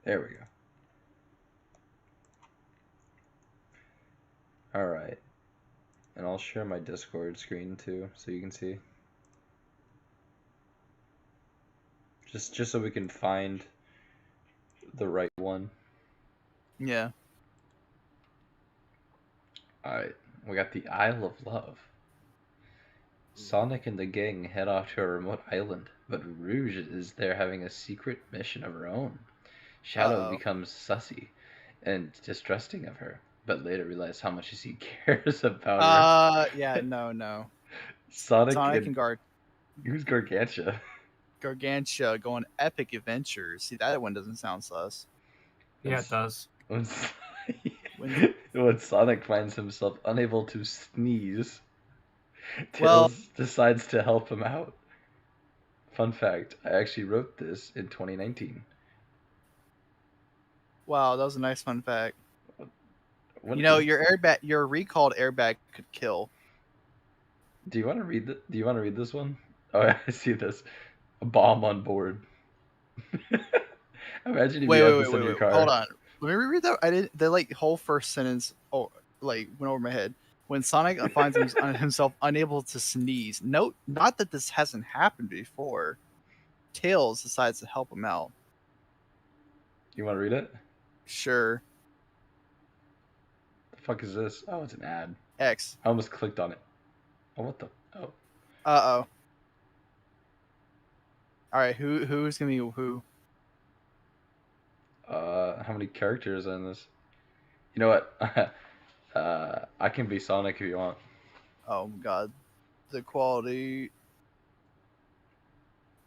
There we go. All right. And I'll share my Discord screen too, so you can see. Just so we can find the right one. Yeah. All right. We got the Isle of Love. Sonic and the gang head off to a remote island, but Rouge is there having a secret mission of her own. Shadow Uh-oh. becomes sussy and distrusting of her, but later realizes how much he cares about her. Yeah, no. Sonic Sonic and and who's Gargantua? Gargantia go on epic adventures. See, that one doesn't sound sus. Yeah, it does. When, When- when Sonic finds himself unable to sneeze, Well- Tails decides to help him out. Fun fact, I actually wrote this in 2019. Wow, that was a nice fun fact. What You know, is- your recalled airbag could kill. Do you want to read Do you want to read this one? Oh, I see this. A bomb on board. Imagine if you had this in your car. Hold on. Let me reread that. I did the like whole first sentence. Oh, like went over my head. When Sonic finds himself unable to sneeze. Note, not that this hasn't happened before. Tails decides to help him out. You want to read it? Sure. The fuck is this? Oh, it's an ad. X. I almost clicked on it. Oh, what the? Oh. Uh-oh. All right, who's gonna be who? How many characters are in this? You know what? I can be Sonic if you want. Oh my god, the quality.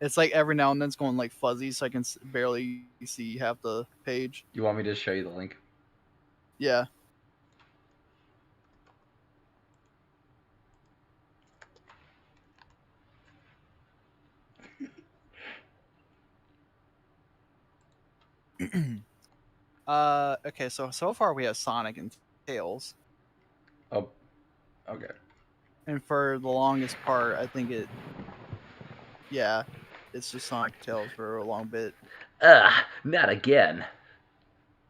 It's like every now and then it's going like fuzzy, so I can barely see half the page. You want me to show you the link? Yeah. Okay, so far we have Sonic and Tails. Oh, okay. And for the longest part, I think it's just Sonic and Tails for a long bit. Not again.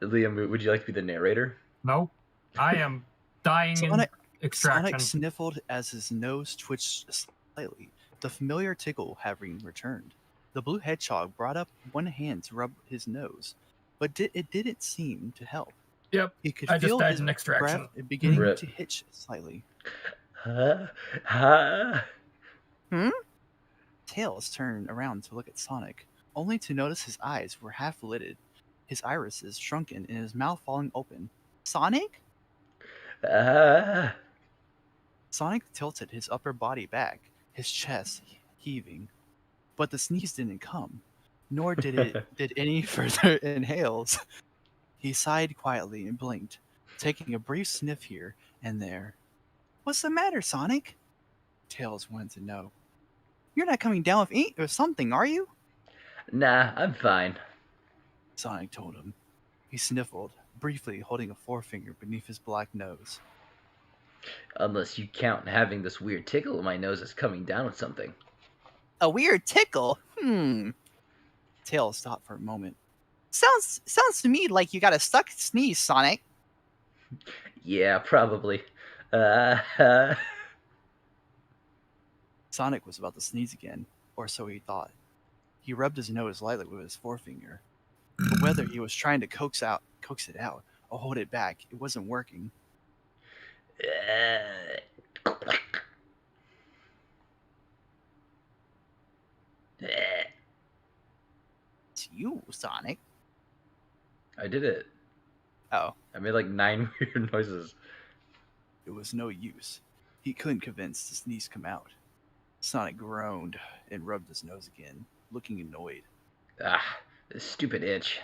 Liam, would you like to be the narrator? No, I am dying in extraction. Sonic sniffled as his nose twitched slightly. The familiar tickle having returned. The blue hedgehog brought up one hand to rub his nose, but it didn't seem to help. Yep, He could I just feel died his in extraction. breath beginning Rip. to hitch slightly. Hmm? Tails turned around to look at Sonic, only to notice his eyes were half lidded, his irises shrunken, and his mouth falling open. Sonic? Sonic tilted his upper body back, his chest heaving. But the sneeze didn't come, nor did any further inhales. He sighed quietly and blinked, taking a brief sniff here and there. What's the matter, Sonic? Tails wanted to know. You're not coming down with ink or something, are you? Nah, I'm fine. Sonic told him. He sniffled, briefly holding a forefinger beneath his black nose. Unless you count having this weird tickle in my nose as coming down with something. A weird tickle? Tails stopped for a moment. Sounds to me like you got a stuck sneeze, Sonic. Yeah, probably. Sonic was about to sneeze again, or so he thought. He rubbed his nose lightly with his forefinger. But whether he was trying to coax it out, or hold it back, it wasn't working. It's you, Sonic. I did it. Oh. I made like 9 weird noises. It was no use. He couldn't convince the sneeze come out. Sonic groaned and rubbed his nose again, looking annoyed. This stupid itch.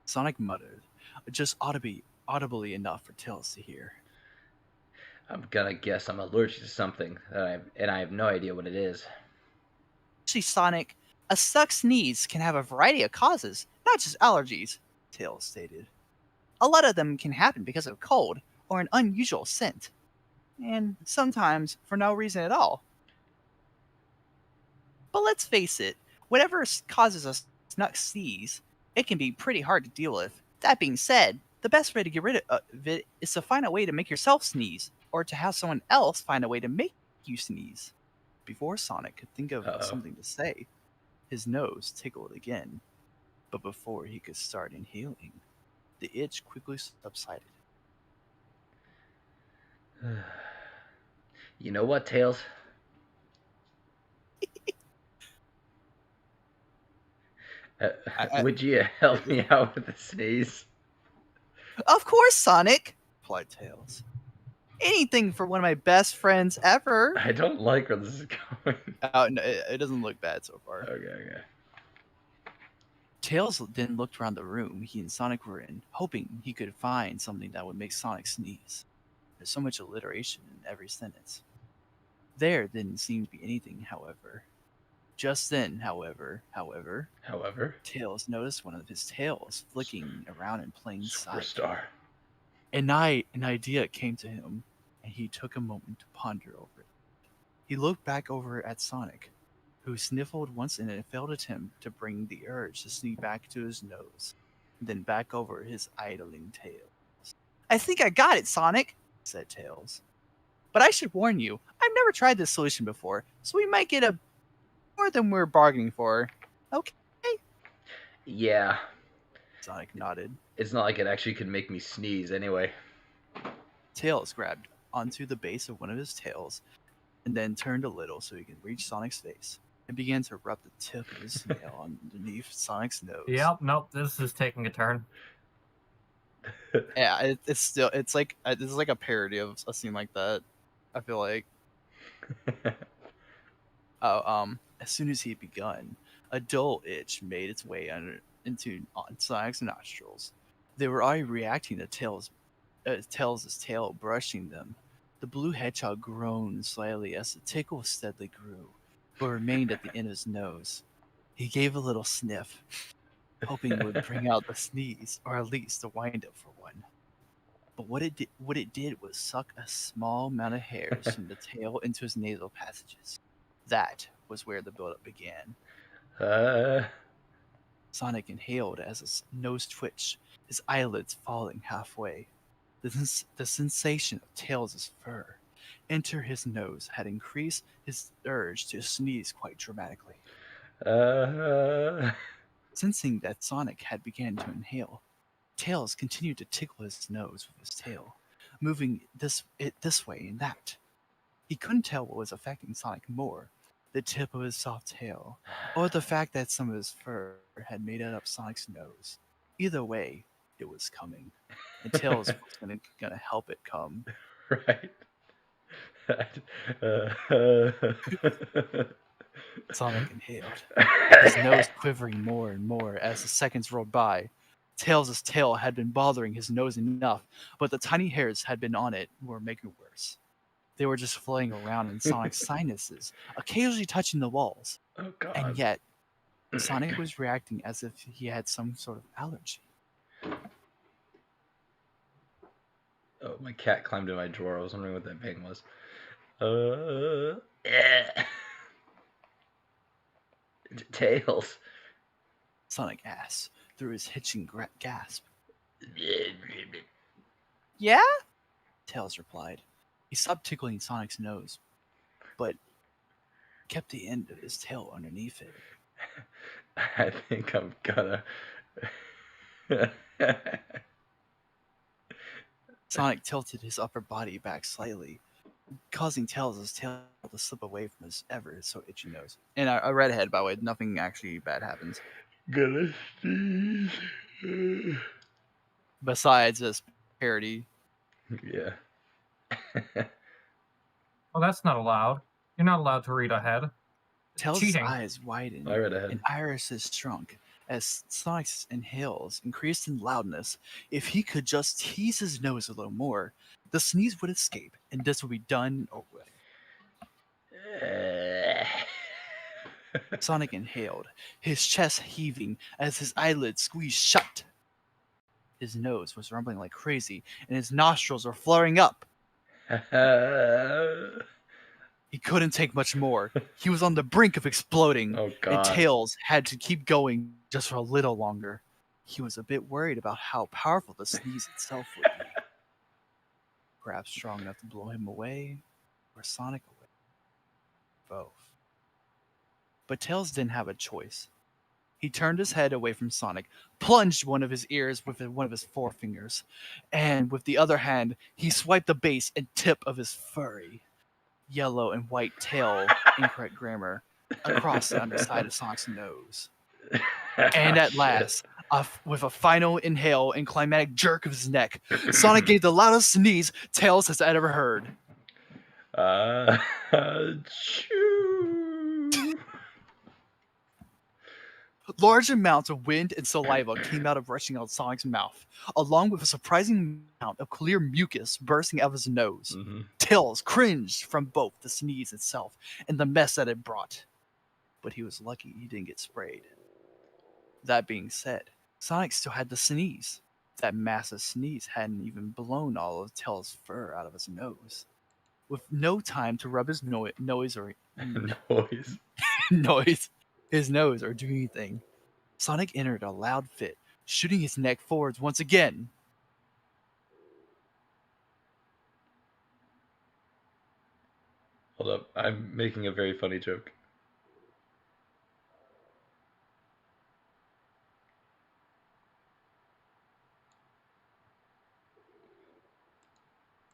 Sonic muttered, just audibly enough for Tails to hear. I'm gonna guess I'm allergic to something, and I have no idea what it is. See, Sonic, a stuck sneeze can have a variety of causes, not just allergies, Tails stated. A lot of them can happen because of cold or an unusual scent, and sometimes for no reason at all. But let's face it, whatever causes a Snuck sneeze, it can be pretty hard to deal with. That being said, the best way to get rid of it is to find a way to make yourself sneeze, or to have someone else find a way to make you sneeze. Before Sonic could think of something to say, his nose tickled again. But before he could start inhaling, the itch quickly subsided. You know what, Tails? Would you help me out with the sneeze? Of course, Sonic, replied Tails. Anything for one of my best friends ever. I don't like where this is going. No, it doesn't look bad so far. Okay. Tails then looked around the room he and Sonic were in, hoping he could find something that would make Sonic sneeze. There's so much alliteration in every sentence. There didn't seem to be anything, however. Just then, however, Tails noticed one of his tails flicking around in plain sight. Superstar. An idea came to him, and he took a moment to ponder over it. He looked back over at Sonic, who sniffled once in a failed attempt to bring the urge to sneak back to his nose, then back over his idling tails. I think I got it, Sonic, said Tails. But I should warn you, I've never tried this solution before, so we might get a more than we're bargaining for. Okay? Yeah. Sonic nodded. It's not like it actually could make me sneeze anyway. Tails grabbed onto the base of one of his tails and then turned a little so he could reach Sonic's face and began to rub the tip of his nail underneath Sonic's nose. Yep, nope, this is taking a turn. Yeah, it's like this is like a parody of a scene like that. I feel like. As soon as he had begun, a dull itch made its way on Sonic's nostrils. They were already reacting to Tails' tail brushing them. The blue hedgehog groaned slightly as the tickle steadily grew, but remained at the end of his nose. He gave a little sniff, hoping it would bring out the sneeze, or at least a wind-up for one. But what it did was suck a small amount of hairs from the tail into his nasal passages. That was where the buildup began. Sonic inhaled as his nose twitched, his eyelids falling halfway. The sensation of Tails' fur enter his nose had increased his urge to sneeze quite dramatically. Sensing that Sonic had begun to inhale, Tails continued to tickle his nose with his tail, moving this way and that. He couldn't tell what was affecting Sonic more, the tip of his soft tail, or the fact that some of his fur had made it up Sonic's nose. Either way, it was coming, and Tails was gonna help it come. Right. Sonic inhaled, his nose quivering more and more as the seconds rolled by. Tails' tail had been bothering his nose enough, but the tiny hairs had been on it were making it worse. They were just floating around in Sonic's sinuses, occasionally touching the walls. Oh, God. And yet, Sonic was reacting as if he had some sort of allergy. Oh, my cat climbed in my drawer. I was wondering what that bang was. Tails. Sonic asked through his hitching gasp. Yeah? Tails replied. He stopped tickling Sonic's nose, but kept the end of his tail underneath it. I think I'm gonna... Sonic tilted his upper body back slightly, causing Tails' tail to slip away from his ever so itchy nose. And I read ahead, by the way, nothing actually bad happens. Gonna sneeze. Besides this parody. Yeah. Well, that's not allowed. You're not allowed to read ahead. Tails' Cheating. eyes widened, I read ahead. and irises shrunk as Sonic's inhales increased in loudness. If he could just tease his nose a little more, the sneeze would escape, and this would be done over with. Sonic inhaled, his chest heaving as his eyelids squeezed shut. His nose was rumbling like crazy, and his nostrils were flaring up. He couldn't take much more. He was on the brink of exploding, Oh and God. Tails had to keep going just for a little longer. He was a bit worried about how powerful the sneeze itself would be. Perhaps strong enough to blow him away, or Sonic away. Both. But Tails didn't have a choice. He turned his head away from Sonic, plunged one of his ears with one of his forefingers, and with the other hand, he swiped the base and tip of his furry, yellow and white tail, incorrect grammar, across the underside of Sonic's nose. And at Shit. last, with a final inhale and climatic jerk of his neck, Sonic gave the loudest sneeze Tails has ever heard. Achoo. Large amounts of wind and saliva came out of rushing out Sonic's mouth, along with a surprising amount of clear mucus bursting out of his nose. Mm-hmm. Tails cringed from both the sneeze itself and the mess that it brought. But he was lucky he didn't get sprayed. That being said, Sonic still had the sneeze. That massive sneeze hadn't even blown all of Tails' fur out of his nose. With no time to rub his nose or his nose or do anything, Sonic entered a loud fit, shooting his neck forwards once again. Hold up, I'm making a very funny joke.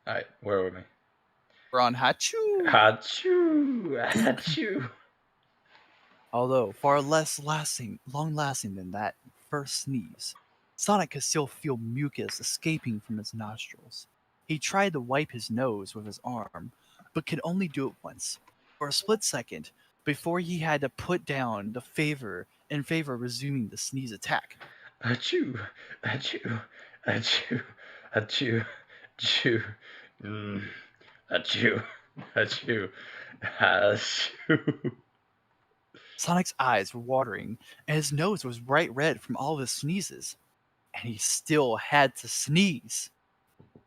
Alright, where were we? We're on Hachu. Achoo! Achoo! Although far less long-lasting than that first sneeze, Sonic could still feel mucus escaping from his nostrils. He tried to wipe his nose with his arm, but could only do it once, for a split second, before he had to put down the favor in favor of resuming the sneeze attack. Achoo! Achoo! Achoo! Achoo! Achoo! Achoo! Achoo! Achoo! Sonic's eyes were watering, and his nose was bright red from all of his sneezes, and he still had to sneeze.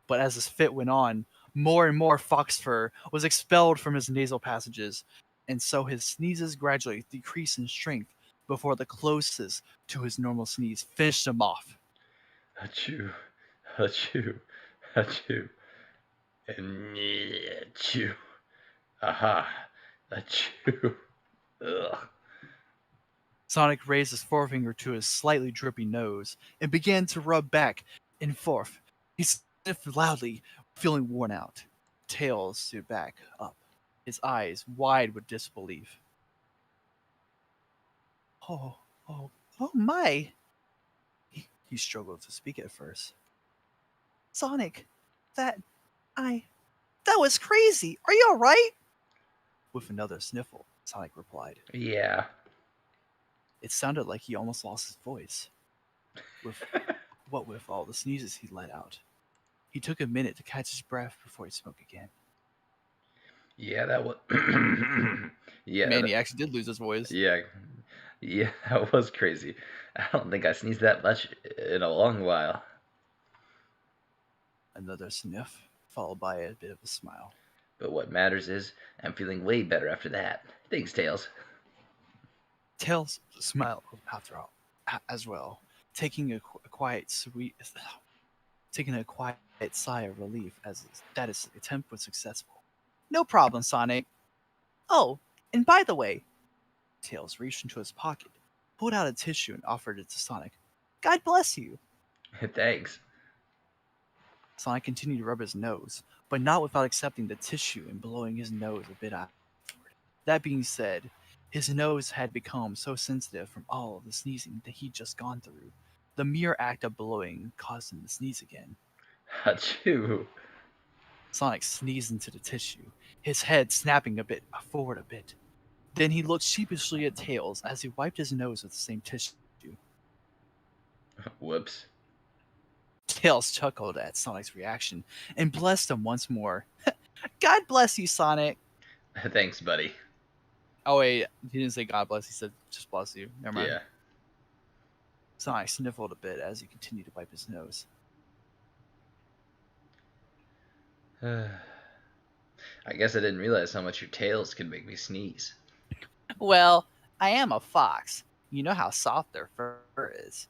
But as his fit went on, more and more fox fur was expelled from his nasal passages, and so his sneezes gradually decreased in strength before the closest to his normal sneeze finished him off. Achoo! Achoo! Achoo! Achoo! Aha! Achoo! Ugh. Sonic raised his forefinger to his slightly drippy nose and began to rub back and forth. He sniffed loudly, feeling worn out. Tails stood back up, his eyes wide with disbelief. Oh, oh, oh my! He struggled to speak at first. Sonic, that was crazy. Are you alright? With another sniffle, Sonic replied. Yeah. It sounded like he almost lost his voice. With all the sneezes he let out. He took a minute to catch his breath before he spoke again. Yeah, that was. Yeah. Man, he actually did lose his voice. Yeah. Yeah, that was crazy. I don't think I sneezed that much in a long while. Another sniff, followed by a bit of a smile. But what matters is I'm feeling way better after that. Thanks, Tails. Tails smiled after all, as well, taking a quiet sigh of relief as that his attempt was successful. No problem, Sonic. Oh, and by the way, Tails reached into his pocket, pulled out a tissue, and offered it to Sonic. God bless you. Thanks. Sonic continued to rub his nose, but not without accepting the tissue and blowing his nose a bit afterward. That being said, his nose had become so sensitive from all of the sneezing that he'd just gone through. The mere act of blowing caused him to sneeze again. Achoo. Sonic sneezed into the tissue, his head snapping forward a bit. Then he looked sheepishly at Tails as he wiped his nose with the same tissue. Whoops. Tails chuckled at Sonic's reaction and blessed him once more. God bless you, Sonic. Thanks, buddy. Oh wait, he didn't say God bless, he said just bless you. Never mind. Yeah. Sonic sniffled a bit as he continued to wipe his nose. I guess I didn't realize how much your tails could make me sneeze. Well, I am a fox. You know how soft their fur is,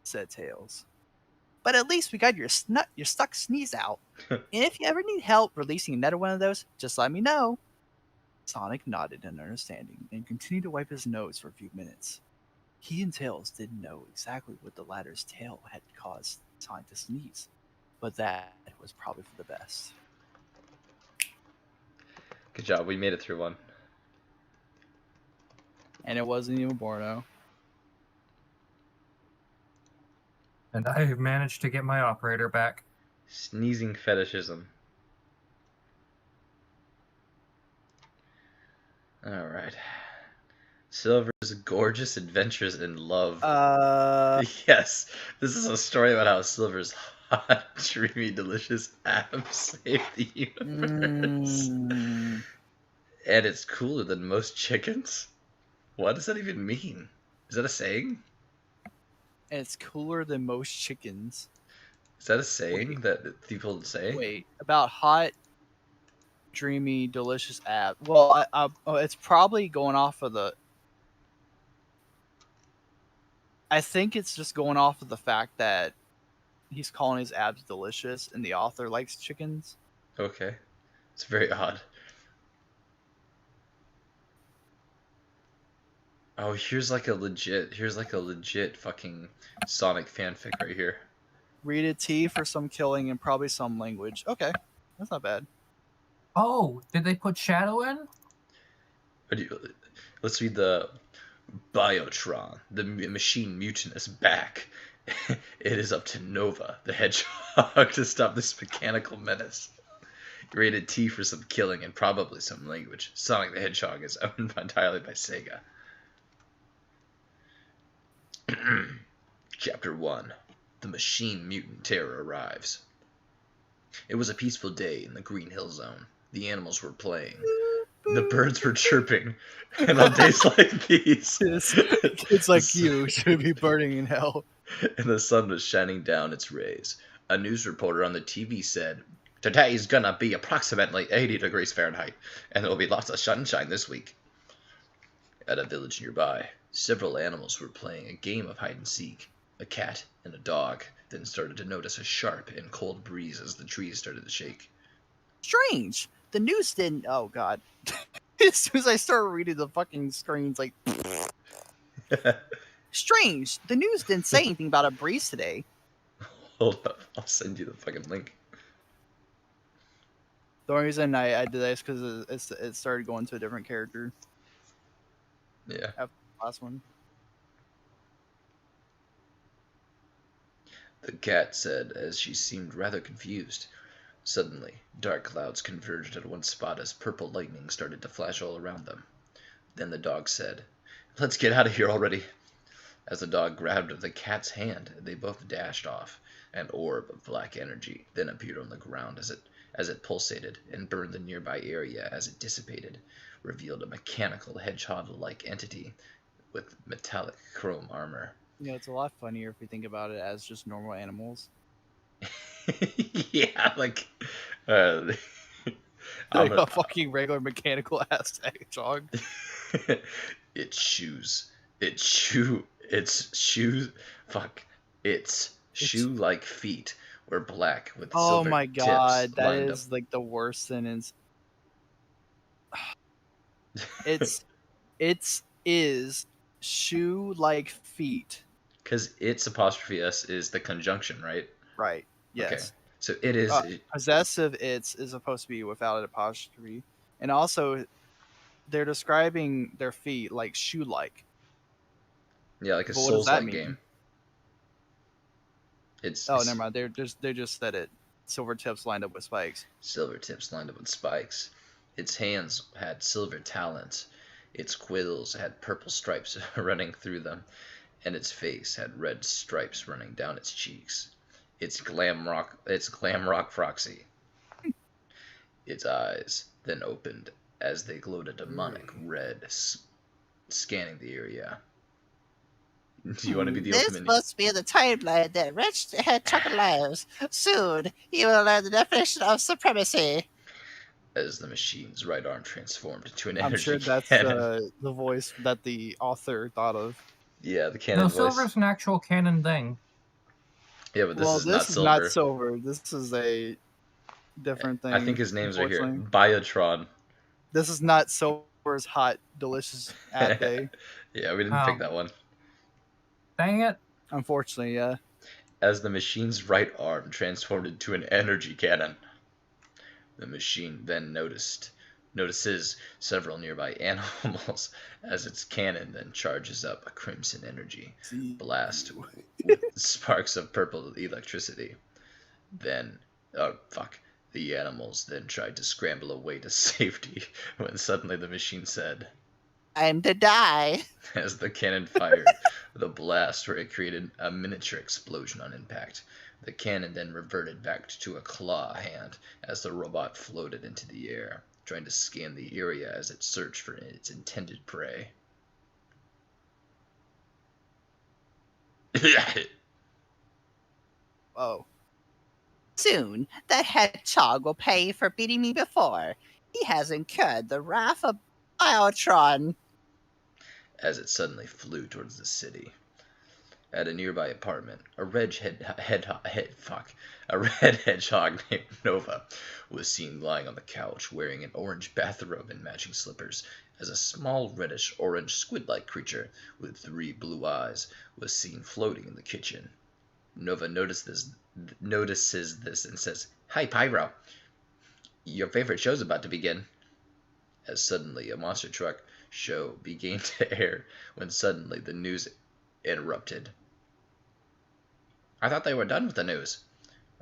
said Tails. But at least we got your stuck sneeze out. And if you ever need help releasing another one of those, just let me know. Sonic nodded in understanding and continued to wipe his nose for a few minutes. He and Tails didn't know exactly what the latter's tail had caused Sonic to sneeze, but that was probably for the best. Good job, we made it through one. And it wasn't even Borno. And I managed to get my operator back. Sneezing fetishism. Alright. Silver's gorgeous adventures in love. Yes, this is a story about how Silver's hot, dreamy, delicious abs save the universe. And it's cooler than most chickens? What does that even mean? Is that a saying? It's cooler than most chickens. Is that a saying that people say? Wait, about hot, dreamy, delicious abs. Well, it's probably going off of the. I think it's just going off of the fact that he's calling his abs delicious, and the author likes chickens. Okay, it's very odd. Oh, here's like a legit fucking Sonic fanfic right here. Rated T for some killing and probably some language. Okay, that's not bad. Oh, did they put Shadow in? Let's read the Biotron. The machine mutant is back. It is up to Nova, the hedgehog, to stop this mechanical menace. Rated T for some killing and probably some language. Sonic the Hedgehog is owned entirely by Sega. Chapter 1. The Machine Mutant Terror arrives. It was a peaceful day in the Green Hill Zone. The animals were playing. The birds were chirping. And on days like these... Kids like you should be burning in hell. And the sun was shining down its rays. A news reporter on the TV said, "Today's gonna be approximately 80 degrees Fahrenheit, and there will be lots of sunshine this week." At a village nearby, several animals were playing a game of hide and seek. A cat and a dog then started to notice a sharp and cold breeze as the trees started to shake. Strange. The news didn't. Oh god. As soon as I started reading the fucking screens, like. Strange. The news didn't say anything about a breeze today. Hold up, I'll send you the fucking link. The only reason I did that is because it started going to a different character. Yeah. After the last one. The cat said as she seemed rather confused. Suddenly, dark clouds converged at one spot as purple lightning started to flash all around them. Then the dog said, "Let's get out of here already." As the dog grabbed the cat's hand, they both dashed off. An orb of black energy then appeared on the ground as it pulsated and burned the nearby area as it dissipated, revealed a mechanical hedgehog-like entity with metallic chrome armor. Yeah, it's a lot funnier if we think about it as just normal animals. Yeah, like like a fucking regular mechanical ass hedgehog. Its shoes shoe-like feet were black with silver tips. Oh my god, that is up. like the worst sentence. It's shoe-like feet. Because its apostrophe s is the conjunction, right? Right. Yes. Okay. So it is possessive. It's is supposed to be without an apostrophe, and also they're describing their feet like shoe-like. Yeah, like a Souls-like game. Never mind. They just said it. Silver tips lined up with spikes. Silver tips lined up with spikes. Its hands had silver talons. Its quills had purple stripes running through them, and its face had red stripes running down its cheeks. It's glam rock proxy. Its eyes then opened as they glowed a demonic red, scanning the area. Do you want to be the ultimate? This must be the timeline that Rich had chocolate lives. Soon, he will learn the definition of supremacy. as the machine's right arm transformed into an I'm energy sure that's cannon. the voice that the author thought of. Yeah, the No, cannon voice. silver's an actual canon thing. Yeah, but this Well, is not this is not silver. silver. This is a different thing. I think his name's right here. Unfortunately, Biotron. this is not silver's hot, delicious ad day. Yeah, we didn't pick Oh. that one. Dang it. Unfortunately, yeah. As the machine's right arm transformed into an energy cannon. The machine then notices several nearby animals as its cannon then charges up a crimson energy blast with sparks of purple electricity. Then, oh fuck, the animals then tried to scramble away to safety when suddenly the machine said, I'm to die. as the cannon fired with a blast where it created a miniature explosion on impact. The cannon then reverted back to a claw hand as the robot floated into the air, trying to scan the area as it searched for its intended prey. Oh, Soon, that hedgehog will pay for beating me before. He has incurred the wrath of Biotron. As it suddenly flew towards the city. At a nearby apartment, a red hedgehog named Nova was seen lying on the couch wearing an orange bathrobe and matching slippers, as a small reddish-orange squid-like creature with 3 blue eyes was seen floating in the kitchen. Nova notices this and says, "Hi, Pyro. Your favorite show's about to begin." As suddenly a monster truck show began to air when suddenly the news interrupted. "I thought they were done with the news.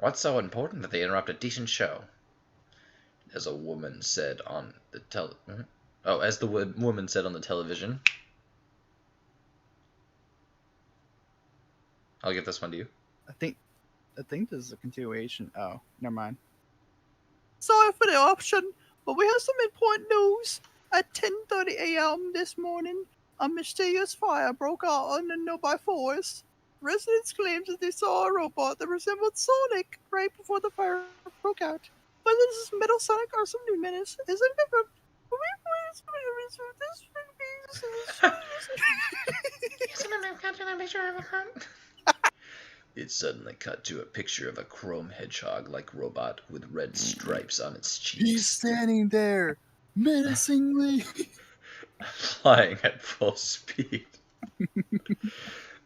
What's so important that they interrupt a decent show?" As a woman said on the woman said on the television. I'll give this one to you. I think this is a continuation. Oh, never mind. Sorry for the option, but we have some important news. At 10:30 a.m. this morning, a mysterious fire broke out on the nearby forest. Residents claimed that they saw a robot that resembled Sonic right before the fire broke out. Whether this is Metal Sonic or some new menace isn't confirmed. It suddenly cut to a picture of a chrome hedgehog-like robot with red stripes on its cheeks. He's standing there, menacingly. Flying at full speed.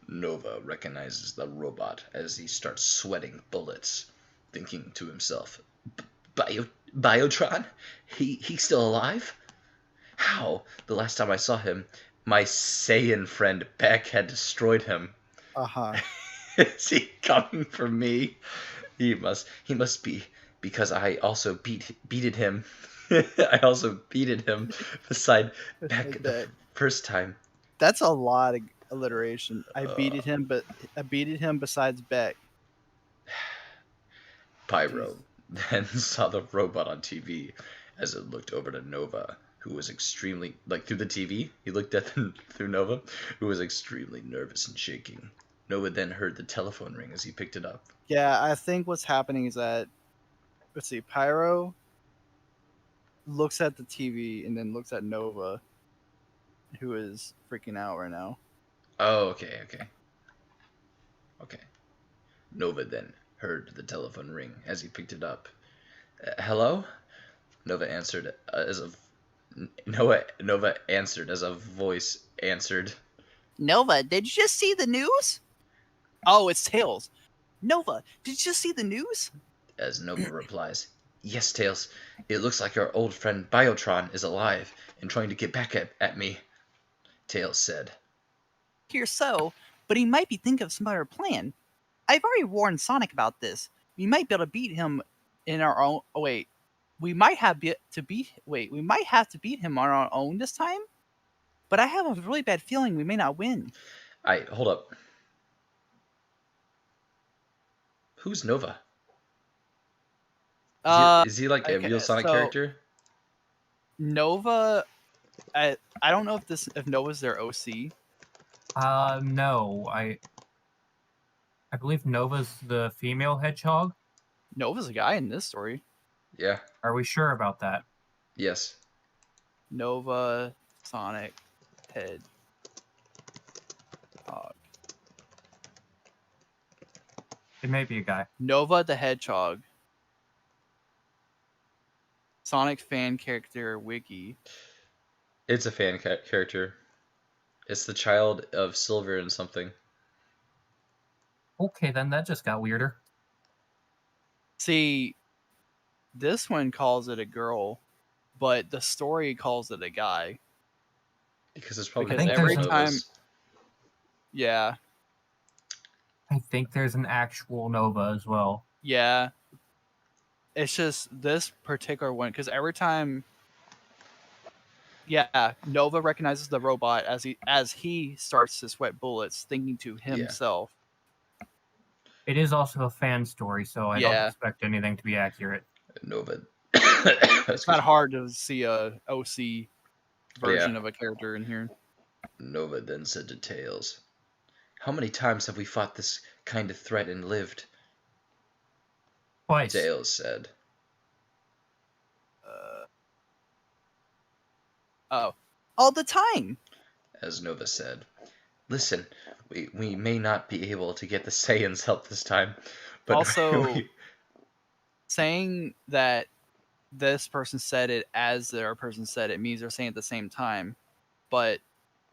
Nova recognizes the robot as he starts sweating bullets, thinking to himself, Biotron? He's still alive? How? The last time I saw him, my Saiyan friend Beck had destroyed him. Uh-huh. Is he coming for me? He must be, because I also beated him. I also beated him beside Beck the first time. That's a lot of alliteration. I beated him besides Beck. Pyro then saw the robot on TV as it looked over to Nova, who was extremely, through the TV, he looked at through Nova, who was extremely nervous and shaking. Nova then heard the telephone ring as he picked it up. Yeah, I think what's happening is that, let's see, Pyro looks at the TV and then looks at Nova, who is freaking out right now. Oh, okay. Nova then heard the telephone ring as he picked it up. Hello? Nova answered as a voice answered. Nova, did you just see the news? Oh, it's Tails. Nova, did you just see the news? As Nova replies, "Yes, Tails. It looks like our old friend Biotron is alive and trying to get back at me," Tails said. Here so, but he might be thinking of some other plan. I've already warned Sonic about this. We might be able to beat him in our own. Oh wait, we might have to beat him on our own this time. But I have a really bad feeling we may not win. Hold up. Who's Nova? Is he like a real Sonic character? Nova, I don't know if Nova's their OC. No. I believe Nova's the female hedgehog. Nova's a guy in this story. Yeah. Are we sure about that? Yes. Nova, Sonic, Hedgehog. It may be a guy. Nova the Hedgehog. Sonic fan character wiki. It's a fan character. It's the child of Silver and something. Okay, then that just got weirder. See, this one calls it a girl, but the story calls it a guy. Because it's probably Because think every there's a- time, yeah, I think there's an actual Nova as well. yeah. It's just this particular one because every time, yeah, Nova recognizes the robot as he starts to sweat bullets, thinking to himself. It is also a fan story, so I don't Yeah. expect anything to be accurate. Nova. It's not hard to see a OC version Yeah. of a character in here. Nova then said to Tails, "How many times have we fought this kind of threat and lived?" Twice. Tails said, All the time. as Nova said, "Listen, we may not be able to get the Saiyans' help this time, but Also, we, saying that this person said it as their person said it means they're saying it at the same time, but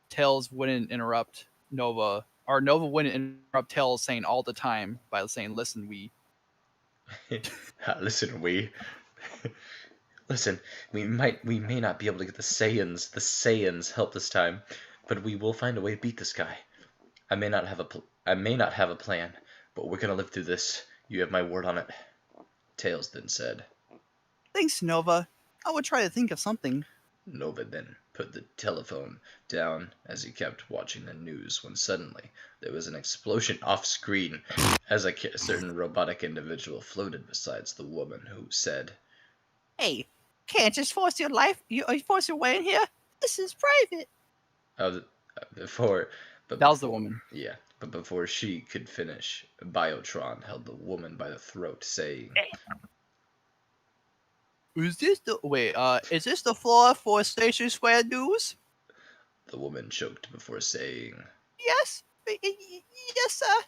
Tails wouldn't interrupt Nova, or Nova wouldn't interrupt Tails saying all the time by saying, "Listen, we." listen, listen, we may not be able to get the Saiyans' help this time, but we will find a way to beat this guy. I may not have a plan, but we're gonna live through this. You have my word on it." Tails then said. Thanks, Nova. I would try to think of something. Nova then put the telephone down as he kept watching the news when suddenly there was an explosion off-screen as a certain robotic individual floated beside the woman who said, Hey, can't just force your way in here. This is private. before... But That was the before- woman. Yeah, but before she could finish, Biotron held the woman by the throat, saying, Is this the floor for Station Square News? the woman choked before saying, Yes. Yes, sir.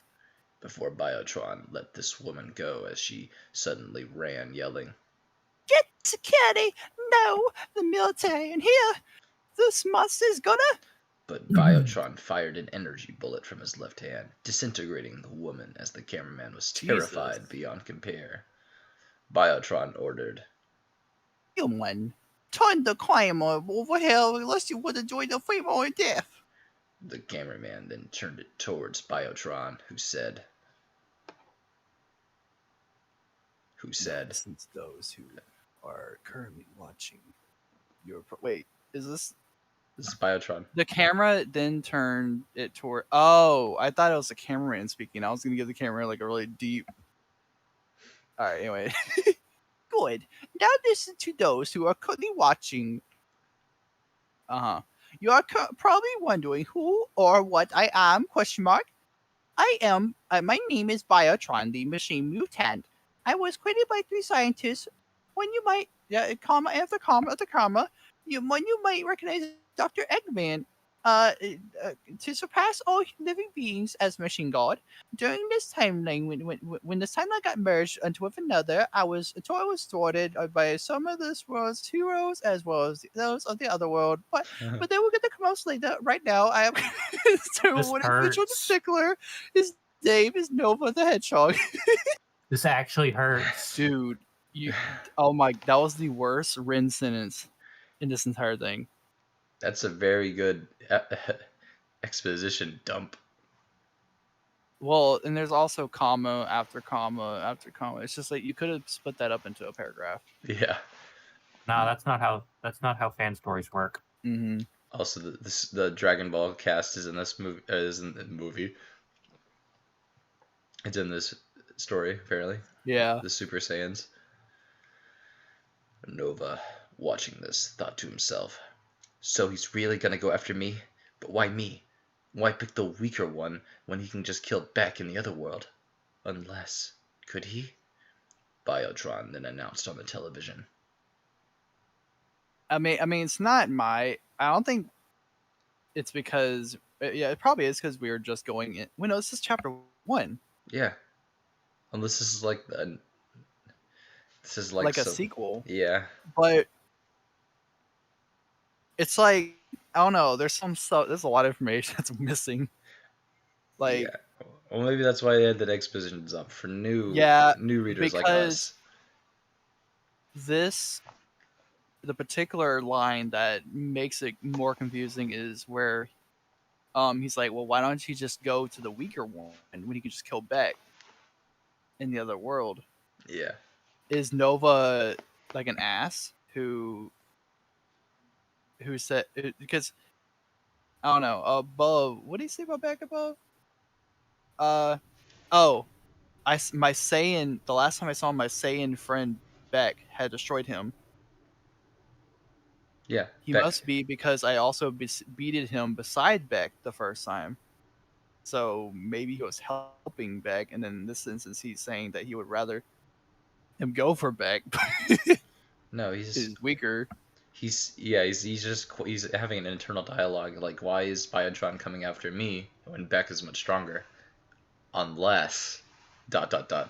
before Biotron let this woman go as she suddenly ran, yelling, Get security. No, the military in here. This monster's gonna. But Biotron fired an energy bullet from his left hand, disintegrating the woman as the cameraman was terrified Jesus. beyond compare. Biotron ordered, Human, turn the camera over here unless you want to join the free more death. the cameraman then turned it towards Biotron, who said, Since those who are currently watching your wait, is this this is Biotron. the camera? Then turned it toward. Oh, I thought it was the cameraman speaking. I was gonna give the camera like a really deep. All right, anyway. Good. Now listen to those who are currently watching. You are probably wondering who or what I am? Question mark. I am. My name is Biotron, the machine mutant. I was created by 3 scientists. When you might, comma after comma after comma, when you might recognize Dr. Eggman, to surpass all living beings as machine god. During this timeline, when this timeline got merged into with another, I was thwarted by some of this world's heroes as well as those of the other world. But then we'll get to come out later. Right now, I am so This one individual hurts. stickler. His name is Nova the Hedgehog. This actually hurts. Dude, oh my, that was the worst Rin sentence in this entire thing. That's a very good exposition dump. Well, and there's also comma after comma after comma. It's just like you could have split that up into a paragraph. Yeah. No, that's not how fan stories work. Mm-hmm. Also, the Dragon Ball cast is in this movie. Is in the movie. It's in this story, apparently. Yeah. The Super Saiyans. Nova, watching this, thought to himself, "So he's really gonna go after me? But why me? Why pick the weaker one when he can just kill Beck in the other world? Unless, could he?" Biotron then announced on the television. I mean, it's not my. I don't think it's because. Yeah, it probably is because we were just going in. Well, no, this is chapter 1, Yeah. Unless this is like like a some. sequel. Yeah. But it's like I don't know. There's some stuff. There's a lot of information that's missing. Like, Yeah. Well, maybe that's why they had that expositions up for yeah, new readers like because us. the particular line that makes it more confusing is where he's like, well, why don't you just go to the weaker one when you can just kill Beck in the other world? Yeah. Is Nova like an ass who said because I don't know above? What do you say about Beck above? Oh, my Saiyan. The last time I saw my Saiyan friend Beck had destroyed him. Yeah. He Beck. must be because I also beated him beside Beck the first time. So maybe he was helping Beck, and then in this instance, he's saying that he would rather him go for Beck. No, he's Is weaker. he's he's having an internal dialogue like, why is Biotron coming after me when Beck is much stronger? Unless dot dot dot.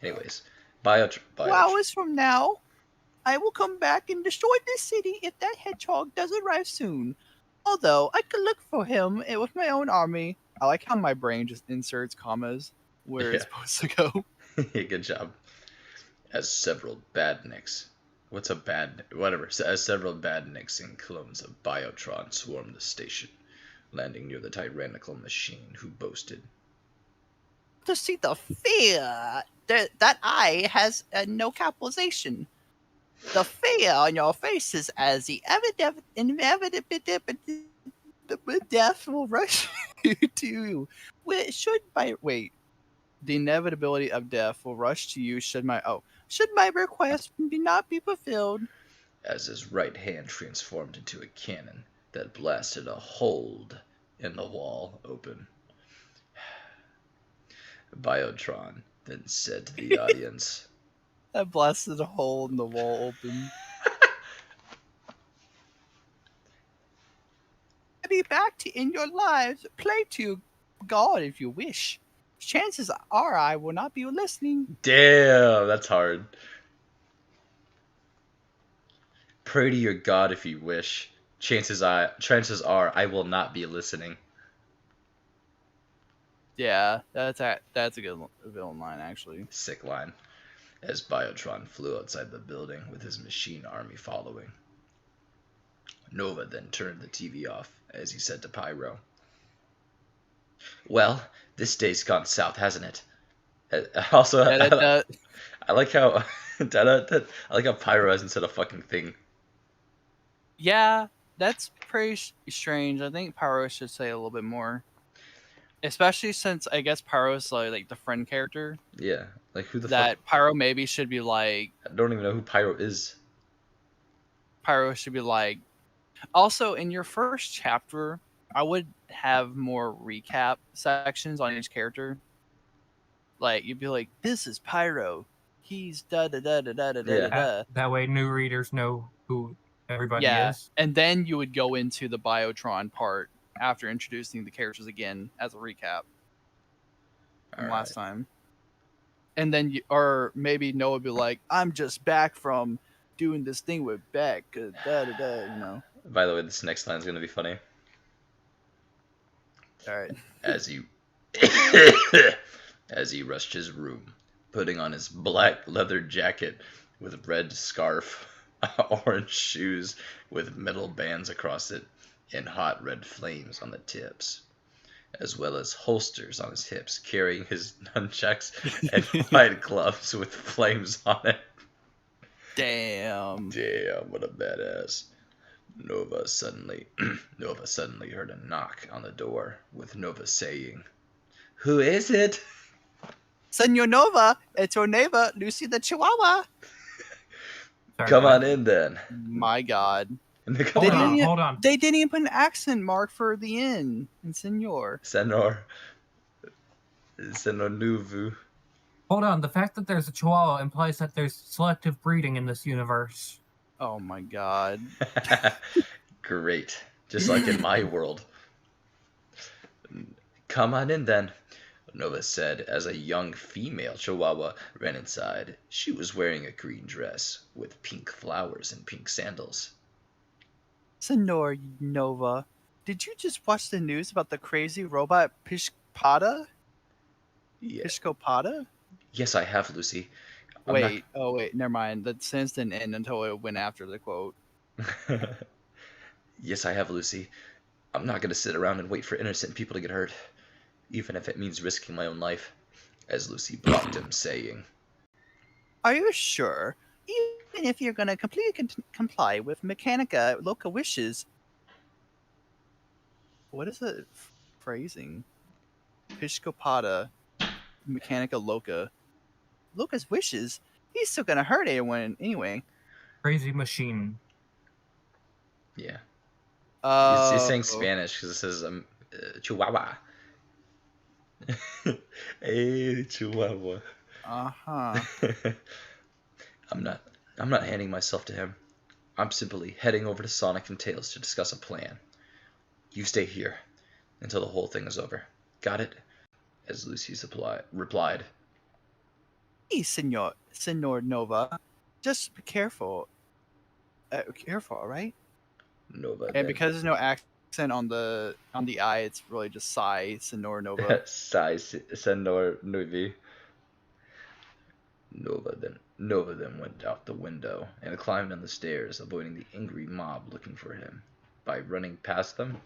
Anyways, 2 hours from now, I will come back and destroy this city if that hedgehog doesn't arrive soon. Although I could look for him with my own army. I like how my brain just inserts commas where it's supposed to go. Good job. As several badniks. What's a bad... Whatever. As several badniks and clones of Biotron swarmed the station, landing near the tyrannical machine who boasted. To see the fear that eye has no capitalization. The fear on your faces as the inevitable death will rush you to you. The inevitability of death will rush to you should my request not be fulfilled. As his right hand transformed into a cannon that blasted a hole in the wall open. Biotron then said to the audience. I blasted a hole in the wall open. Be back to end your lives. Play to God if you wish. Chances are I will not be listening. Damn, that's hard. Pray to your God if you wish. Chances are I will not be listening. Yeah, that's a good villain line actually. Sick line. As Biotron flew outside the building with his machine army following. Nova then turned the TV off as he said to Pyro, "Well, this day's gone south, hasn't it?" Also, I like how I like how Pyro hasn't said a fucking thing. Yeah, that's pretty strange. I think Pyro should say a little bit more. Especially since I guess Pyro's like the friend character. Yeah, like who the that fuck? Pyro maybe should be like. I don't even know who Pyro is. Pyro should be like. Also, in your first chapter, I would have more recap sections on each character. Like you'd be like, "This is Pyro. He's da da da da da da da da." That way, new readers know who everybody Yeah, is. and then you would go into the Biotron part after introducing the characters again as a recap from last time. And then or maybe Noah would be like, "I'm just back from doing this thing with Beck, da da da," you know. By the way, this next line is gonna be funny. All right. As he rushed his room, putting on his black leather jacket with red scarf, orange shoes with metal bands across it, and hot red flames on the tips, as well as holsters on his hips, carrying his nunchucks and white gloves with flames on it. Damn, what a badass. Nova suddenly heard a knock on the door, with Nova saying, "Who is it?" Senor Nova, it's your neighbor, Lucy the Chihuahua. Sorry, Come on in then. My God. Hold on. They didn't even put an accent mark for the N in Senor. Senor Nuvu. Hold on, the fact that there's a Chihuahua implies that there's selective breeding in this universe. Oh my god. Great. Just like in my world. Come on in then, Nova said as a young female Chihuahua ran inside. She was wearing a green dress with pink flowers and pink sandals. Senor Nova, did you just watch the news about the crazy robot Pishpada? Yeah. Pishkopada? Yes, I have, Lucy. I'm not- Wait, never mind. That sentence didn't end until it went after the quote. Yes, I have, Lucy. I'm not going to sit around and wait for innocent people to get hurt, even if it means risking my own life, as Lucy blocked him, saying, Are you sure? Even if you're gonna completely comply with Mechanica Loca wishes. What is the phrasing? Pishkopada, Mechanica Loca. Loca's wishes? He's still gonna hurt anyone anyway. Crazy machine. yeah. He's saying Oh. Spanish because it says Chihuahua. Hey, Chihuahua. Uh-huh. I'm not handing myself to him. I'm simply heading over to Sonic and Tails to discuss a plan. You stay here until the whole thing is over. Got it? As Lucy replied. Hey, Senor Nova. Just be careful. Careful, alright? Nova And then because there's no accent on the I, it's really just Sai, Senor Nova. Senor Nuvi. Nova then went out the window and climbed down the stairs, avoiding the angry mob looking for him. By running past them.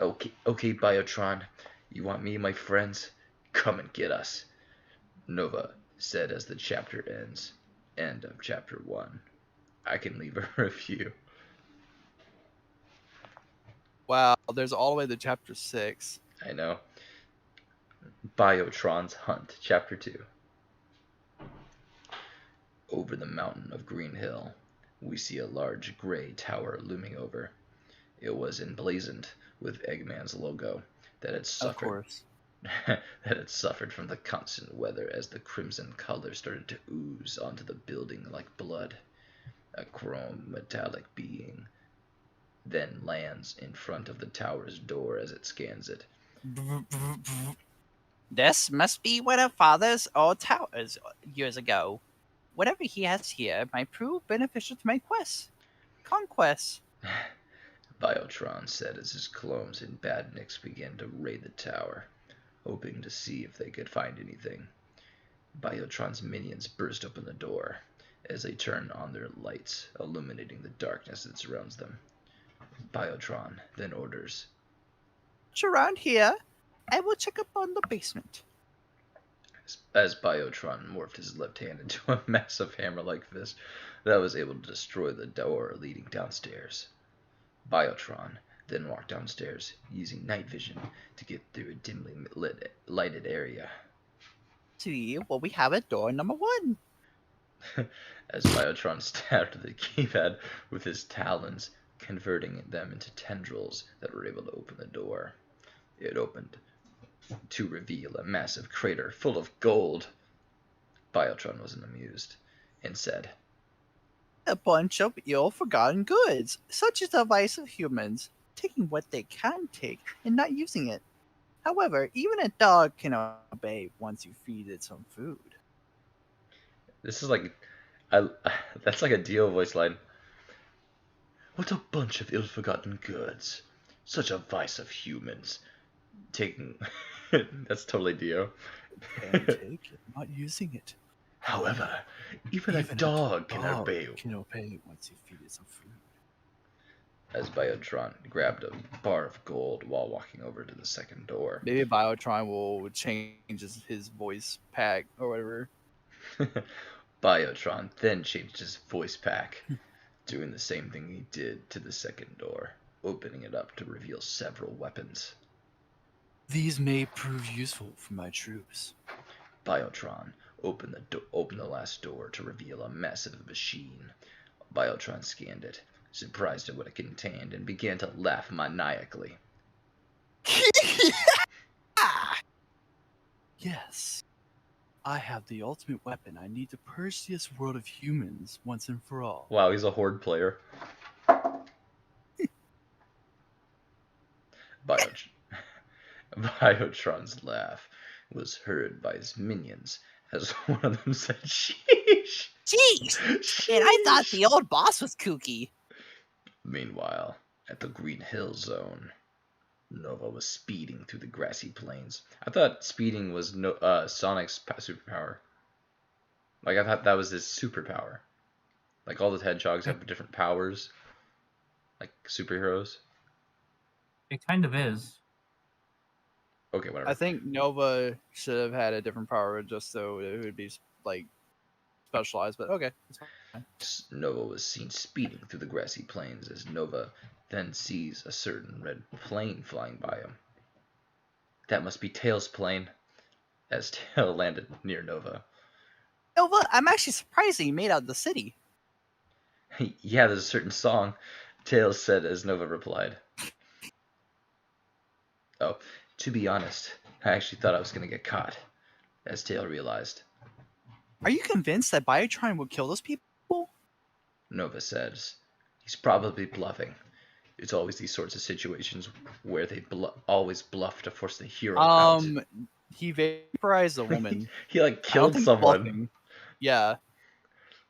Okay, Biotron. You want me, my friends? Come and get us. Nova said as the chapter ends. End of chapter 1. I can leave a review. Wow, there's all the way to chapter 6. I know. Biotron's Hunt, chapter 2. Over the mountain of Green Hill, we see a large gray tower looming over. It was emblazoned with Eggman's logo that had Of suffered course. that had suffered from the constant weather as the crimson color started to ooze onto the building like blood. A chrome metallic being then lands in front of the tower's door as it scans it. This must be one of Father's old towers years ago. Whatever he has here might prove beneficial to my quest. Conquest. Biotron said as his clones and badniks began to raid the tower, hoping to see if they could find anything. Biotron's minions burst open the door as they turn on their lights, illuminating the darkness that surrounds them. Biotron then orders, Watch around here. I will check up on the basement. as Biotron morphed his left hand into a massive hammer-like fist that was able to destroy the door leading downstairs. Biotron then walked downstairs, using night vision to get through a dimly lighted area. See, well, we have at door number 1. As Biotron stabbed the keypad with his talons, converting them into tendrils that were able to open the door. It opened to reveal a massive crater full of gold. Biotron wasn't amused and said, A bunch of ill-forgotten goods. Such is the vice of humans, taking what they can take and not using it. However, even a dog can obey once you feed it some food. This is like, that's like a Dio voice line. What a bunch of ill-forgotten goods. Such a vice of humans. Taking... That's totally Dio. Can take it, not using it. However, even a dog can obey once you feed it some food. as Biotron grabbed a bar of gold while walking over to the second door. Maybe Biotron will change his voice pack or whatever. Biotron then changed his voice pack, doing the same thing he did to the second door, opening it up to reveal several weapons. These may prove useful for my troops. Biotron opened the last door to reveal a massive machine. Biotron scanned it, surprised at what it contained, and began to laugh maniacally. Yes. I have the ultimate weapon. I need to purge this world of humans once and for all. Wow, he's a horde player. Biot- Biotron's laugh was heard by his minions as one of them said, "Sheesh! Jeez! And I thought the old boss was kooky. Meanwhile, at the Green Hill Zone, Nova was speeding through the grassy plains. I thought speeding was Sonic's superpower. Like, I thought that was his superpower. Like, all the hedgehogs have different powers. Like, superheroes. It kind of is. Okay, whatever. I think Nova should have had a different power just so it would be like specialized, but okay. It's fine. Nova was seen speeding through the grassy plains as Nova then sees a certain red plane flying by him. That must be Tails' plane, as Tail landed near Nova. Nova, I'm actually surprised that you made out of the city. Yeah, there's a certain song, Tails said as Nova replied. Oh, to be honest, I actually thought I was going to get caught, as Tail realized. Are you convinced that Biotron would kill those people? Nova says, he's probably bluffing. It's always these sorts of situations where they always bluff to force the hero out. He vaporized a woman. He like I don't killed think someone. bluffing. Yeah.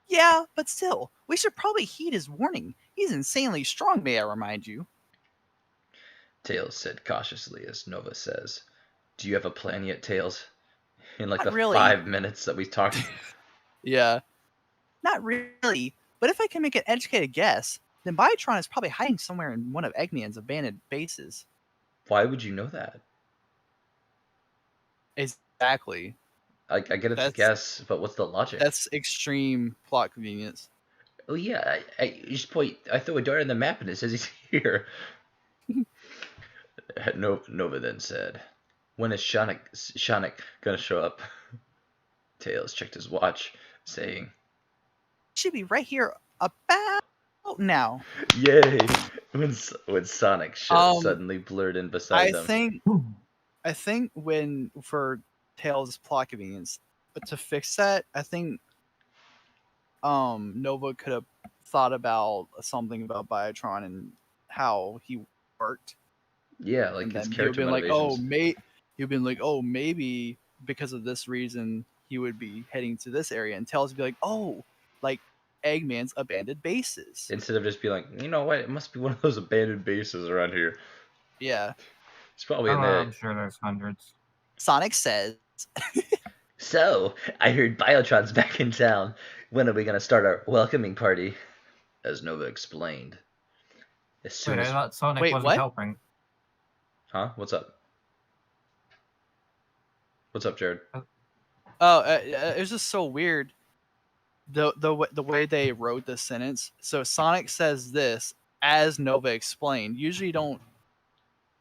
Yeah, but still, we should probably heed his warning. He's insanely strong, may I remind you. Tails said cautiously as Nova says, do you have a plan yet, Tails? In like Not the really. 5 minutes that we talked. Yeah. Not really, but if I can make an educated guess, then Biotron is probably hiding somewhere in one of Eggman's abandoned bases. Why would you know that? Exactly. I get it's a guess, but what's the logic? That's extreme plot convenience. Oh yeah, I just point. I throw a dart in the map and it says he's here. Nova then said, "When is Sonic gonna show up?" Tails checked his watch, saying, Should be right here about now. "Yay!" When Sonic suddenly blurred in beside them. I think when for Tails' plot convenience, but to fix that, I think Nova could have thought about something about Biotron and how he worked. Yeah, like And his then he character would been motivations. he'd been like, oh, maybe because of this reason he would be heading to this area, and Tails would be like, oh, like Eggman's abandoned bases. Instead of just being like, you know what, it must be one of those abandoned bases around here. Yeah. It's probably in Oh, there. I'm sure there's hundreds. Sonic says, So, I heard Biotron's back in town. When are we going to start our welcoming party? As Nova explained. As soon Wait, I as... thought Sonic Wait, wasn't what? helping. Huh? What's up? What's up, Jared? Oh, it was just so weird. The way they wrote the sentence. So Sonic says this as Nova explained. Usually don't.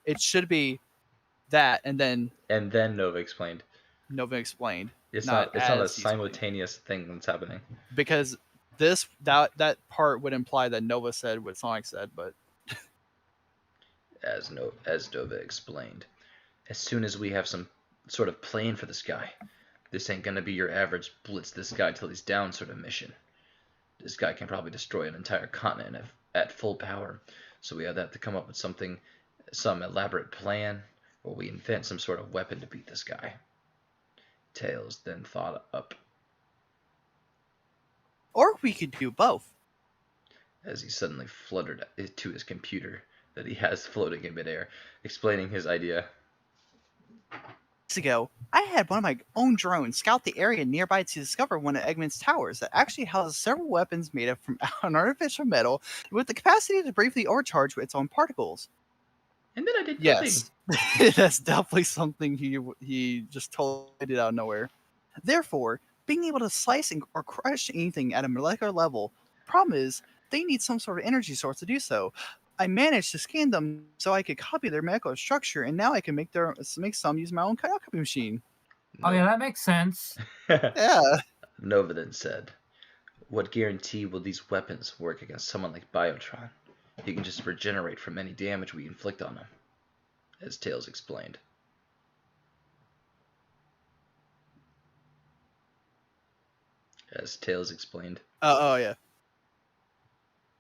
It should be that and then And then Nova explained. Nova explained. It's not not a as he explained. simultaneous thing that's happening. Because that part would imply that Nova said what Sonic said, but As Nova explained. As soon as we have some sort of plan for this guy. This ain't gonna be your average blitz this guy till he's down sort of mission. This guy can probably destroy an entire continent at full power. So we either have to come up with some elaborate plan, or we invent some sort of weapon to beat this guy. Tails then thought up. or we could do both. As he suddenly fluttered to his computer that he has floating in midair, explaining his idea. Weeks ago, I had one of my own drones scout the area nearby to discover one of Eggman's towers that actually houses several weapons made up from an artificial metal with the capacity to briefly overcharge with its own particles. And then I did yes, that's definitely something he just totally did out of nowhere. Therefore, being able to slice or crush anything at a molecular level, problem is they need some sort of energy source to do so. I managed to scan them so I could copy their molecular structure, and now I can make some use my own copy machine. Oh yeah, that makes sense. Yeah. Nova then said, "What guarantee will these weapons work against someone like Biotron? He can just regenerate from any damage we inflict on him," as Tails explained. as Tails explained. Oh yeah.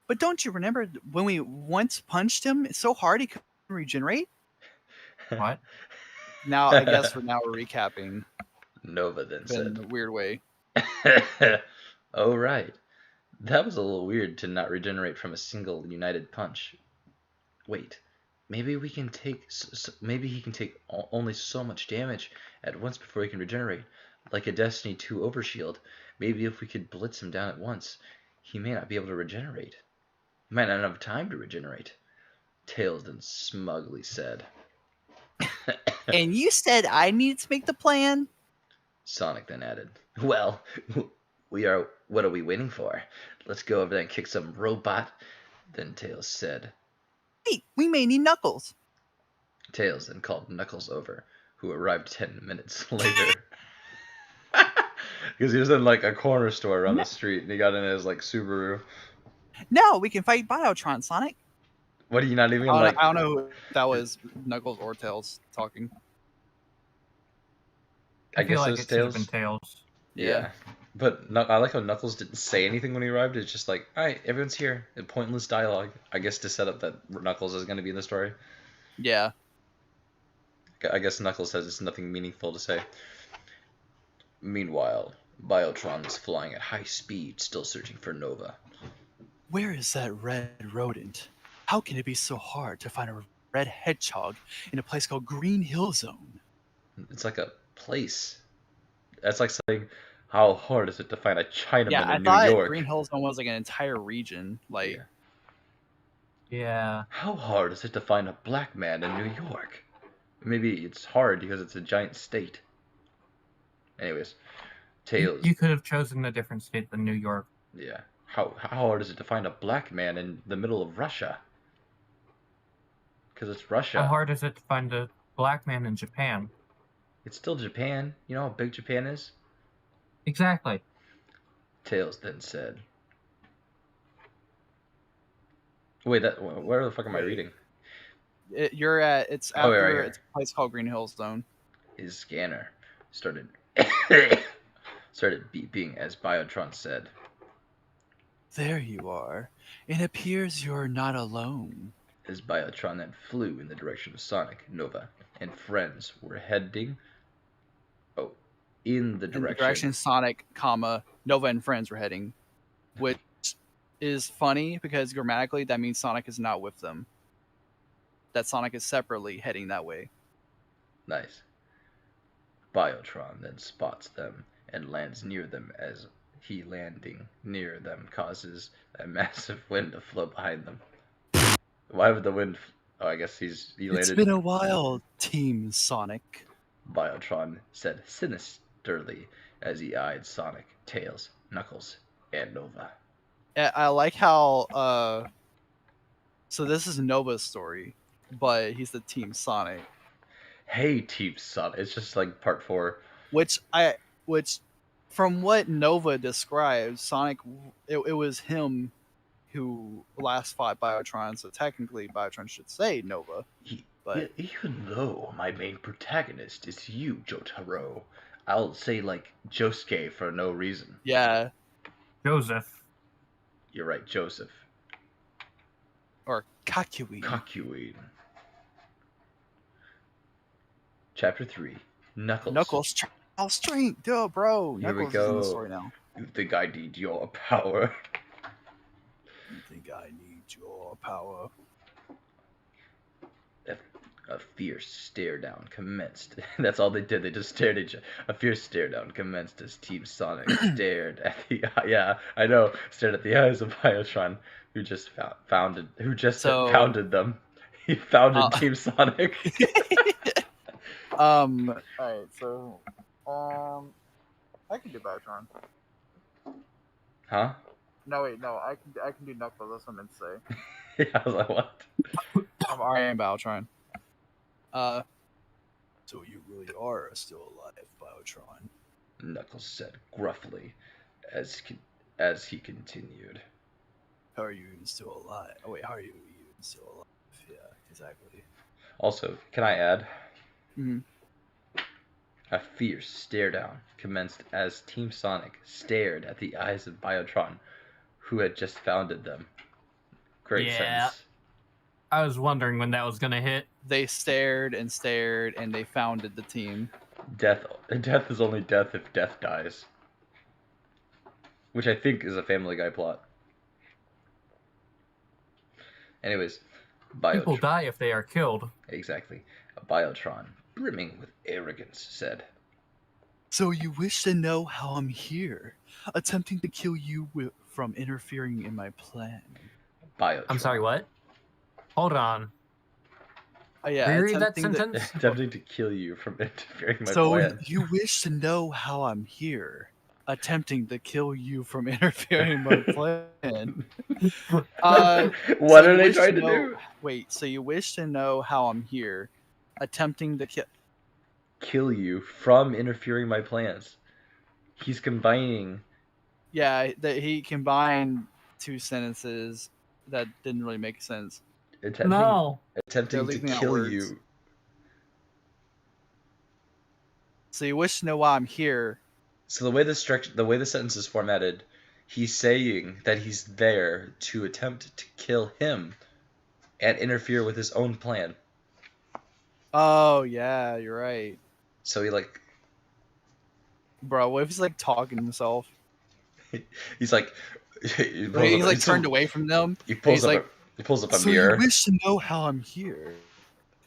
But don't you remember when we once punched him so hard he couldn't regenerate? What? Now I guess we're recapping, Nova then but in said, a weird way. "Oh right, that was a little weird to not regenerate from a single united punch. Wait, maybe we can take maybe he can take only so much damage at once before he can regenerate, like a Destiny 2 overshield. Maybe if we could blitz him down at once, he may not be able to regenerate. He might not have time to regenerate." Tails then smugly said. And you said I needed to make the plan? Sonic then added, "Well, what are we waiting for? Let's go over there and kick some robot." Then Tails said. Hey, we may need Knuckles. Tails then called Knuckles over, who arrived 10 minutes later. Because he was in like a corner store around the street, and he got in his like Subaru. No, we can fight Biotron, Sonic. What are you not even I like? don't know if that was Knuckles or Tails talking. I feel guess like it was it should have been Tails. Tails. Yeah. But I like how Knuckles didn't say anything when he arrived. It's just like, all right, everyone's here. And pointless dialogue, I guess, to set up that Knuckles is going to be in the story. Yeah. I guess Knuckles has nothing meaningful to say. Meanwhile, Biotron is flying at high speed, still searching for Nova. Where is that red rodent? How can it be so hard to find a red hedgehog in a place called Green Hill Zone? It's like a place. That's like saying, how hard is it to find a Chinaman Yeah, I in New thought York? Green Hill Zone was like an entire region. Like, Yeah. Yeah. How hard is it to find a black man in New York? Maybe it's hard because it's a giant state. Anyways, Tails. You could have chosen a different state than New York. Yeah. How hard is it to find a black man in the middle of Russia? Because it's Russia. How hard is it to find a black man in Japan? It's still Japan. You know how big Japan is? Exactly. Tails then said. Wait, where the fuck am I reading? it's Oh, after right here. it's a place called Green Hill Zone. His scanner started beeping as Biotron said. There you are. It appears you're not alone. As Biotron then flew in the direction of Sonic, Nova, and friends were heading. Oh, in the In the direction. direction Sonic, Nova and friends were heading, which is funny because grammatically that means Sonic is not with them. That Sonic is separately heading that way. Nice. Biotron then spots them and lands near them. As he landing near them causes a massive wind to flow behind them. Why would the wind? Oh, I guess he landed. It's been a while, Team Sonic. Biotron said sinisterly as he eyed Sonic, Tails, Knuckles, and Nova. I like how so this is Nova's story, but he's the Team Sonic. Hey, Team Sonic. It's just like part 4. Which from what Nova describes, Sonic it was him who last fought Biotron, so technically Biotron should say Nova. But even though my main protagonist is you, Jotaro, I'll say like Josuke for no reason. yeah, Joseph. You're right, Joseph. or Kakui. Kakui. Chapter 3. Knuckles. Knuckles, strength, duh, bro. Here we Knuckles is in the go. story now. You think I need your power? You think I need your power? A fierce stare down commenced. That's all they did. They just stared at each other. A fierce stare down commenced as Team Sonic stared at the stared at the eyes of Biotron, who just founded them. He founded Team Sonic. Alright, so I can do Biotron. Huh? No wait, no, I can do Knuckles, that's what I meant to say. Yeah, I was like, what? I am Biotron. So you really are still alive, Biotron. Knuckles said gruffly, as he continued. How are you even still alive? Oh wait, how are you even still alive? Yeah, exactly. Also, can I add? Mhm. A fierce stare-down commenced as Team Sonic stared at the eyes of Biotron, who had just founded them. Great Yeah. sentence. I was wondering when that was gonna hit. They stared and stared, and they founded the team. Death is only death if death dies. Which I think is a Family Guy plot. Anyways, People Biotron. die if they are killed. Exactly. A Biotron, brimming with arrogance, said, So you wish to know how I'm here, attempting to kill you from interfering in my plan. Biotron. I'm sorry, what? Hold on. Yeah, Reread that attempting to- sentence? Attempting to kill you from interfering in my So plan. you wish to know how I'm here, attempting to kill you from interfering in my plan. What so are you they wish trying to know- do? Wait, so you wish to know how I'm here, attempting to kill... Kill you from interfering in my plans. He's combining. Yeah, that he combined two sentences that didn't really make sense. Attempting They're to leaving out kill words. you. So you wish to know why I'm here. So the way the sentence is formatted, he's saying that he's there to attempt to kill him and interfere with his own plan. Oh, yeah, you're right. So he Bro, what if he's like talking to himself? he's like He's like turned away from them. He pulls he's up like, he pulls up a So mirror. you wish to know how I'm here,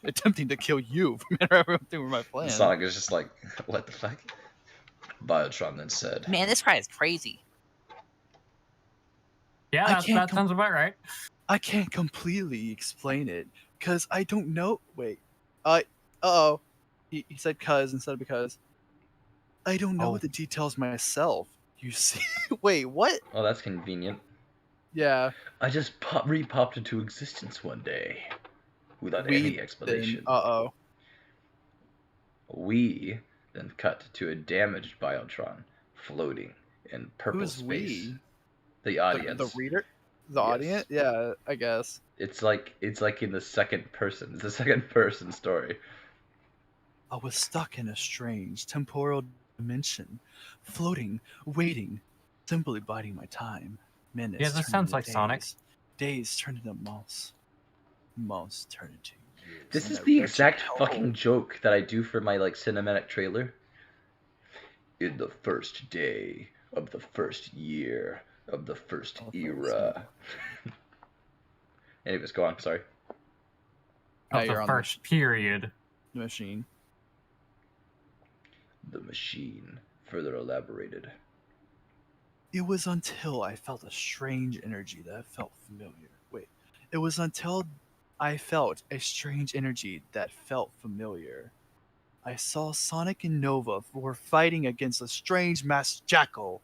attempting to kill you from interfering with my plan. Sonic is just like, what the fuck? Biotron then said, Man, this guy is crazy. Yeah, that sounds about right. I can't completely explain it because I don't know. Wait, uh-oh. He said "cause" instead of "because." I don't know the details myself. You see? Wait, what? "Oh, that's convenient. Yeah. I just re-popped into existence one day, without any explanation." Uh-oh. We then cut to a damaged Biotron floating in purple Who's space. we? The audience. The reader? The Yes. audience? Yeah, I guess. It's like in the second person. It's a second person story. I was stuck in a strange temporal dimension, floating, waiting, simply biding my time. Minutes. Yeah, this turned sounds into like Sonic. Days turned into months. Months turned into years. This in is that the wretched exact hellhole. fucking joke that I do for my cinematic trailer. In the first day of the first year of the first era. Anyways, go on. Sorry. Now Of you're the on first period. the machine. The machine further elaborated. It was until I felt a strange energy that felt familiar. Wait. It was until I felt a strange energy that felt familiar. I saw Sonic and Nova were fighting against a strange masked jackal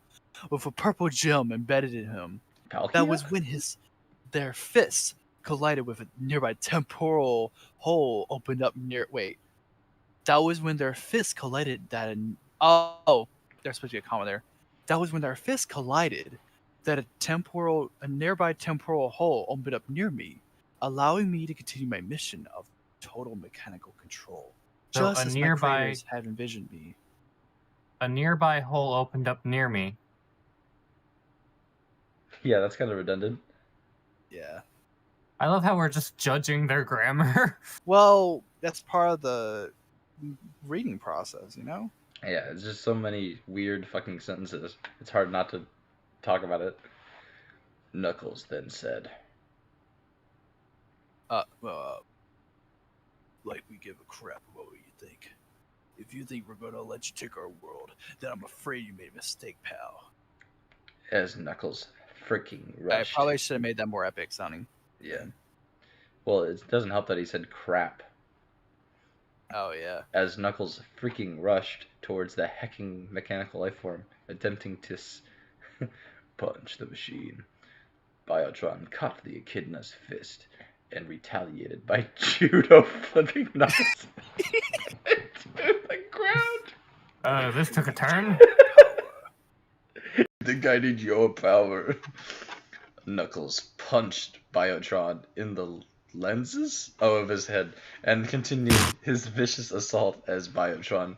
with a purple gem embedded in him. Palkia? That was when their fists collided with a nearby temporal hole opened up near. Wait. That was when their fists collided. There's supposed to be a comma there. That was when their fists collided. That a nearby temporal hole opened up near me, allowing me to continue my mission of total mechanical control. So Just as my creators had envisioned me. A nearby hole opened up near me. Yeah, that's kind of redundant. Yeah. I love how we're just judging their grammar. Well, that's part of the reading process, you know? Yeah, it's just so many weird fucking sentences. It's hard not to talk about it. Knuckles then said, Like we give a crap about what you think. If you think we're gonna let you take our world, then I'm afraid you made a mistake, pal. as Knuckles freaking I rushed. probably should have made that more epic sounding. Yeah. Well, it doesn't help that he said crap. Oh, yeah. As Knuckles freaking rushed towards the hecking mechanical life form, attempting to punch the machine. Biotron caught the echidna's fist and retaliated by judo flipping Knuckles into the ground. This took a turn. The guy needs your power. Knuckles punched Biotron in the lenses of his head and continued his vicious assault as Biotron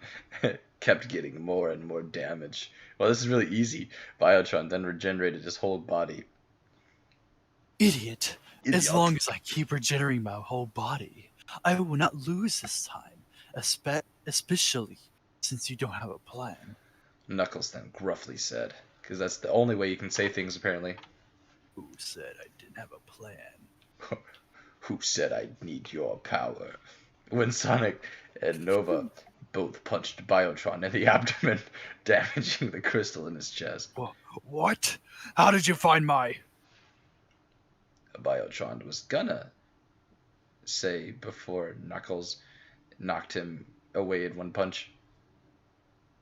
kept getting more and more damage. Well, this is really easy. Biotron then regenerated his whole body. Idiot. As Idiot. long as I keep regenerating my whole body, I will not lose this time, especially since you don't have a plan. Knuckles then gruffly said, because that's the only way you can say things apparently. Who said I didn't have a plan? Who said I need your power? When Sonic and Nova both punched Biotron in the abdomen, damaging the crystal in his chest. What? How did you find my... Biotron was gonna say before Knuckles knocked him away in one punch.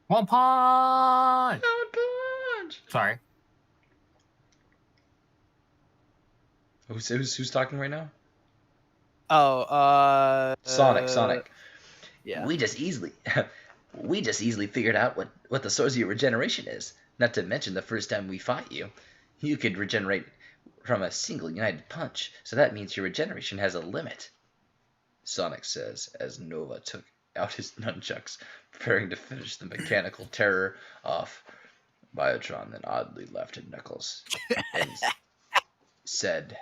One punch! One punch! Sorry. Who's talking right now? Oh, Sonic. Yeah. We just easily figured out what the source of your regeneration is. Not to mention the first time we fought you, you could regenerate from a single united punch, so that means your regeneration has a limit. Sonic says as Nova took out his nunchucks, preparing to finish the mechanical terror off. Biotron then oddly laughed at Knuckles and said,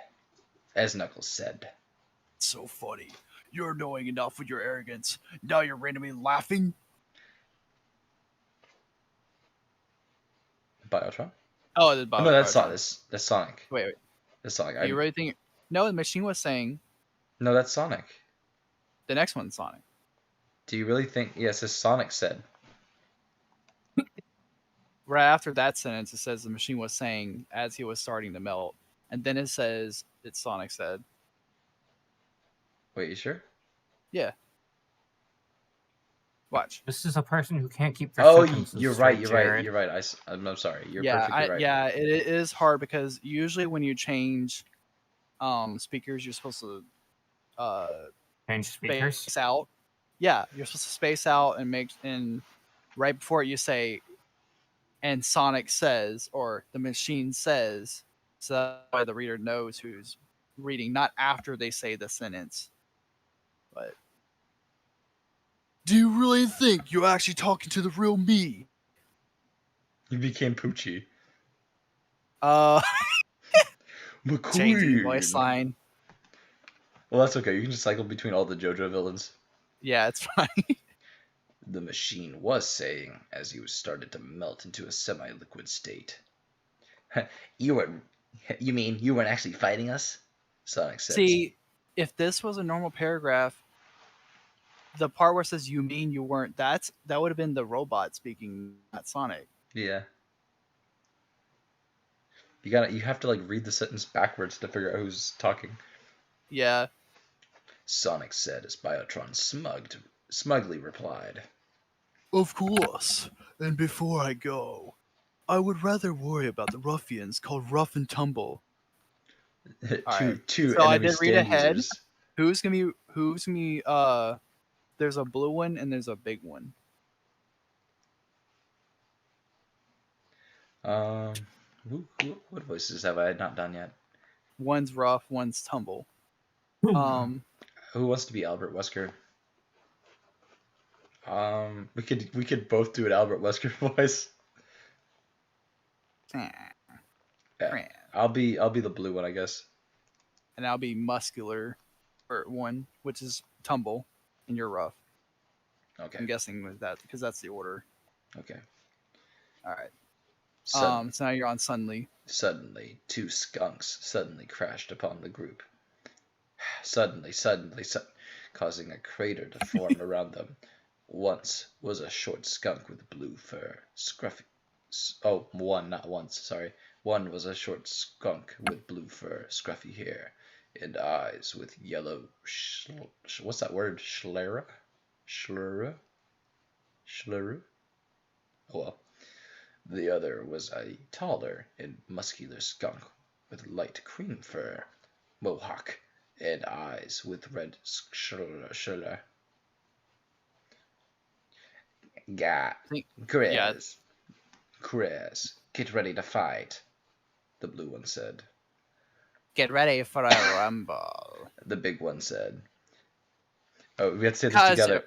as Knuckles said, So funny. You're annoying enough with your arrogance. Now you're randomly laughing? Biotron? Oh, the No, that's Sonic. That's Sonic. Wait. That's Sonic. Do you really think... No, the machine was saying... No, that's Sonic. The next one's Sonic. Do you really think... Yes, it's Sonic said. Right after that sentence, it says the machine was saying as he was starting to melt. And then it says it's Sonic said. Wait, you sure? Yeah. Watch. This is a person who can't keep their Oh, sentences you're straight, right. Jared. You're right. I'm sorry. You're yeah, perfectly right. Yeah, it is hard because usually when you change speakers, you're supposed to Change speakers. space out. Yeah, you're supposed to space out and right before it you say, and Sonic says, or the machine says, so that way the reader knows who's reading, not after they say the sentence. But do you really think you're actually talking to the real me? You became Poochie. Changing McQueen. voice line. Well, that's okay. You can just cycle between all the JoJo villains. Yeah, it's fine. The machine was saying as he was started to melt into a semi-liquid state. You mean you weren't actually fighting us? Sonic said. See, if this was a normal paragraph, the part where it says "you mean you weren't," that would have been the robot speaking, not Sonic. Yeah. You have to like read the sentence backwards to figure out who's talking. Yeah. Sonic said as Biotron smugly replied. Of course. And before I go, I would rather worry about the ruffians called Rough and Tumble. Two So I enemy did read stand ahead. users. Who's gonna be there's a blue one and there's a big one. What voices have I not done yet? One's Rough, one's Tumble. Who wants to be Albert Wesker? We could both do an Albert Wesker voice. Yeah. I'll be the blue one, I guess. And I'll be muscular or one, which is Tumble, and you're Rough. Okay. I'm guessing with that because that's the order. Okay. All right. So now you're on Suddenly. Suddenly, two skunks suddenly crashed upon the group. Suddenly, causing a crater to form around them. Once was a short skunk with blue fur, scruffy. Oh, one, not once, sorry. One was a short skunk with blue fur, scruffy hair, and eyes with yellow what's that word? Schlera? Oh well. The other was a taller and muscular skunk with light cream fur, mohawk, and eyes with red schlera. Chris, get ready to fight, the blue one said. Get ready for a rumble. The big one said. Oh, we have to say this together.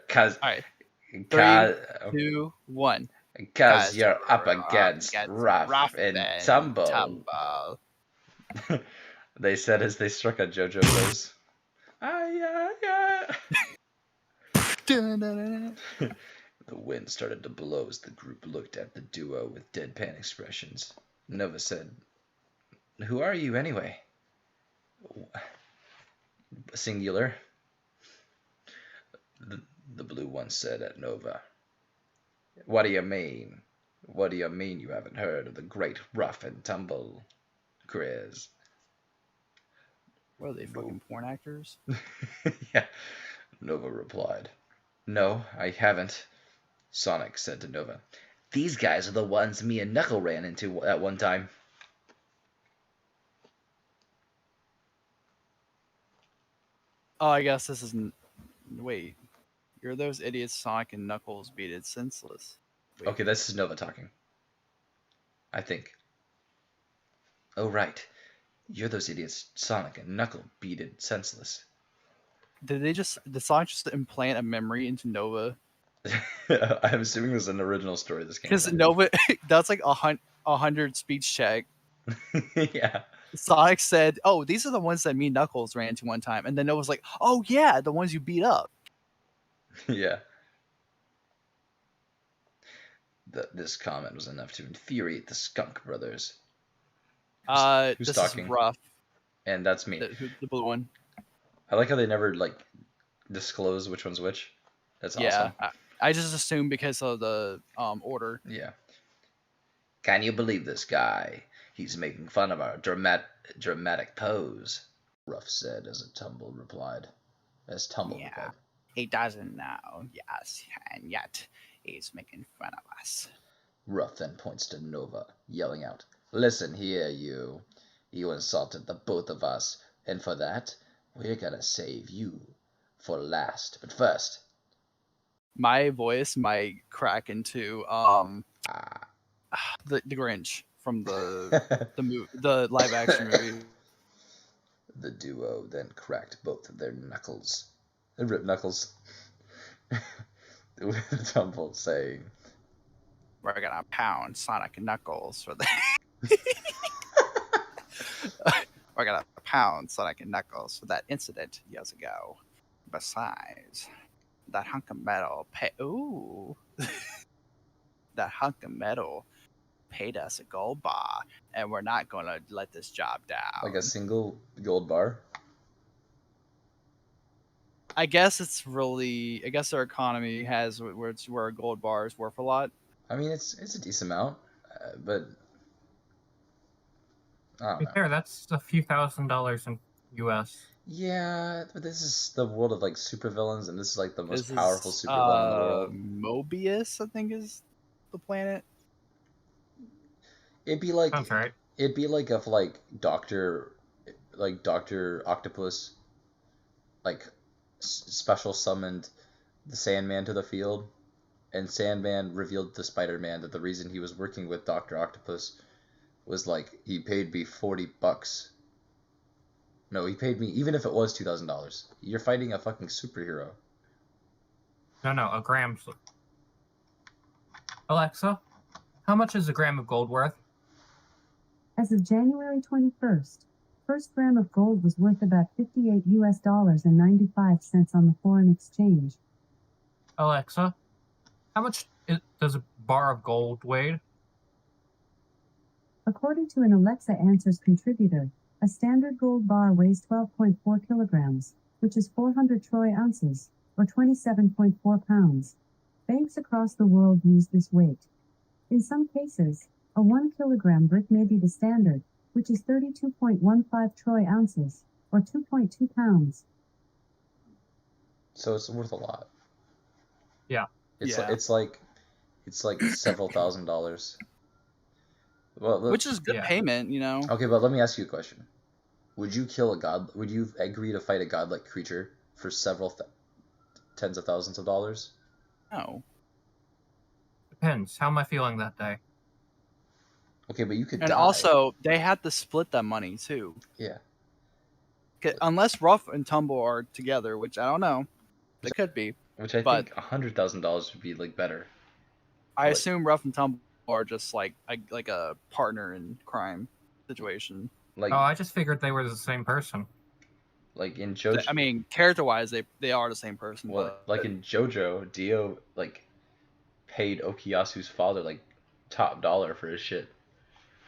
Cause, 2, 1. cause you're up we're against Rough and Tumble. Tumble. They said as they struck a JoJo pose. Dun-dun-dun. The wind started to blow as the group looked at the duo with deadpan expressions. Nova said, "Who are you anyway?" Singular. The blue one said at Nova, "What do you mean? What do you mean you haven't heard of the great Rough and Tumble, Grizz?" What are they, fucking porn actors? Yeah, Nova replied. "No, I haven't." Sonic said to Nova, "These guys are the ones me and Knuckle ran into at one time." Oh, I guess this isn't. Wait. You're those idiots Sonic and Knuckles beat it senseless. Wait. Okay, this is Nova talking. I think. "Oh, right. You're those idiots Sonic and Knuckle beat it senseless." Did Sonic just implant a memory into Nova? I'm assuming it was an original story this came Because from. Nova, that's like 100 speech check. Yeah. Sonic said, "Oh, these are the ones that me and Knuckles ran into one time," and then Nova's like, "Oh yeah, the ones you beat up." Yeah. This comment was enough to infuriate the Skunk Brothers. Who's This talking? is rough. And that's me. The blue one. I like how they never disclose which one's which. That's Yeah, awesome. I just assumed because of the order. Yeah. "Can you believe this guy? He's making fun of our dramatic pose," Ruff said as Tumble replied. Yeah. He doesn't know. Yes, and yet he's making fun of us. Ruff then points to Nova, yelling out, "Listen here, you. You insulted the both of us, and for that, we're gonna save you for last. But first..." My voice might crack into the Grinch from the live action movie. The duo then cracked both of their knuckles. They ripped knuckles. With Tumble saying, "We're gonna pound Sonic and Knuckles for the." "We're gonna pound Sonic and Knuckles for that incident years ago. Besides, that hunk of metal that hunk of metal paid us a gold bar, and we're not gonna let this job down." Like a single gold bar? I guess their economy has where a gold bar is worth a lot. I mean, it's a decent amount, but I don't To be know. fair, that's a few $1,000s in US. Yeah, but this is the world of supervillains, and this is the most powerful supervillain in the world. Mobius, I think, is the planet. It'd be like Sounds right. It'd be like if Doctor Octopus special summoned the Sandman to the field, and Sandman revealed to Spider-Man that the reason he was working with Dr. Octopus was he paid me $40. No, he paid me, even if it was $2,000. You're fighting a fucking superhero. No, a gram. Alexa, how much is a gram of gold worth? As of January 21st, first gram of gold was worth about $58 and 95 cents on the foreign exchange. Alexa, how much does a bar of gold weigh? According to an Alexa Answers contributor, a standard gold bar weighs 12.4 kilograms, which is 400 troy ounces, or 27.4 pounds. Banks across the world use this weight. In some cases, a 1 kilogram brick may be the standard, which is 32.15 troy ounces, or 2.2 pounds. So it's worth a lot. Yeah. It's like several $1,000s. Well, Which is good payment, you know. Okay, but let me ask you a question. Would you kill a god? Would you agree to fight a godlike creature for several tens of thousands of dollars? No. Depends. How am I feeling that day? Okay, but you could And die. also, they had to split that money, too. Yeah. Unless Ruff and Tumble are together, which I don't know. They could be. Which I But- think $100,000 would be like better. I But- assume Ruff and Tumble are just like a partner in crime situation. Like Oh, I just figured they were the same person. like in JoJo. I mean, character-wise, they are the same person. Well, but like in JoJo, Dio like paid Okuyasu's father like top dollar for his shit.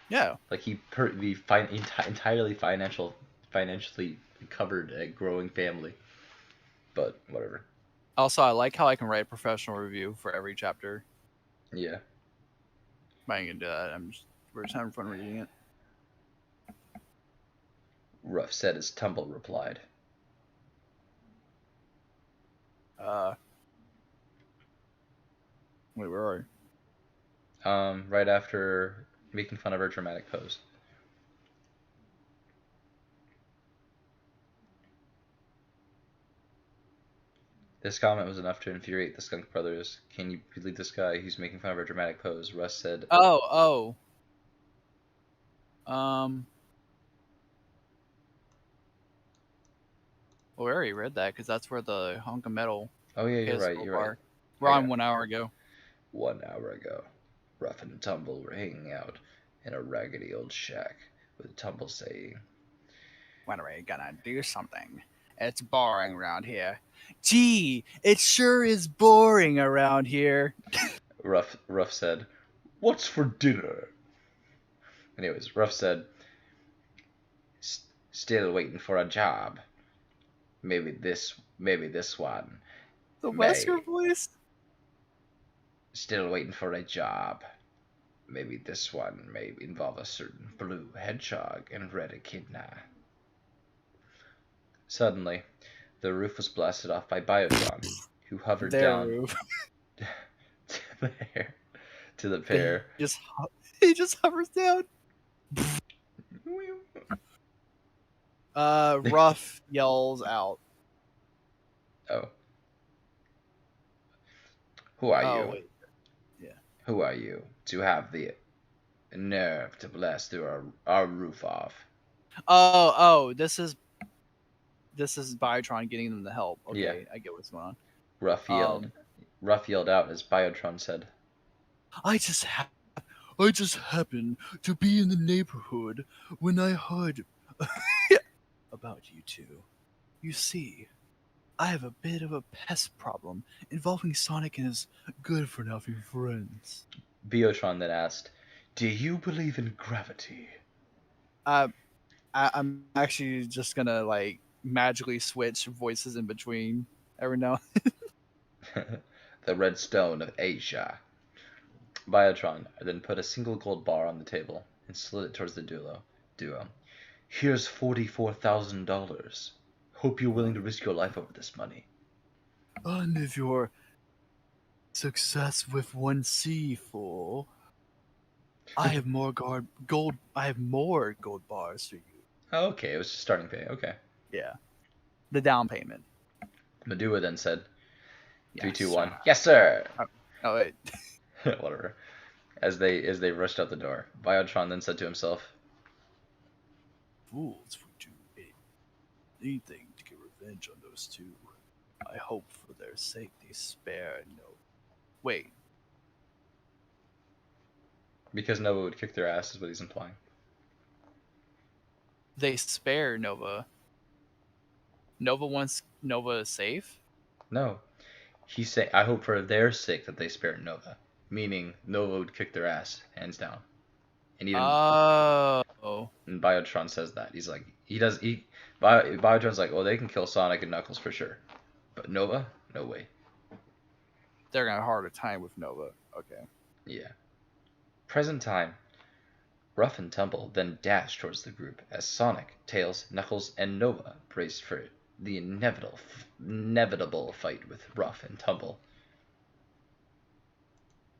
yeah, Like he entirely financially covered a growing family. But whatever. also I like how I can write a professional review for every chapter. Yeah. I can do that. We're just having fun reading it. Ruff said as Tumble replied. Wait, where are you? Right after making fun of her dramatic pose. This comment was enough to infuriate the Skunk Brothers. Can you believe this guy? He's making fun of her dramatic pose. Russ said, Oh. Well, we already read that because that's where the hunk of metal. "Oh yeah, you're his right. gold You're right." bar. We're on Yeah. 1 hour ago. 1 hour ago, Ruff and Tumble were hanging out in a raggedy old shack, with Tumble saying, When are we gonna do something? It's boring around here. Gee, it sure is boring around here. Ruff said, "What's for dinner?" Anyways, Ruff said, "Still waiting for a job. Maybe this one. The May. Wesker voice. Still waiting for a job. Maybe this one may involve a certain blue hedgehog and red echidna." Suddenly, the roof was blasted off by Biotron, who hovered Their down roof. to the pair. He just hovers down. Ruff yells out. Oh. Who are Oh you? wait. Who are you to have the nerve to blast through our roof off? Oh, this is Biotron getting them the help. Okay, Yeah. I get what's going on. Ruff yelled out as Biotron said, I just happened to be in the neighborhood when I heard about you two. You see, I have a bit of a pest problem involving Sonic and his good-for-nothing friends. Biotron then asked, "Do you believe in gravity?" I'm actually just gonna like magically switch voices in between every now. The red stone of Asia. Biotron then put a single gold bar on the table and slid it towards the duo. "Here's $44,000. Hope you're willing to risk your life over this money." And if your success with 1C full, I have more gold. I have more gold bars for you. Oh, okay, it was just starting pay. Okay. Yeah, the down payment. Medua then said, "Three, Yes, two, one, sir. yes, sir." Oh wait. Whatever. As they rushed out the door, Biotron then said to himself, Fools would do anything to get revenge on those two. I hope for their sake they spare no. Wait, because Nova would kick their ass is what he's implying. they spare Nova. Nova wants Nova safe. No. He's saying, I hope for their sake that they spare Nova. Meaning, Nova would kick their ass, hands down. And even Oh. and Biotron says that. He's like, Biotron's like, well, they can kill Sonic and Knuckles for sure. But Nova? No way. They're gonna have a harder time with Nova. Okay. Yeah. Present time. Ruff and Tumble then dashed towards the group as Sonic, Tails, Knuckles, and Nova braced for the inevitable fight with Ruff and Tumble.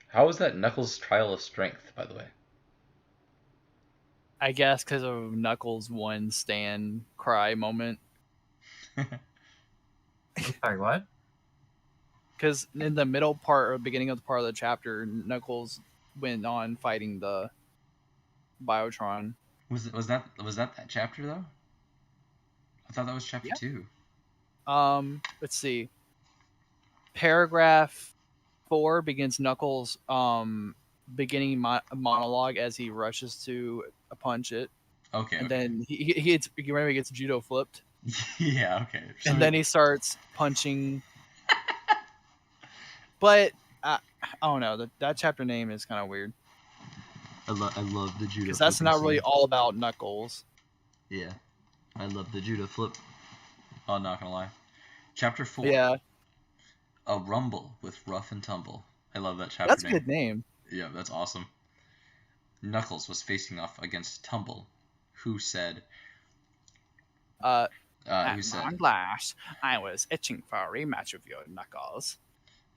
How was that Knuckles' trial of strength, by the way? I guess because of Knuckles' one stand cry moment. I'm sorry, what? Because in the middle part or beginning of the part of the chapter, Knuckles went on fighting the Biotron. Was that chapter though? I thought that was chapter 2. Let's see. paragraph 4 begins Knuckles' beginning monologue as he rushes to punch it, Okay. and then he gets remember he gets judo flipped, Yeah. Okay. So and then he starts punching. But I don't know, that chapter name is kind of weird I love the judo because that's flipping not really scene. all about Knuckles. Yeah. I love the judo flip. I'm not gonna lie. Chapter 4. Yeah, A Rumble with Rough and Tumble. I love that chapter that's a name. good name. Yeah, that's awesome. Knuckles was facing off against Tumble, who said, At who said, long last, I was itching for a rematch with your Knuckles.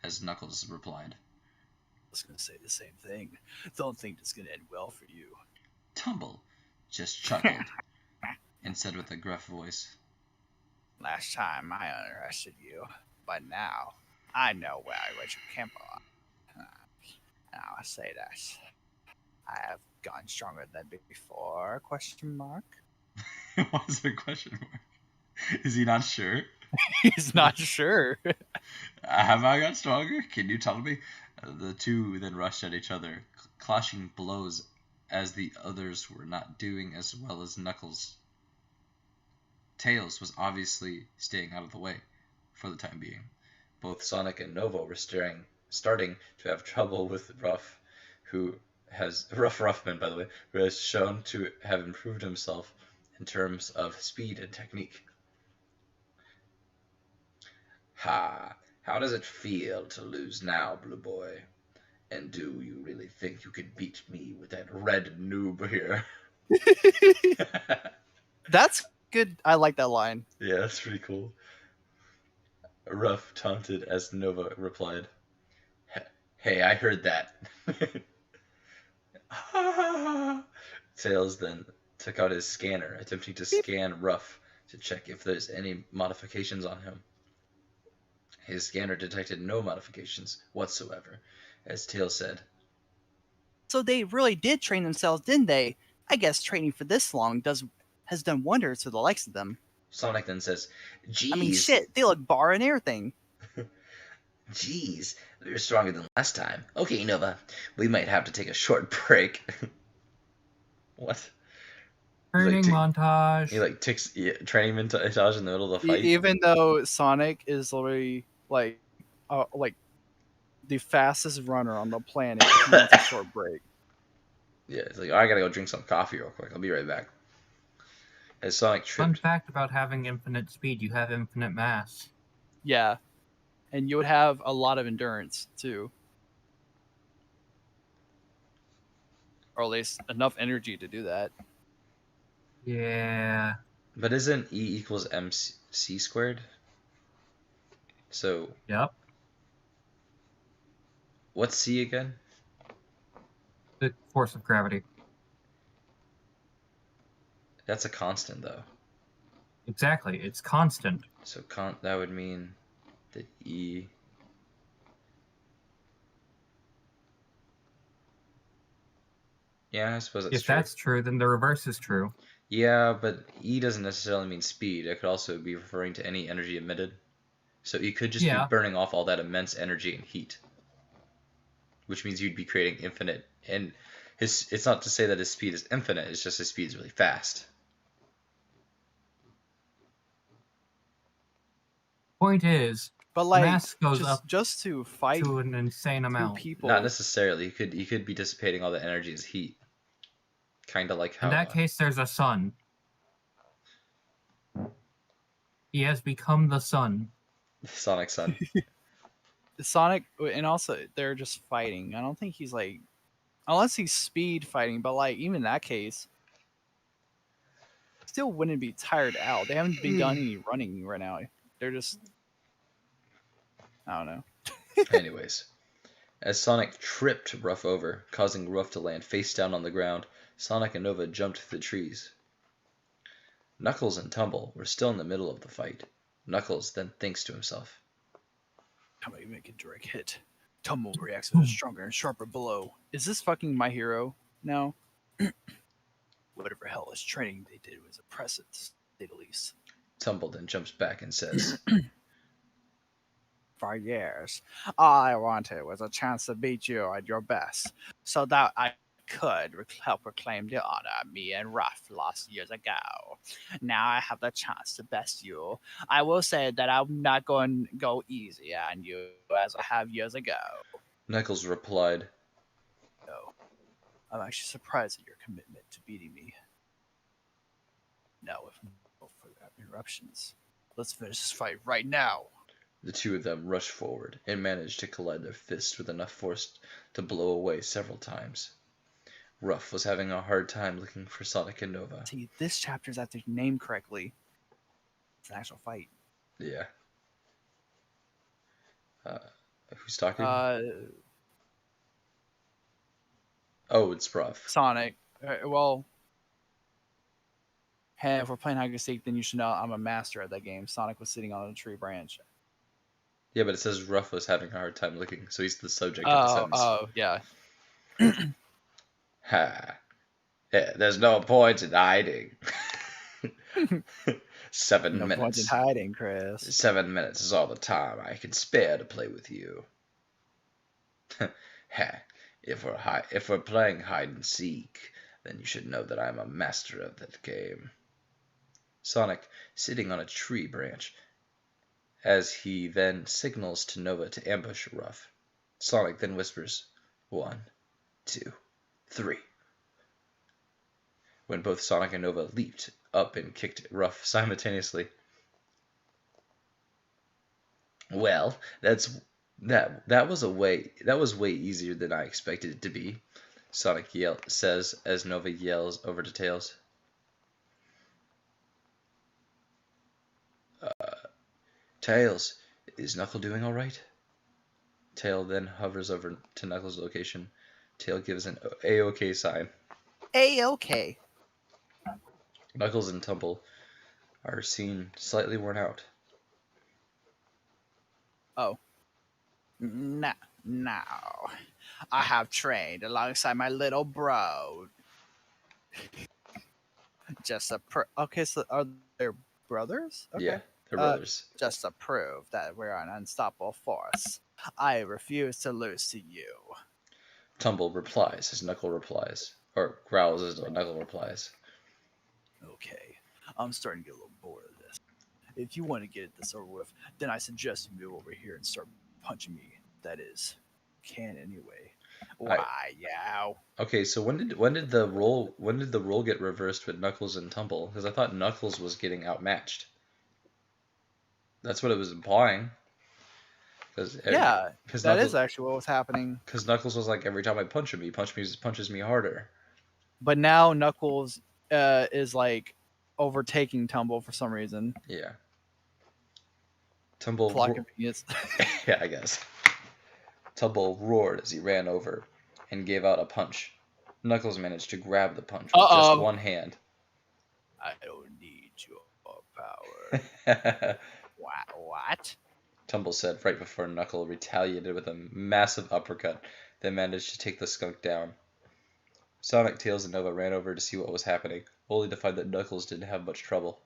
as Knuckles replied, I was gonna say the same thing. Don't think it's gonna end well for you. Tumble just chuckled and said with a gruff voice, Last time I underestimated you, but now I know where I was your camper. Now I say that I have gotten stronger than before? Question mark. What was the question mark? Is he not sure? He's not sure. Have I got stronger? Can you tell me? The two then rushed at each other, clashing blows as the others were not doing as well as Knuckles. Tails was obviously staying out of the way for the time being. Both Sonic and Nova were starting to have trouble with Ruff, Ruffman, by the way, who has shown to have improved himself in terms of speed and technique. Ha! How does it feel to lose now, Blue Boy? And do you really think you could beat me with that red noob here? That's good. I like that line. Yeah, that's pretty cool. Ruff taunted as Nova replied, Hey, I heard that. Tails then took out his scanner, attempting to scan Ruff to check if there's any modifications on him. His scanner detected no modifications whatsoever, as Tails said. So they really did train themselves, didn't they? I guess training for this long has done wonders for the likes of them. Sonic then says, Geez. I mean, shit, they look bar and everything. Geez, we were stronger than last time. Okay, Nova, we might have to take a short break. What? Training montage. He like takes training montage in the middle of the fight. Even though Sonic is literally like the fastest runner on the planet, he wants a short break. Yeah, it's like, I gotta go drink some coffee real quick. I'll be right back. As Sonic Fun tripped. fact about having infinite speed, you have infinite mass. Yeah, and you would have a lot of endurance too, or at least enough energy to do that. Yeah. But isn't E equals MC squared? So. Yep. What's C again? The force of gravity. That's a constant, though. Exactly. It's constant. So that would mean that E. Yeah, I suppose that's true. If that's true, then the reverse is true. Yeah, but E doesn't necessarily mean speed. It could also be referring to any energy emitted. So E could just be burning off all that immense energy and heat. Which means you'd be creating infinite. And it's not to say that his speed is infinite, it's just his speed is really fast. Point is, but like mass goes up just to fight to an insane amount. People. Not necessarily. He could be dissipating all the energy as heat. Kind of like how. In that case, there's a sun. He has become the sun. Sonic Sun. Sonic, and also they're just fighting. I don't think he's like, unless he's speed fighting, but like even in that case, still wouldn't be tired out. They haven't begun any running right now. They're just, I don't know. Anyways, as Sonic tripped Ruff over, causing Ruff to land face down on the ground, Sonic and Nova jumped through the trees. Knuckles and Tumble were still in the middle of the fight. Knuckles then thinks to himself, How about you make a direct hit? Tumble reacts with a stronger and sharper blow. Is this fucking My Hero now? Whatever hellish training they did was impressive, to say the least. Tumble then jumps back and says, for years. All I wanted was a chance to beat you at your best, so that I could help reclaim the honor me and Ruff lost years ago. Now I have the chance to best you. I will say that I'm not going to go easy on you as I have years ago. Knuckles replied, No, I'm actually surprised at your commitment to beating me. Now, with no further interruptions, let's finish this fight right now. The two of them rushed forward and managed to collide their fists with enough force to blow away several times. Ruff was having a hard time looking for Sonic and Nova. See, this chapter's actually named correctly. It's an actual fight. Yeah. Who's talking? Oh, it's Ruff. Sonic. Well, hey, if we're playing hide and seek, then you should know I'm a master at that game. Sonic was sitting on a tree branch. Yeah, but it says Ruff was having a hard time looking, so he's the subject of the sentence. Oh, yeah. Ha. Yeah, there's no point in hiding. 7 No minutes. point in hiding, Chris. 7 minutes is all the time I can spare to play with you. Ha. If we're playing hide and seek, then you should know that I'm a master of that game. Sonic, sitting on a tree branch, as he then signals to Nova to ambush Ruff. Sonic then whispers, 1, 2, 3. When both Sonic and Nova leaped up and kicked Ruff simultaneously. Well, that was way easier than I expected it to be, Sonic says as Nova yells over to Tails. Tails, is Knuckle doing alright? Tail then hovers over to Knuckles' location. Tail gives an A-OK sign. A-OK. Knuckles and Tumble are seen slightly worn out. Oh. No. I have trained alongside my little bro. Just to okay, so are they brothers? Okay. Yeah, they're brothers. Just to prove that we're an unstoppable force. I refuse to lose to you. Tumble replies as Knuckle replies. Or growls as Knuckle replies. Okay, I'm starting to get a little bored of this. If you want to get this over with, then I suggest you move over here and start punching me. That is, can anyway. Why, yow? Okay, so when did the role get reversed with Knuckles and Tumble? Because I thought Knuckles was getting outmatched. That's what it was implying. Yeah, that is actually what was happening. Because Knuckles was like, every time I punch him, he punches me harder. But now Knuckles is like overtaking Tumble for some reason. Yeah. Tumble. Plot convenience. Yeah, I guess. Tumble roared as he ran over and gave out a punch. Knuckles managed to grab the punch with just one hand. I don't need your power. What? Tumble said right before Knuckle retaliated with a massive uppercut that managed to take the skunk down. Sonic, Tails, and Nova ran over to see what was happening, only to find that Knuckles didn't have much trouble.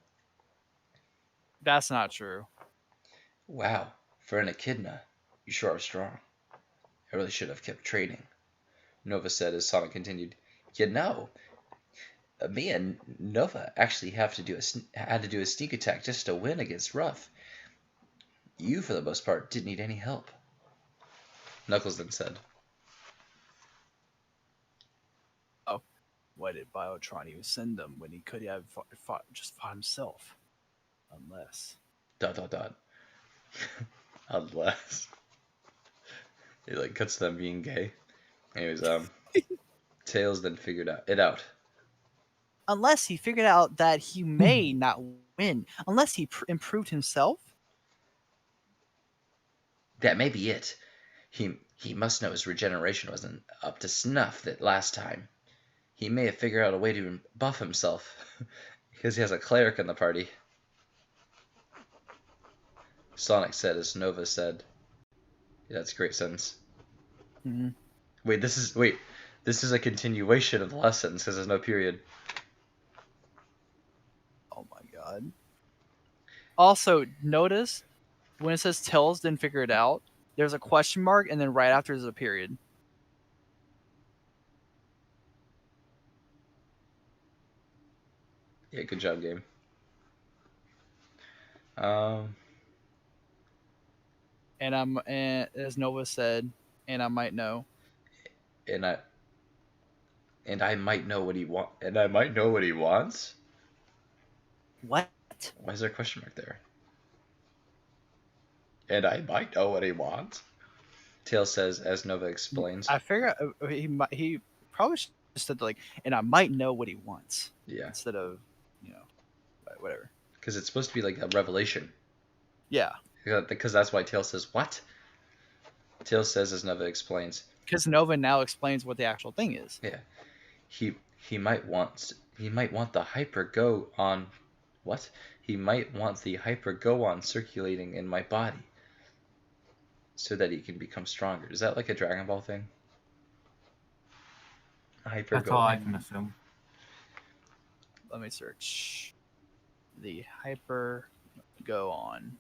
That's not true. Wow, for an echidna, you sure are strong. I really should have kept training, Nova said as Sonic continued. You know, me and Nova actually had to do a sneak attack just to win against Ruff. You, for the most part, didn't need any help. Knuckles then said. Oh, why did Biotron even send them when he could have fought himself? Unless. ... Unless. It like cuts them being gay. Anyways, Tails then figured it out. Unless he figured out that he may not win. Unless he improved himself. That may be it. He must know his regeneration wasn't up to snuff that last time. He may have figured out a way to buff himself. Because he has a cleric in the party. Sonic said as Nova said. Yeah, that's a great sentence. Mm-hmm. Wait, this is a continuation of the last sentence because there's no period. Oh my god. Also, notice when it says Tails didn't figure it out, there's a question mark, and then right after there's a period. Yeah, good job, game. And as Nova said, and I might know. And I might know what he and I might know what he wants. What? Why is there a question mark there? And I might know what he wants. Tails says, as Nova explains. I figure he probably should have said like, and I might know what he wants. Yeah. Instead of, whatever. Because it's supposed to be like a revelation. Yeah. Because that's why Tails says, what? Tails says, as Nova explains. Because Nova now explains what the actual thing is. Yeah. He might want the hyper go on. What? He might want the hyper go on circulating in my body, so that he can become stronger. Is that like a Dragon Ball thing? Hyper That's go all I on. can assume. Let me search. The Hyper Go On.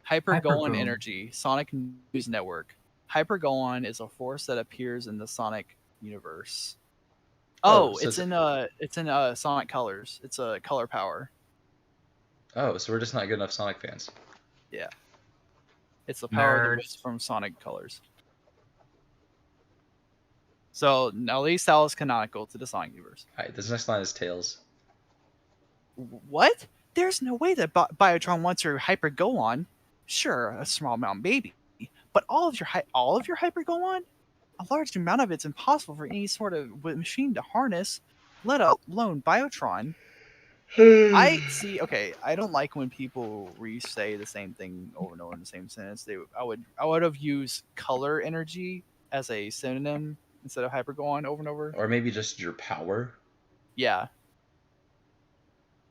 Hyper Go On Hyper-Go. Energy, Sonic News Network. Hyper Go On is a force that appears in the Sonic universe. Oh, Oh, so it's in Sonic Colors. It's a color power. Oh, so we're just not good enough Sonic fans. Yeah. It's the power of the Nerds. wisp from Sonic Colors. So at least that was canonical to the Sonic universe. Alright, this next line is Tails. What? There's no way that Biotron wants your Hyper Go On. Sure, a small amount maybe, but all of your Hyper Go On, a large amount of it's impossible for any sort of machine to harness, let alone Biotron. I see. Okay, I don't like when people re-say the same thing over and over in the same sentence. I would have used color energy as a synonym instead of Hyper Go On over and over. Or maybe just your power, Yeah.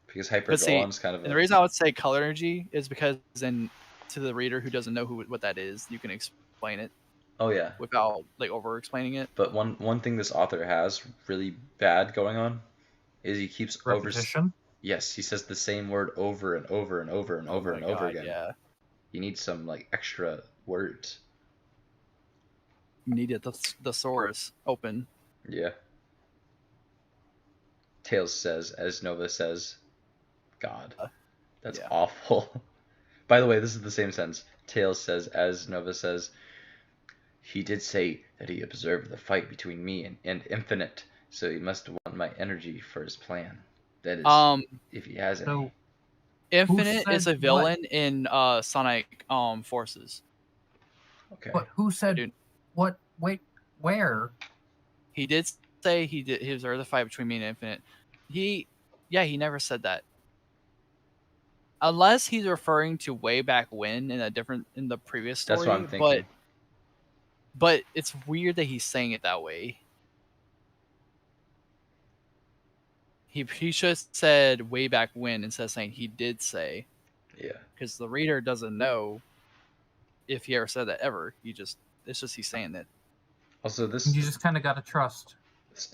because Hyper But Go see, On's kind of and the reason I would say color energy is because then to the reader who doesn't know what that is, you can explain it Oh yeah. without like over explaining it. But one thing this author has really bad going on is he keeps Repetition. Yes, he says the same word over and over and over and over Oh and my over God, again. Yeah. You need some like extra words. You needed the thesaurus open. Yeah. Tails says, as Nova says, God. That's yeah. awful. By the way, this is the same sentence. Tails says, as Nova says, he did say that he observed the fight between me and Infinite, so he must want my energy for his plan. That is, if he has any. So Infinite is a said villain in Sonic Forces. Okay. But who said Dude. what? Wait, where? He did say he observed the fight between me and Infinite. He never said that. Unless he's referring to way back when in the previous story. That's what I'm thinking. But it's weird that he's saying it that way. He should have said way back when instead of saying he did say. Yeah. Because the reader doesn't know if he ever said that ever. It's just he's saying it. Also, this You just kind of gotta trust.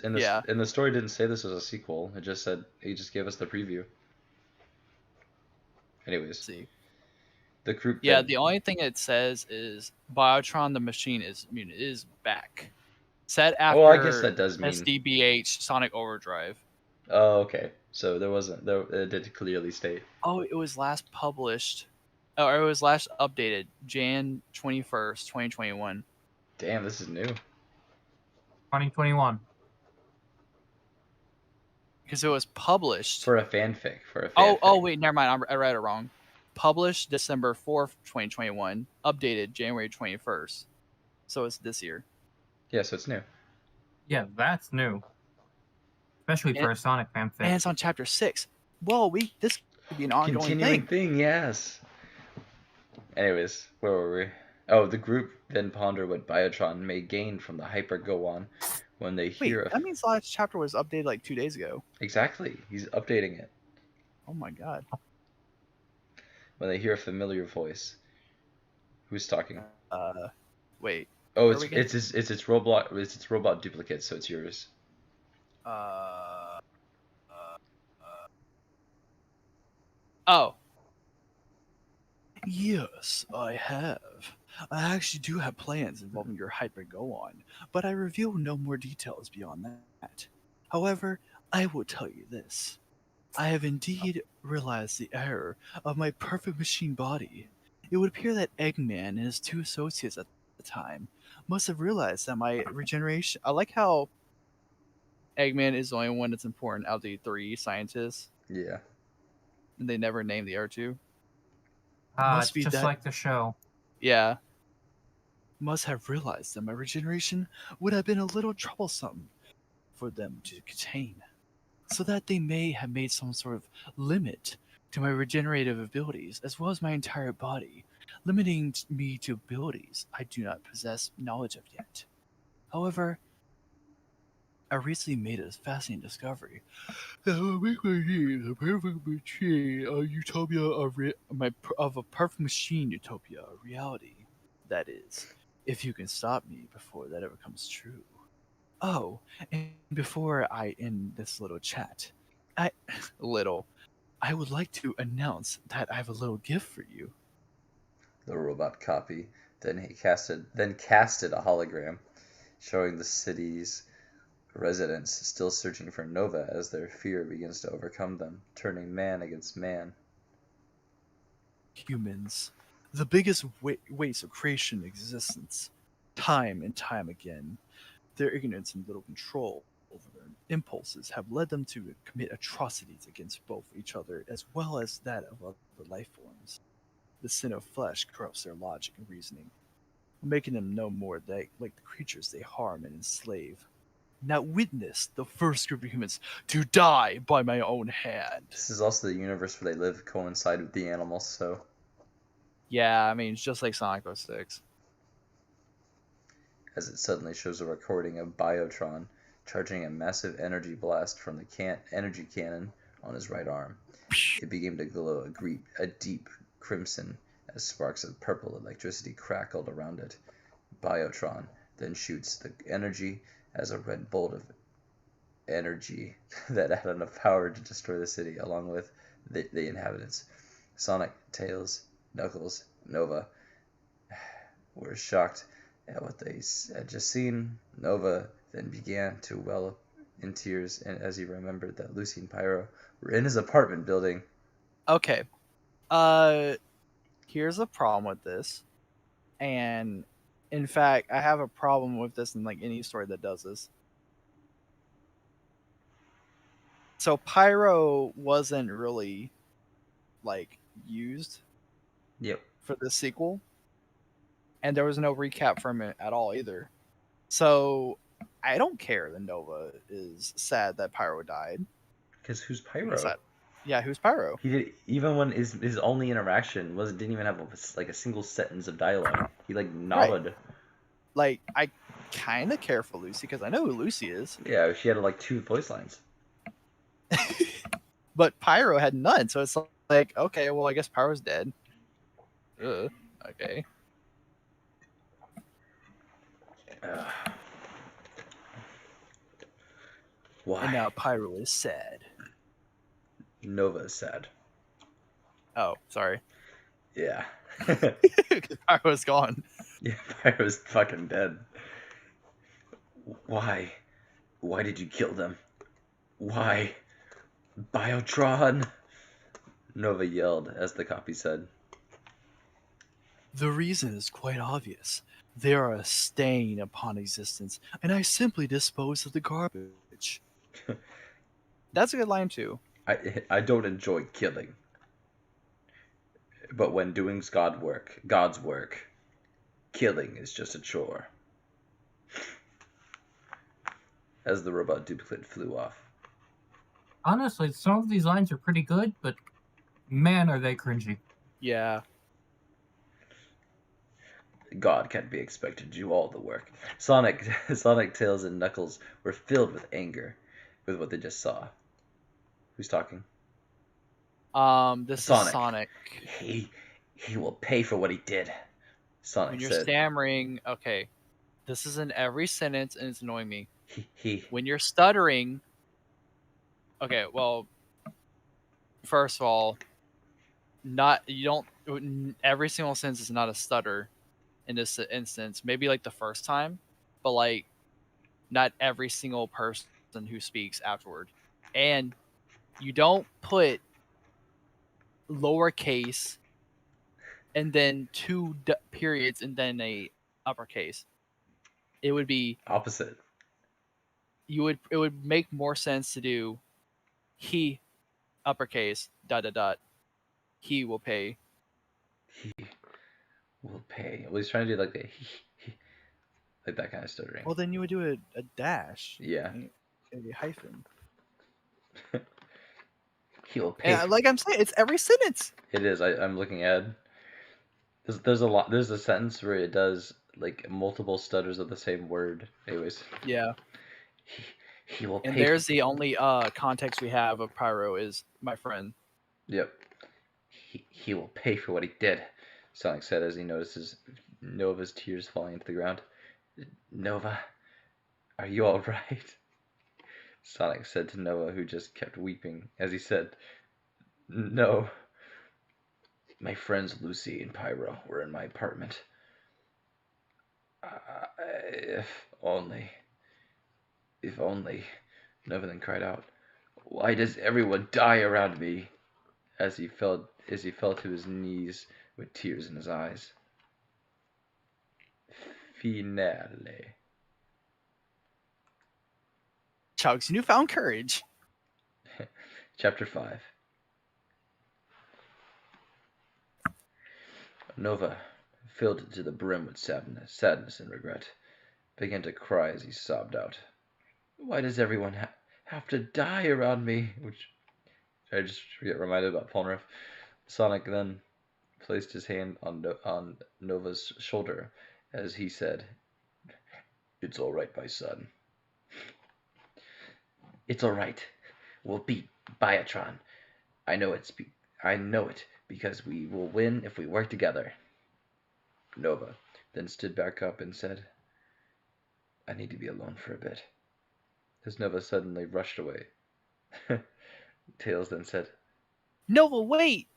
in the story didn't say this was a sequel. It just said he just gave us the preview. Anyways, Let's see. the group. Yeah, the only thing it says is Biotron the machine is back. Set after I guess that does mean SDBH Sonic Overdrive. Oh, okay. So it did clearly state. Oh, it was last published, or it was last updated Jan 21st, 2021. Damn, this is new. 2021. Because it was published For a fanfic. Oh wait, never mind. I read it wrong. Published December 4th, 2021. Updated January 21st. So it's this year. Yeah, so it's new. Yeah, that's new. Especially for a Sonic fanfic. And it's on chapter 6. Whoa, this could be an ongoing Continuing thing, yes. Anyways, where were we? Oh, the group then ponder what Biotron may gain from the Hyper Go On when they hear Wait, that means the last chapter was updated like 2 days ago. Exactly. He's updating it. Oh my god. When they hear a familiar voice. Who's talking? Wait. Oh, where it's its robot duplicate, so it's yours. Oh. Yes, I have. I actually do have plans involving your hyper-go-on, but I reveal no more details beyond that. However, I will tell you this. I have indeed realized the error of my perfect machine body. It would appear that Eggman and his two associates at the time must have realized that my regeneration. I like how Eggman is the only one that's important out of the three scientists, Yeah. and they never named the other two. It's just like the show. Yeah. Must have realized that my regeneration would have been a little troublesome for them to contain, so that they may have made some sort of limit to my regenerative abilities, as well as my entire body, limiting me to abilities I do not possess knowledge of yet. However, I recently made a fascinating discovery that will make my dreams a perfect machine, a utopia of a perfect machine utopia, a reality. That is, if you can stop me before that ever comes true. Oh, and before I end this little chat, I little, I would like to announce that I have a little gift for you. The robot copy. Then casted a hologram, showing the city's residents still searching for Nova as their fear begins to overcome them, turning man against man. Humans, the biggest waste of creation existence, time and time again. Their ignorance and little control over their impulses have led them to commit atrocities against both each other as well as that of other life forms. The sin of flesh corrupts their logic and reasoning, making them no more like the creatures they harm and enslave. Now witness the first group of humans to die by my own hand. This is also the universe where they live coincide with the animals, so Yeah, I mean, it's just like Sonic 06. as it suddenly shows a recording of Biotron charging a massive energy blast from the energy cannon on his right arm. It began to glow a deep crimson as sparks of purple electricity crackled around it. Biotron then shoots the energy as a red bolt of energy that had enough power to destroy the city along with the inhabitants. Sonic, Tails, Knuckles, Nova were shocked at what they had just seen. Nova then began to well up in tears and as he remembered that Lucy and Pyro were in his apartment building. Okay. Here's a problem with this. And in fact, I have a problem with this in like any story that does this. So Pyro wasn't really like used Yep. for the sequel, and there was no recap from it at all either. So I don't care that Nova is sad that Pyro died. Because who's Pyro? Yeah, who's Pyro? He did, even when his only interaction didn't even have a single sentence of dialogue. He like nodded. Right. Like I kind of care for Lucy because I know who Lucy is. Yeah, she had like 2 voice lines. But Pyro had none, so it's like, okay, well, I guess Pyro's dead. Okay. Why? And now Pyro is sad. Nova is sad. Oh, sorry. Yeah. Pyro's gone. Yeah, Pyro's fucking dead. Why? Why did you kill them? Why? Biotron! Nova yelled as the copy said. The reason is quite obvious. They are a stain upon existence, and I simply dispose of the garbage. That's a good line, too. I don't enjoy killing. But when doing God's work, killing is just a chore. As the robot duplicate flew off. Honestly, some of these lines are pretty good, but man, are they cringy. Yeah. God can't be expected to do all the work. Sonic, Tails, and Knuckles were filled with anger with what they just saw. Who's talking? This Sonic. is Sonic. He will pay for what he did. Sonic When you're said. stammering, okay, this is in every sentence, and it's annoying me. He. When you're stuttering, okay, well, first of all, you don't every single sentence is not a stutter in this instance. Maybe like the first time, but like not every single person who speaks afterward. And you don't put lowercase and then two periods and then a uppercase. It would be Opposite. it would make more sense to do he uppercase ... he will pay. He will pay. Well, he's trying to do like the like that kind of stuttering. Well, then you would do a dash. Yeah. A hyphen. He will pay. And like I'm saying, it's every sentence. It is. I'm looking at. There's a lot. There's a sentence where it does like multiple stutters of the same word. Anyways. Yeah. He will pay. And there's the only context we have of Pyro is my friend. Yep. He will pay for what he did, Sonic said as he notices Nova's tears falling into the ground. Nova, are you all right? Sonic said to Nova, who just kept weeping, as he said, No. My friends Lucy and Pyro were in my apartment. If only. If only. Nova then cried out, Why does everyone die around me? As he fell to his knees with tears in his eyes. Finale. Chug's newfound courage. Chapter 5. Nova, filled to the brim with sadness and regret, began to cry as he sobbed out, Why does everyone have to die around me? Which I just get reminded about Polnareff. Sonic then placed his hand on Nova's shoulder as he said, It's all right, my son. It's all right. We'll beat Biotron. I know it because we will win if we work together. Nova then stood back up and said, I need to be alone for a bit. As Nova suddenly rushed away. Tails then said, Nova, wait!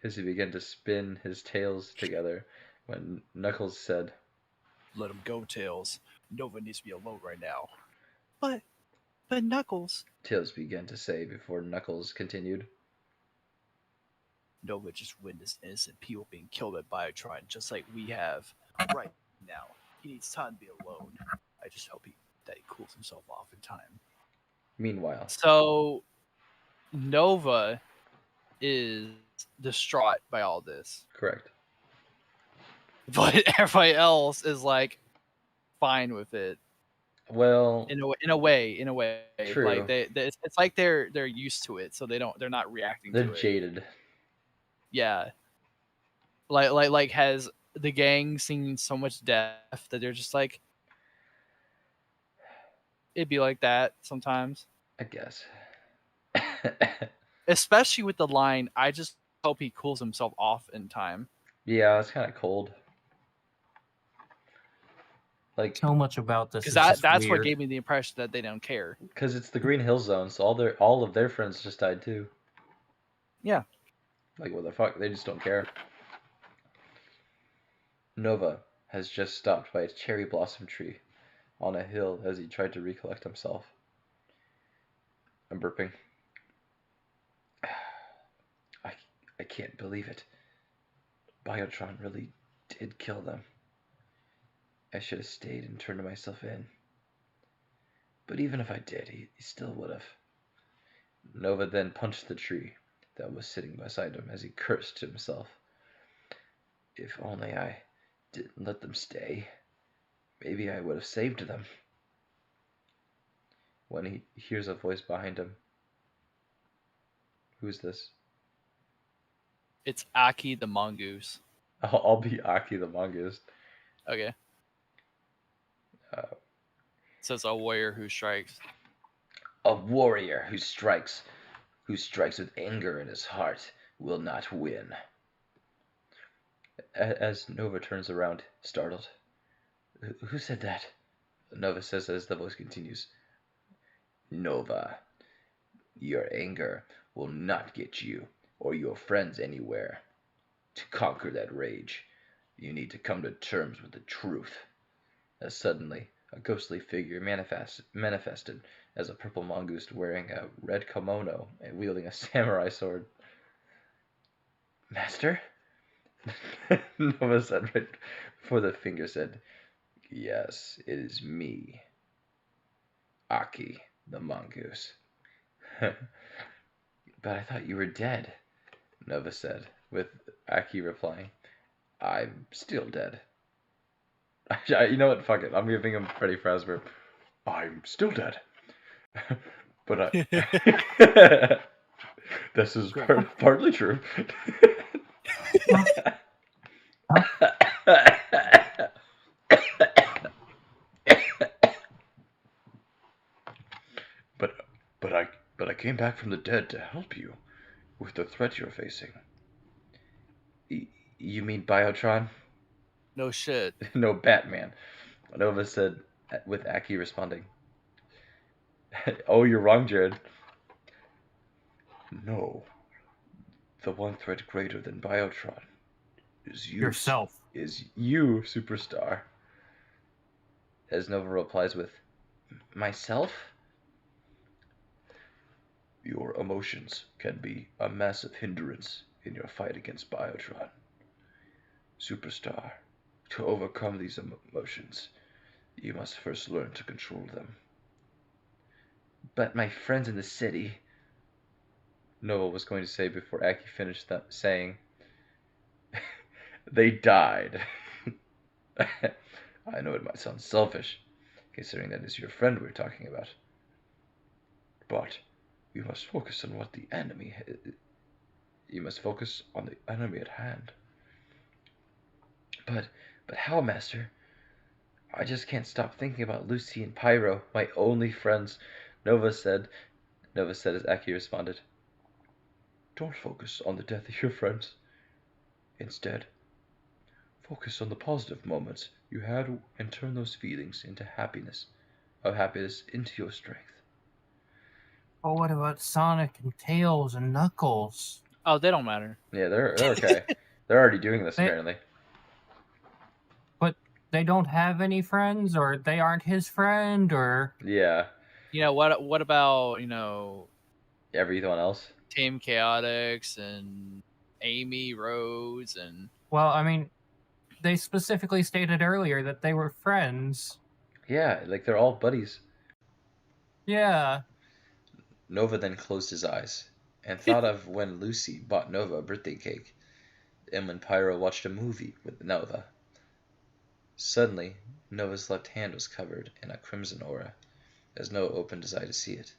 As he began to spin his tails together when Knuckles said, Let him go, Tails. Nova needs to be alone right now. But Knuckles. Tails began to say before Knuckles continued. Nova just witnessed innocent people being killed by Biotron, just like we have right now. He needs time to be alone. I just hope that he cools himself off in time. Meanwhile, So Nova is distraught by all this. correct. But everybody else is like fine with it. Well, In a way. True. Like it's like they're used to it, so they're not reacting they're to it. jaded. Yeah. Like has the gang seen so much death that they're just like, it'd be like that sometimes. I guess. Especially with the line, I just hope he cools himself off in time. Yeah, it's kind of cold. Like, So much about this. Because that's what gave me the impression that they don't care. because it's the Green Hill Zone, so all of their friends just died too. Yeah. Like, what the fuck? They just don't care. Nova has just stopped by a cherry blossom tree on a hill as he tried to recollect himself. I'm burping. I can't believe it. Biotron really did kill them. I should have stayed and turned myself in. But even if I did, he still would have. Nova then punched the tree that was sitting beside him as he cursed to himself. If only I didn't let them stay, maybe I would have saved them. When he hears a voice behind him. Who's this? It's Aki the mongoose. I'll be Aki the mongoose. Okay. Says a warrior who strikes. A warrior who strikes with anger in his heart, will not win. As Nova turns around, startled. Who said that? Nova says as the voice continues. Nova, your anger will not get you or your friends anywhere. To conquer that rage, you need to come to terms with the truth. As suddenly, a ghostly figure manifested as a purple mongoose wearing a red kimono and wielding a samurai sword. Master? Nova said right before the finger said, yes, it is me, Aki, the mongoose. But I thought you were dead, Nova said, with Aki replying, I'm still dead. You know what? Fuck it. I'm giving him Freddy Fazbear. I'm still dead. But this is partly true. but I came back from the dead to help you with the threat you're facing. You mean Biotron? No shit. No, Batman. Nova said, with Aki responding. Oh, you're wrong, Jared. No. The one threat greater than Biotron is you. Yourself. Is you, Superstar. As Nova replies with, myself? Your emotions can be a massive hindrance in your fight against Biotron. Superstar, to overcome these emotions, you must first learn to control them. But my friends in the city, Nova was going to say before Aki finished saying, they died. I know it might sound selfish, considering that it's your friend we're talking about. But you must focus on what the enemy. You must focus on the enemy at hand. But how, Master? I just can't stop thinking about Lucy and Pyro, my only friends. Nova said as Aki responded, don't focus on the death of your friends. Instead, focus on the positive moments you had and turn those feelings into happiness into your strength. Oh, what about Sonic and Tails and Knuckles? Oh, they don't matter. Yeah, they're okay. They're already doing this, apparently. But they don't have any friends, or they aren't his friend, or... Yeah. You know, what about, everyone else? Team Chaotix and Amy Rose and... Well, I mean, they specifically stated earlier that they were friends. Yeah, like they're all buddies. Yeah. Nova then closed his eyes and thought of when Lucy bought Nova a birthday cake and when Pyro watched a movie with Nova. Suddenly, Nova's left hand was covered in a crimson aura as Nova opened his eye to see it.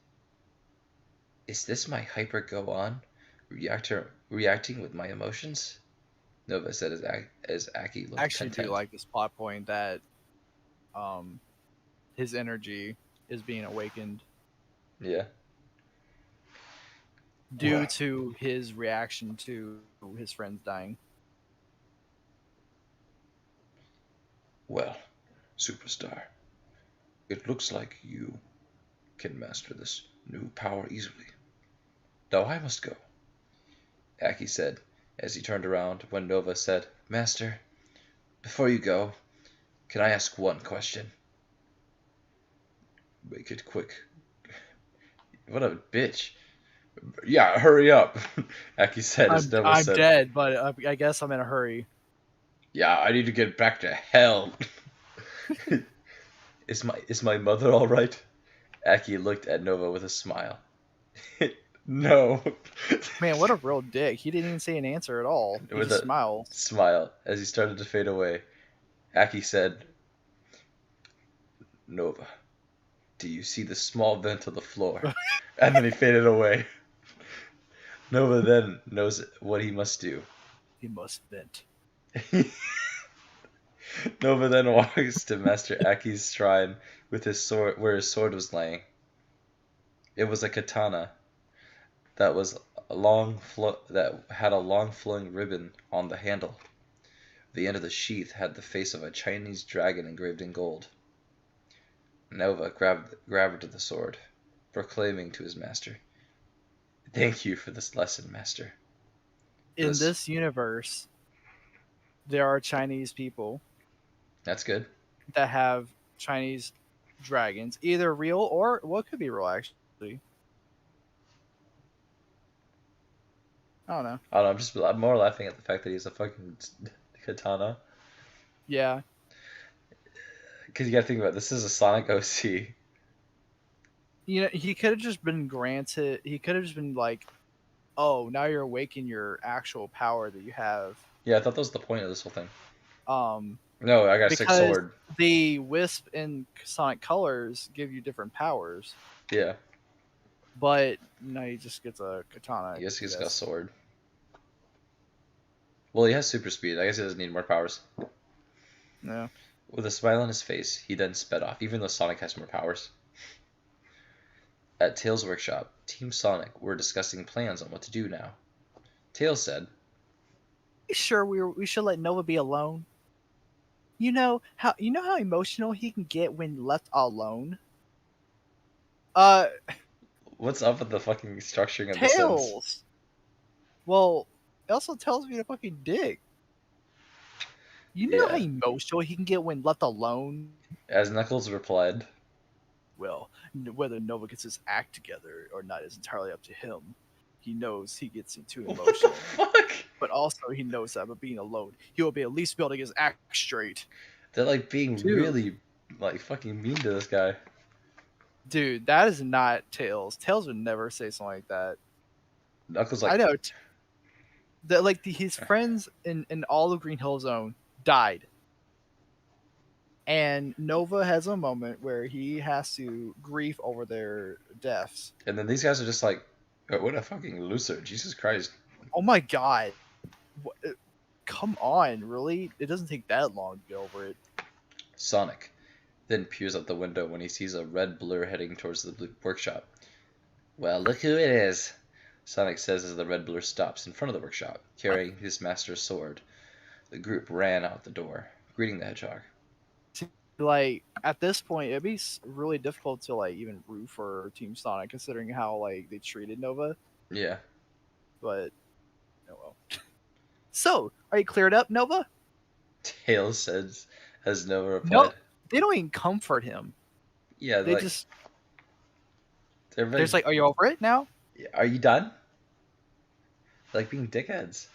Is this my hyper go on reacting with my emotions? Nova said as Aki looked I actually content. do like this plot point that his energy is being awakened. Yeah. Due to his reaction to his friends dying. Well, Superstar, it looks like you can master this new power easily. Now I must go, Aki said as he turned around when Nova said, Master, before you go, can I ask one question? Make it quick. What a bitch. Yeah, hurry up, Aki said as Nova I'm said. dead, but I guess I'm in a hurry. Yeah, I need to get back to hell. Is my mother all right? Aki looked at Nova with a smile. No. Man, what a real dick. He didn't even say an answer at all. He With just a smiled. smile as he started to fade away. Aki said, Nova, do you see the small vent on the floor? And then he faded away. Nova then knows what he must do. He must vent. Nova then walks to Master Aki's shrine with his sword, where his sword was laying. It was a katana that had a long flowing ribbon on the handle. The end of the sheath had the face of a Chinese dragon engraved in gold. Nova grabbed the sword, proclaiming to his master, Thank you for this lesson, Master. In this universe, there are Chinese people That's good. that have Chinese dragons, either real or what could be real actually. I don't know. I don't know. I'm more laughing at the fact that he's a fucking katana. Yeah, Because you gotta think about it, this is a Sonic OC. you know, he could have just been granted. He could have just been like, "Oh, now you're awakening your actual power that you have." Yeah, I thought that was the point of this whole thing. Um, No, I got a sick because sword. the Wisp and Sonic colors give you different powers, Yeah, but now he just gets a katana. I guess he's got a Yes. sword. Well, he has super speed. I guess he doesn't need more powers. Yeah. With a smile on his face, he then sped off, even though Sonic has more powers. At Tails' workshop, Team Sonic were discussing plans on what to do now. Tails said, You sure we should let Nova be alone? You know how emotional he can get when left alone. "What's up with the fucking structuring of the sentence?" Tails. Well, it also tells me to fucking dick. You know how Yeah. emotional he can get when left alone. As Knuckles replied, Well, whether Nova gets his act together or not is entirely up to him. He knows he gets too "What the emotional, fuck?" but also he knows that by being alone, he will be at least able to get his act straight. They're like being Dude. really like fucking mean to this guy. Dude, that is not Tails. Tails would never say something like that. Knuckles I like, know. That his friends in all of Green Hill Zone died, and Nova has a moment where he has to grieve over their deaths. and then these guys are just like, "Oh, what a fucking loser, Jesus Christ." Oh my god! Come on, really? It doesn't take that long to get over it. Sonic then peers out the window when he sees a red blur heading towards the workshop. "Well, look who it is," Sonic says as the red blur stops in front of the workshop, carrying his master's sword. The group ran out the door, greeting the hedgehog. Like at this point, it'd be really difficult to like even root for Team Sonic, considering how like they treated Nova. Yeah. But oh well. So, are you cleared up, Nova? Tails says as Nova No, replied. they don't even comfort him. Yeah, They like, just they're very, they're just like, "Are you over it now?" "Are you done?" Like being dickheads.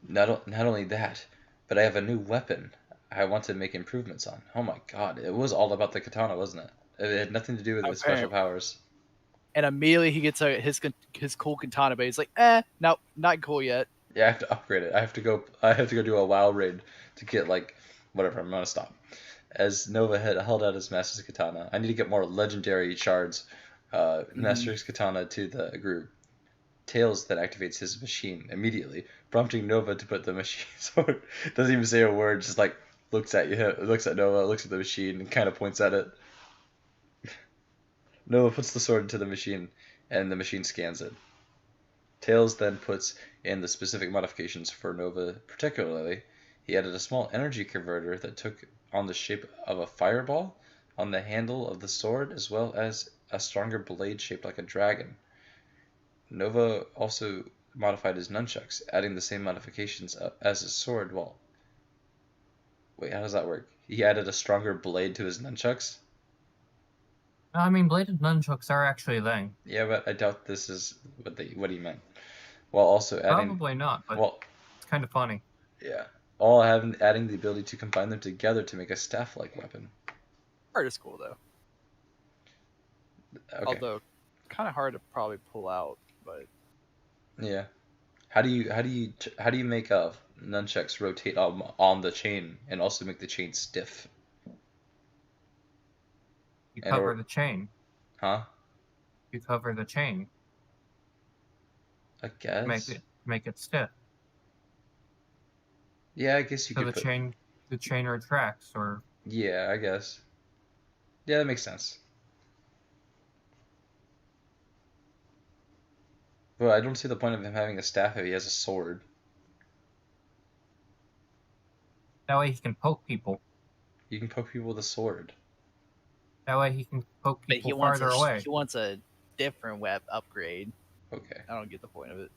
Not only that, but I have a new weapon I want to make improvements on. Oh my god, it was all about the katana, wasn't it? It had nothing to do with his special powers. And immediately he gets his cool katana, but he's like, no, not cool yet. Yeah, I have to upgrade it. I have to go do a WoW raid to get like whatever. I'm gonna stop. As Nova had held out his master's katana, I need to get more legendary shards. Master's katana to the group. Tails then activates his machine immediately, prompting Nova to put the machine sword. Doesn't even say a word, just like looks at you, looks at Nova, looks at the machine, and kind of points at it. Nova puts the sword into the machine, and the machine scans it. Tails then puts in the specific modifications for Nova. Particularly, he added a small energy converter that took on the shape of a fireball on the handle of the sword, as well as a stronger blade shaped like a dragon. Nova also modified his nunchucks, adding the same modifications as his sword. Well, wait, how does that work? He added a stronger blade to his nunchucks? I mean, bladed nunchucks are actually a thing. Yeah, but I doubt this is what he meant. While also adding, Probably not, but well, it's kind of funny. yeah, adding the ability to combine them together to make a staff-like weapon. Art is cool though, Okay. although kind of hard to probably pull out. But Yeah. How do you make nunchucks rotate on the chain and also make the chain stiff? You And cover or the chain. huh? You cover the chain. I guess. Make it stiff. Yeah, I guess you So could the chain retracts, or Yeah, I guess. Yeah, that makes sense. But I don't see the point of him having a staff if he has a sword. that way he can poke people. You can poke people with a sword. That way he can poke but people farther away. he wants a different web upgrade. Okay. I don't get the point of it.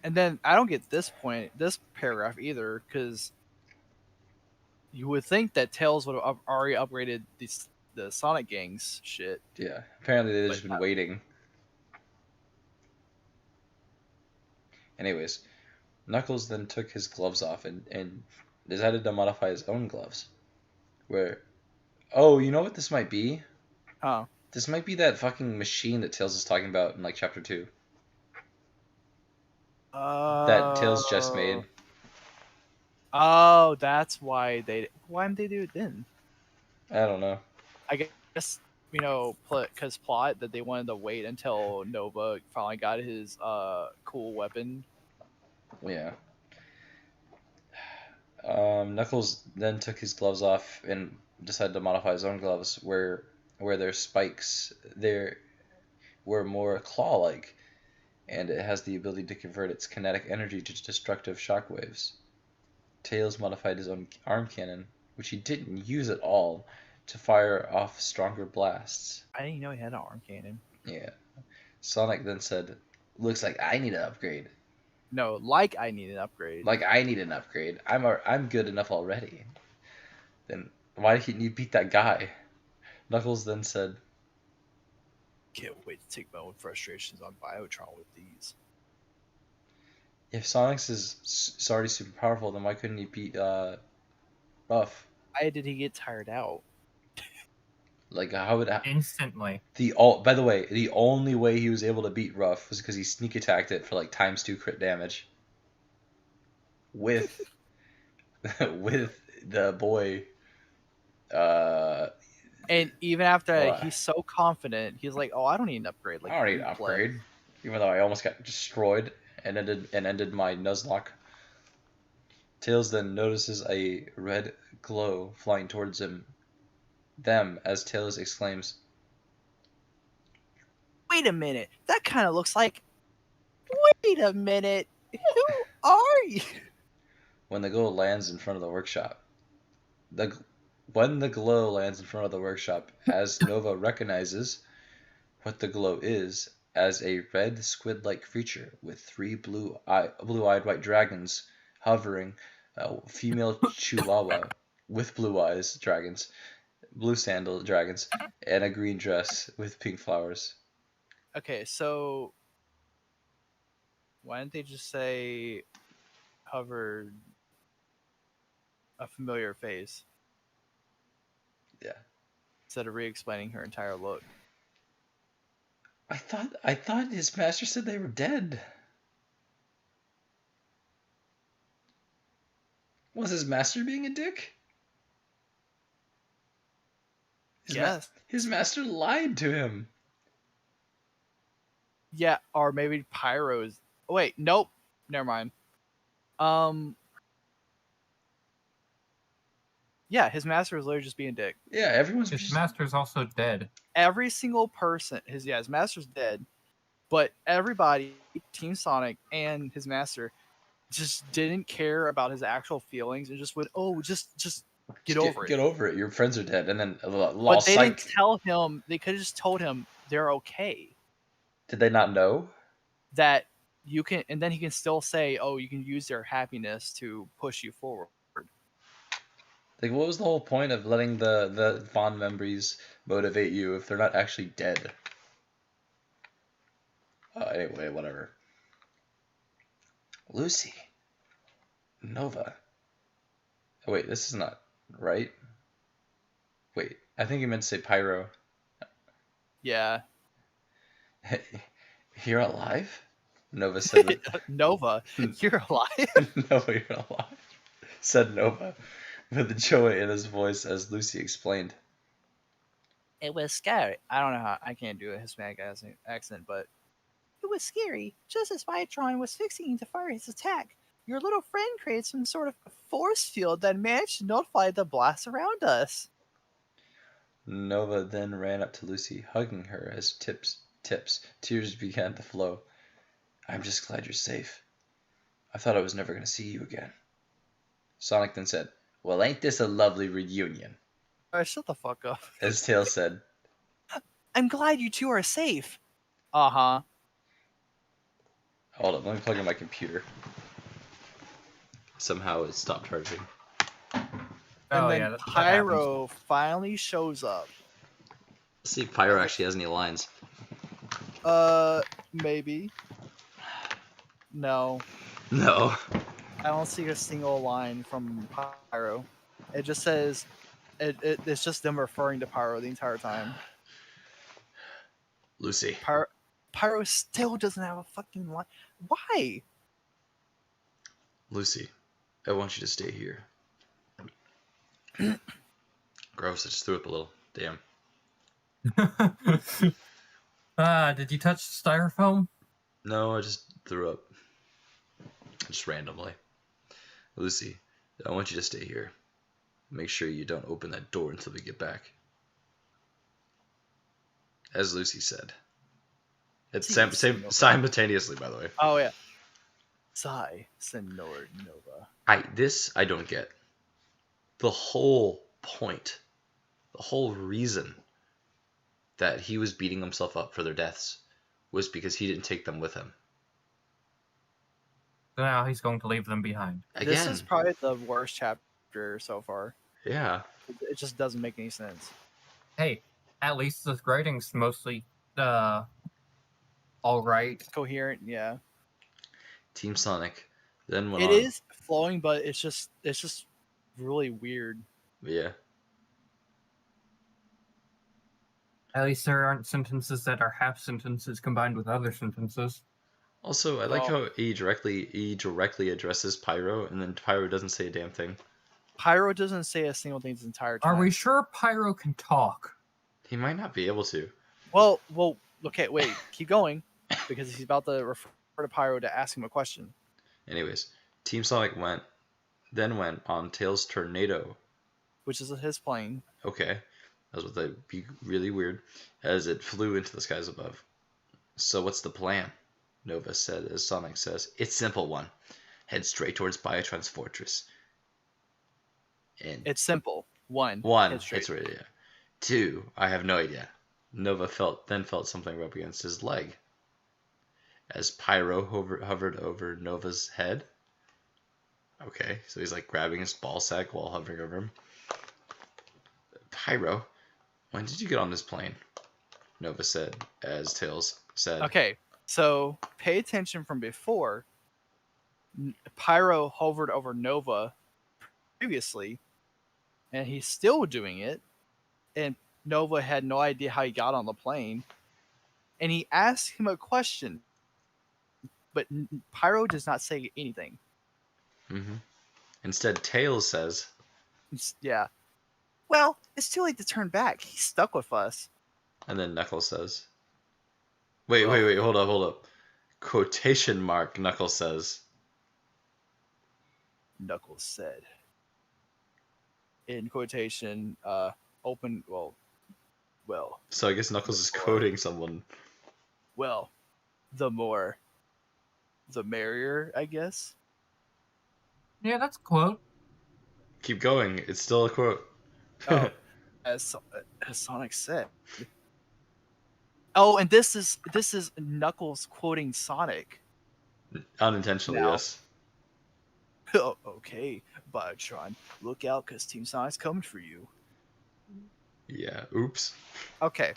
And then I don't get this paragraph either, because you would think that Tails would have already upgraded the Sonic Gang's shit. Yeah, apparently they've But just been waiting. Anyways, Knuckles then took his gloves off and decided to modify his own gloves. Oh, you know what this might be? Huh. This might be that fucking machine that Tails is talking about in like chapter 2. That Tails just made. Oh, that's why didn't they do it then? I don't know. I guess, because plot that they wanted to wait until Nova finally got his cool weapon. Yeah. Knuckles then took his gloves off and decided to modify his own gloves, where their spikes were more claw-like, and it has the ability to convert its kinetic energy to destructive shockwaves. Tails modified his own arm cannon, which he didn't use at all, to fire off stronger blasts. I didn't know he had an arm cannon. Yeah. Sonic then said, "Looks like I need an upgrade." No, like I need an upgrade. Like I need an upgrade. I'm good enough already. Then why didn't you beat that guy? Knuckles then said, Can't wait to take my own frustrations on Biotron with these. if Sonic's is already super powerful, then why couldn't he beat Buff? Why did he get tired out? Like how would Instantly. By the way, the only way he was able to beat Ruff was because he sneak attacked it for like ×2 crit damage. With with the boy. And even after that, What? he's so confident. He's like, "Oh, I don't need an upgrade." Like, I don't need you an pleb." upgrade, even though I almost got destroyed and ended my Nuzlocke. Tails then notices a red glow flying towards them as Tails exclaims, Wait a minute. That kind of looks like. Wait a minute. Who are you? when the glow lands in front of the workshop. When the glow lands in front of the workshop, as Nova recognizes what the glow is as a red squid-like creature with 3 blue-eyed white dragons hovering, a female chihuahua with blue eyes dragons, blue sandal dragons, and a green dress with pink flowers. Okay, so why didn't they just say hovered a familiar face? Yeah. Instead of re-explaining her entire look. I thought his master said they were dead. Was his master being a dick? Yes. His master lied to him. Yeah, or maybe Pyro's. Oh, wait, nope. Never mind. Yeah, his master was literally just being a dick. Yeah, everyone's His just... master's also dead. Every single person, his master's dead, but everybody, Team Sonic and his master, just didn't care about his actual feelings and just would, just get over it. Get over it. Your friends are dead, and then But lost they sight. didn't tell him. They could have just told him they're okay. Did they not know? That you can, and then he can still say, "Oh, you can use their happiness to push you forward." Like, what was the whole point of letting the fond memories motivate you if they're not actually dead? Anyway, whatever. Lucy. Nova. Oh, wait, this is not right. Wait, I think you meant to say Pyro. Yeah, You're alive? Nova said with... Nova, you're alive. Nova, you're alive. Said Nova with joy in his voice as Lucy explained. It was scary. I don't know how. I can't do a Hispanic accent, but it was scary. Just as Vitron was fixing to fire his attack, your little friend created some sort of force field that managed to nullify the blast around us. Nova then ran up to Lucy, hugging her as tears began to flow. I'm just glad you're safe. I thought I was never going to see you again. Sonic then said, well, ain't this a lovely reunion? Alright, shut the fuck up. As Tails said, I'm glad you two are safe. Uh-huh. Hold on, let me plug in my computer. Somehow it stopped charging. And Oh, then yeah, that happens. Pyro finally shows up. Let's see if Pyro actually has any lines. Maybe. No, No. I don't see a single line from Pyro. It just says, it's just them referring to Pyro the entire time. Lucy. Pyro still doesn't have a fucking line. Why? Lucy, I want you to stay here. Gross, I just threw up a little. Damn. Did you touch styrofoam? No, I just threw up. Just randomly. Lucy, I want you to stay here. Make sure you don't open that door until we get back. As Lucy said. It's same simultaneously, by the way. Oh yeah. Sigh, Senor Nova. I don't get. The whole point, the whole reason that he was beating himself up for their deaths was because he didn't take them with him. So now he's going to leave them behind. Again. This is probably the worst chapter so far. Yeah. It just doesn't make any sense. Hey, at least the writing's mostly, all right. Coherent, yeah. Team Sonic then went It on. is flowing, but it's just really weird. Yeah. At least there aren't sentences that are half sentences combined with other sentences. Also, I like how he directly addresses Pyro, and then Pyro doesn't say a damn thing. Pyro doesn't say a single thing this entire time. Are we sure Pyro can talk? He might not be able to. Well, okay, wait, keep going, because he's about to refer to Pyro to ask him a question. Anyways, Team Sonic went on Tails' Tornado. Which is his plane. Okay, that was would be really weird, as it flew into the skies above. So what's the plan? Nova said, as Sonic says, it's simple one. Head straight towards Biotron's fortress. And It's simple. One. it's right, yeah. 2, I have no idea. Nova felt something rub against his leg. As Pyro hovered over Nova's head. Okay, so he's like grabbing his ball sack while hovering over him. Pyro, when did you get on this plane? Nova said, as Tails said. Okay, so pay attention from before. Pyro hovered over Nova previously, and he's still doing it. And Nova had no idea how he got on the plane. And he asked him a question, but Pyro does not say anything. Mm-hmm. Instead, Tails says, yeah. Well, it's too late to turn back. He's stuck with us. And then Knuckles says, Wait, hold up. Quotation mark, Knuckles says. Knuckles said. In quotation, open, well. So I guess Knuckles is quoting someone. Well, the merrier, I guess. Yeah, that's a quote. Keep going. It's still a quote. Oh, as Sonic said. Oh, and this is Knuckles quoting Sonic. Unintentionally, Now. yes. Oh, okay, Biotron, look out, cause Team Sonic's coming for you. Yeah. Oops. Okay.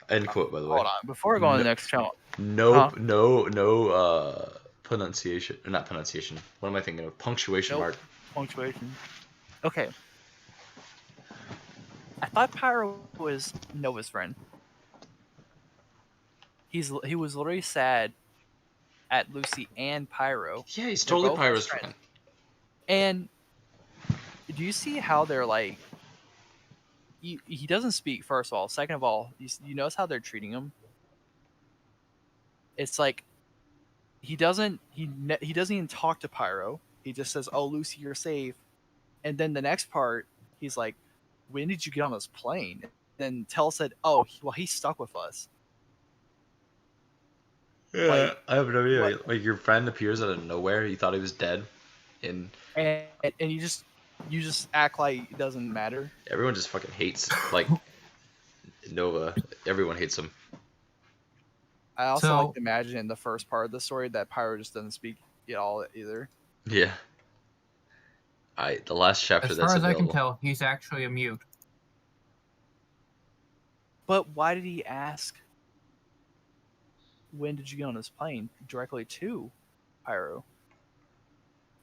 End quote, by the way. Hold on, before we go on to the next channel. No pronunciation. Or not pronunciation. What am I thinking of? Punctuation mark. Punctuation. Okay. I thought Pyro was Nova's friend. He was literally sad at Lucy and Pyro. Yeah, he's They're totally both Pyro's friends. friend. And do you see how they're like? He doesn't speak. First of all, second of all, you notice how they're treating him. It's like he doesn't even talk to Pyro. He just says, "Oh, Lucy, you're safe." And then the next part, he's like, "When did you get on this plane?" Then Tell said, "Oh, he's stuck with us." Yeah, Like, I have no idea. what? Like your friend appears out of nowhere. You thought he was dead, and you just act like it doesn't matter. everyone just fucking hates like Nova. Everyone hates him. I also So- like to imagine in the first part of the story that Pyro just doesn't speak at all either. Yeah. The last chapter As that's far as I can available. tell, he's actually a mute. But why did he ask? When did you get on this plane? Directly to Pyro.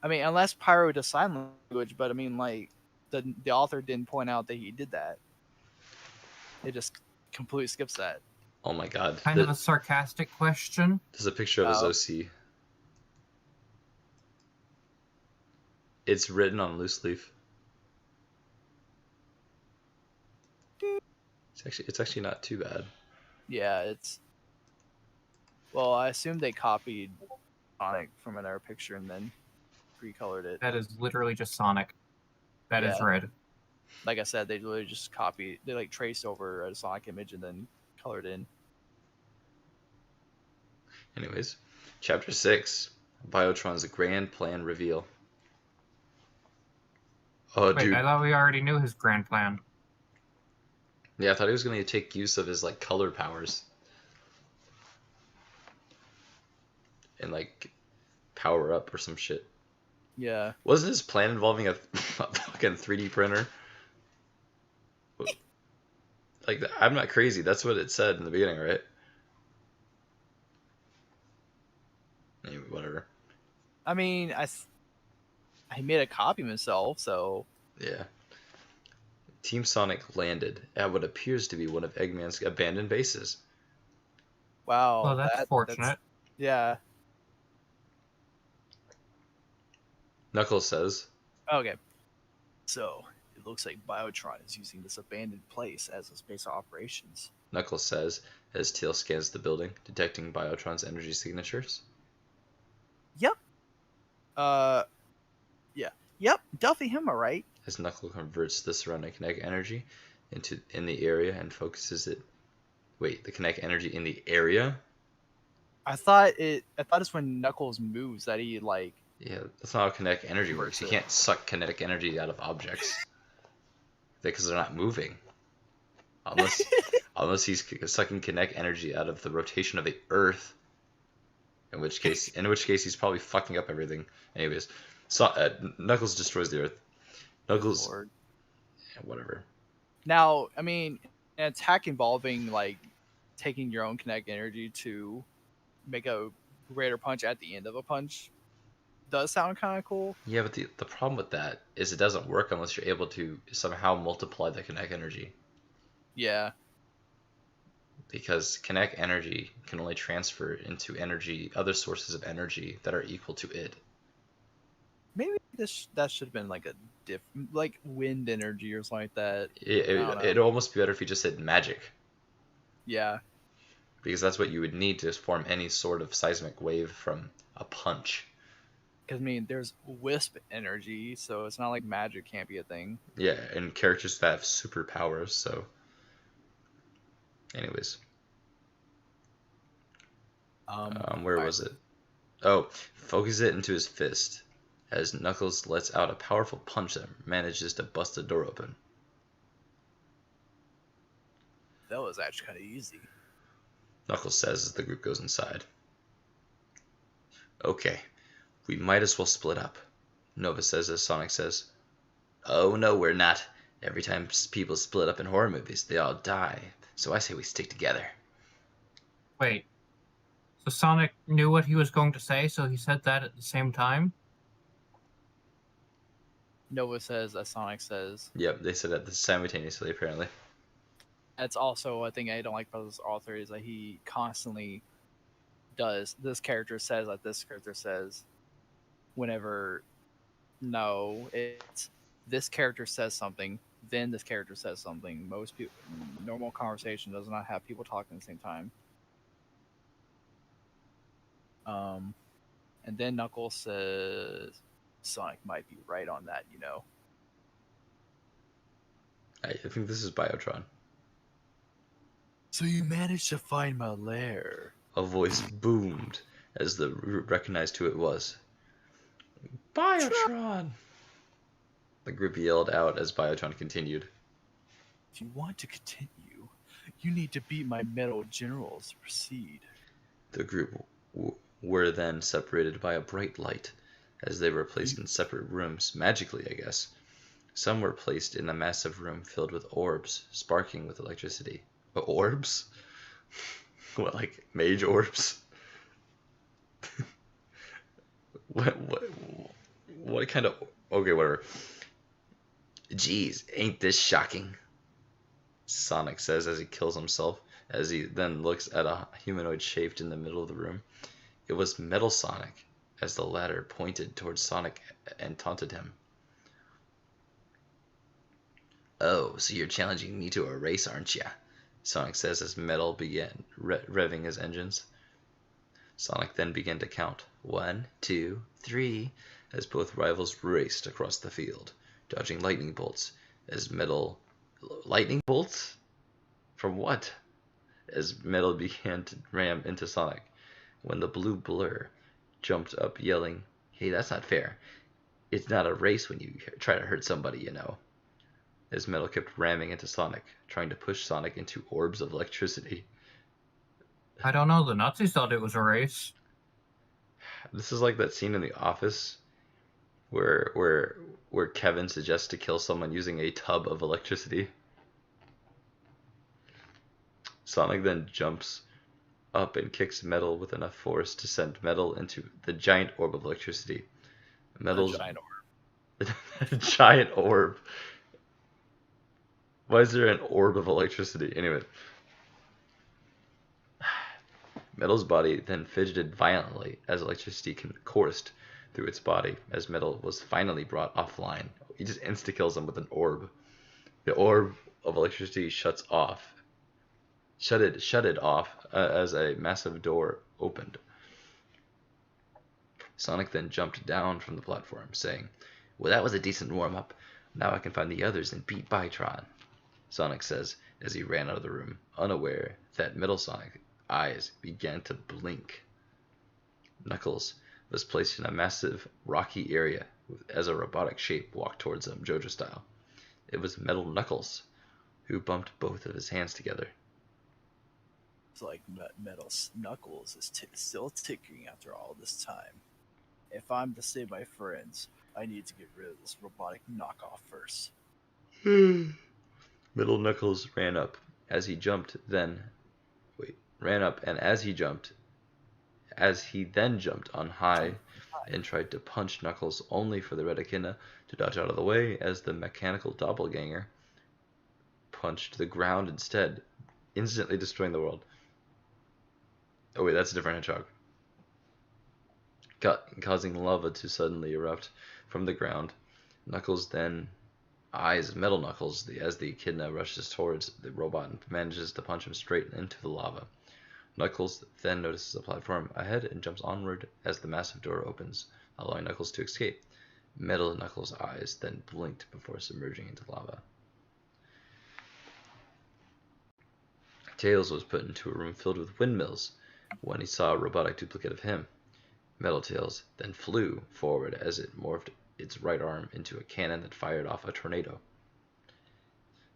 I mean, unless Pyro does sign language, but I mean, like the author didn't point out that he did that. It just completely skips that. Oh my god. Kind of a sarcastic question. There's a picture of his Oh. OC. It's written on loose leaf. It's actually not too bad. Yeah, it's. Well, I assume they copied Sonic from another picture and then recolored it. That is literally just Sonic. That is Yeah. red. Like I said, they literally just copied. They like traced over a Sonic image and then colored in. Anyways, chapter 6, Biotron's grand plan reveal. Oh, Wait, dude. I thought we already knew his grand plan. Yeah, I thought he was going to take use of his, like, color powers. And, like, power up or some shit. Yeah. Wasn't his plan involving a fucking 3D printer? Like, I'm not crazy. That's what it said in the beginning, right? Anyway, whatever. I mean, he made a copy of himself, so Yeah. Team Sonic landed at what appears to be one of Eggman's abandoned bases. wow. Well, that's fortunate. Yeah. Knuckles says, Okay. So it looks like Biotron is using this abandoned place as his base of operations. Knuckles says, as Tail scans the building, detecting Biotron's energy signatures. Yep. Yeah. Yep. Definitely him, alright. As Knuckles converts the surrounding kinetic energy in the area and focuses it. Wait, the kinetic energy in the area? I thought it's when Knuckles moves that he like. Yeah, that's not how kinetic energy works. Converts You it. can't suck kinetic energy out of objects because they're not moving. Unless he's sucking kinetic energy out of the rotation of the Earth. In which case he's probably fucking up everything. Anyways, so Knuckles destroys the Earth. Knuckles, Lord. yeah, whatever. Now, I mean, an attack involving like taking your own kinetic energy to make a greater punch at the end of a punch does sound kind of cool. Yeah, but the problem with that is it doesn't work unless you're able to somehow multiply the kinetic energy. Yeah. Because kinetic energy can only transfer into other sources of energy that are equal to it. Maybe that should have been like a like wind energy or something like that. It'd almost be better if you just said magic. Yeah. Because that's what you would need to form any sort of seismic wave from a punch. Because, I mean, there's wisp energy, so it's not like magic can't be a thing. Yeah, and characters that have superpowers, so... Anyways. Where was it? Oh, focus it into his fist, as Knuckles lets out a powerful punch that manages to bust the door open. That was actually kind of easy. Knuckles says as the group goes inside. Okay, we might as well split up, Nova says as Sonic says. Oh no, we're not. Every time people split up in horror movies, they all die. So I say we stick together. Wait. So Sonic knew what he was going to say, so he said that at the same time? Nova says, as Sonic says. Yep, they said that simultaneously, apparently. That's also a thing I don't like about this author is that he constantly does. This character says that this character says whenever. No, it's this character says something, then this character says something. Most people, normal conversation does not have people talking at the same time. And then Knuckles says Sonic might be right on that, you know. I think this is Biotron. So you managed to find my lair. A voice boomed as the group recognized who it was. Biotron! The group yelled out as Biotron continued. If you want to continue, you need to beat my metal generals to proceed. The group were then separated by a bright light, as they were placed in separate rooms, magically, I guess. Some were placed in a massive room filled with orbs, sparking with electricity. Orbs? What, like mage orbs? What kind of... Okay, whatever. Geez, ain't this shocking? Sonic says as he kills himself, as he then looks at a humanoid shaped in the middle of the room. It was Metal Sonic, as the latter pointed towards Sonic and taunted him. Oh, so you're challenging me to a race, aren't ya? Sonic says as Metal began revving his engines. Sonic then began to count. 1, 2, 3, as both rivals raced across the field, dodging lightning bolts, as Metal... Lightning bolts? From what? As Metal began to ram into Sonic, when the blue blur jumped up yelling, "Hey, that's not fair. It's not a race when you try to hurt somebody, you know." As Metal kept ramming into Sonic, trying to push Sonic into orbs of electricity. I don't know, the Nazis thought it was a race. This is like that scene in The Office where Kevin suggests to kill someone using a tub of electricity. Sonic then jumps up and kicks Metal with enough force to send Metal into the giant orb of electricity. Metal's giant giant orb. Why is there an orb of electricity? Anyway. Metal's body then fidgeted violently as electricity coursed through its body as Metal was finally brought offline. He just insta-kills him with an orb. The orb of electricity shut it off as a massive door opened. Sonic then jumped down from the platform, saying, "Well, that was a decent warm-up. Now I can find the others and beat Bytron," Sonic says as he ran out of the room, unaware that Metal Sonic's eyes began to blink. Knuckles was placed in a massive rocky area as a robotic shape walked towards him, JoJo style. It was Metal Knuckles, who bumped both of his hands together. It's like Metal Knuckles is still ticking after all this time. If I'm to save my friends, I need to get rid of this robotic knockoff first. Metal Knuckles ran up and as he then jumped on high and tried to punch Knuckles, only for the Red Echidna to dodge out of the way as the mechanical doppelganger punched the ground instead, instantly destroying the world. Oh wait, that's a different hedgehog. Causing lava to suddenly erupt from the ground. Knuckles then eyes Metal Knuckles as the Echidna rushes towards the robot and manages to punch him straight into the lava. Knuckles then notices a platform ahead and jumps onward as the massive door opens, allowing Knuckles to escape. Metal Knuckles' eyes then blinked before submerging into lava. Tails was put into a room filled with windmills when he saw a robotic duplicate of him. Metal Tails then flew forward as it morphed its right arm into a cannon that fired off a tornado.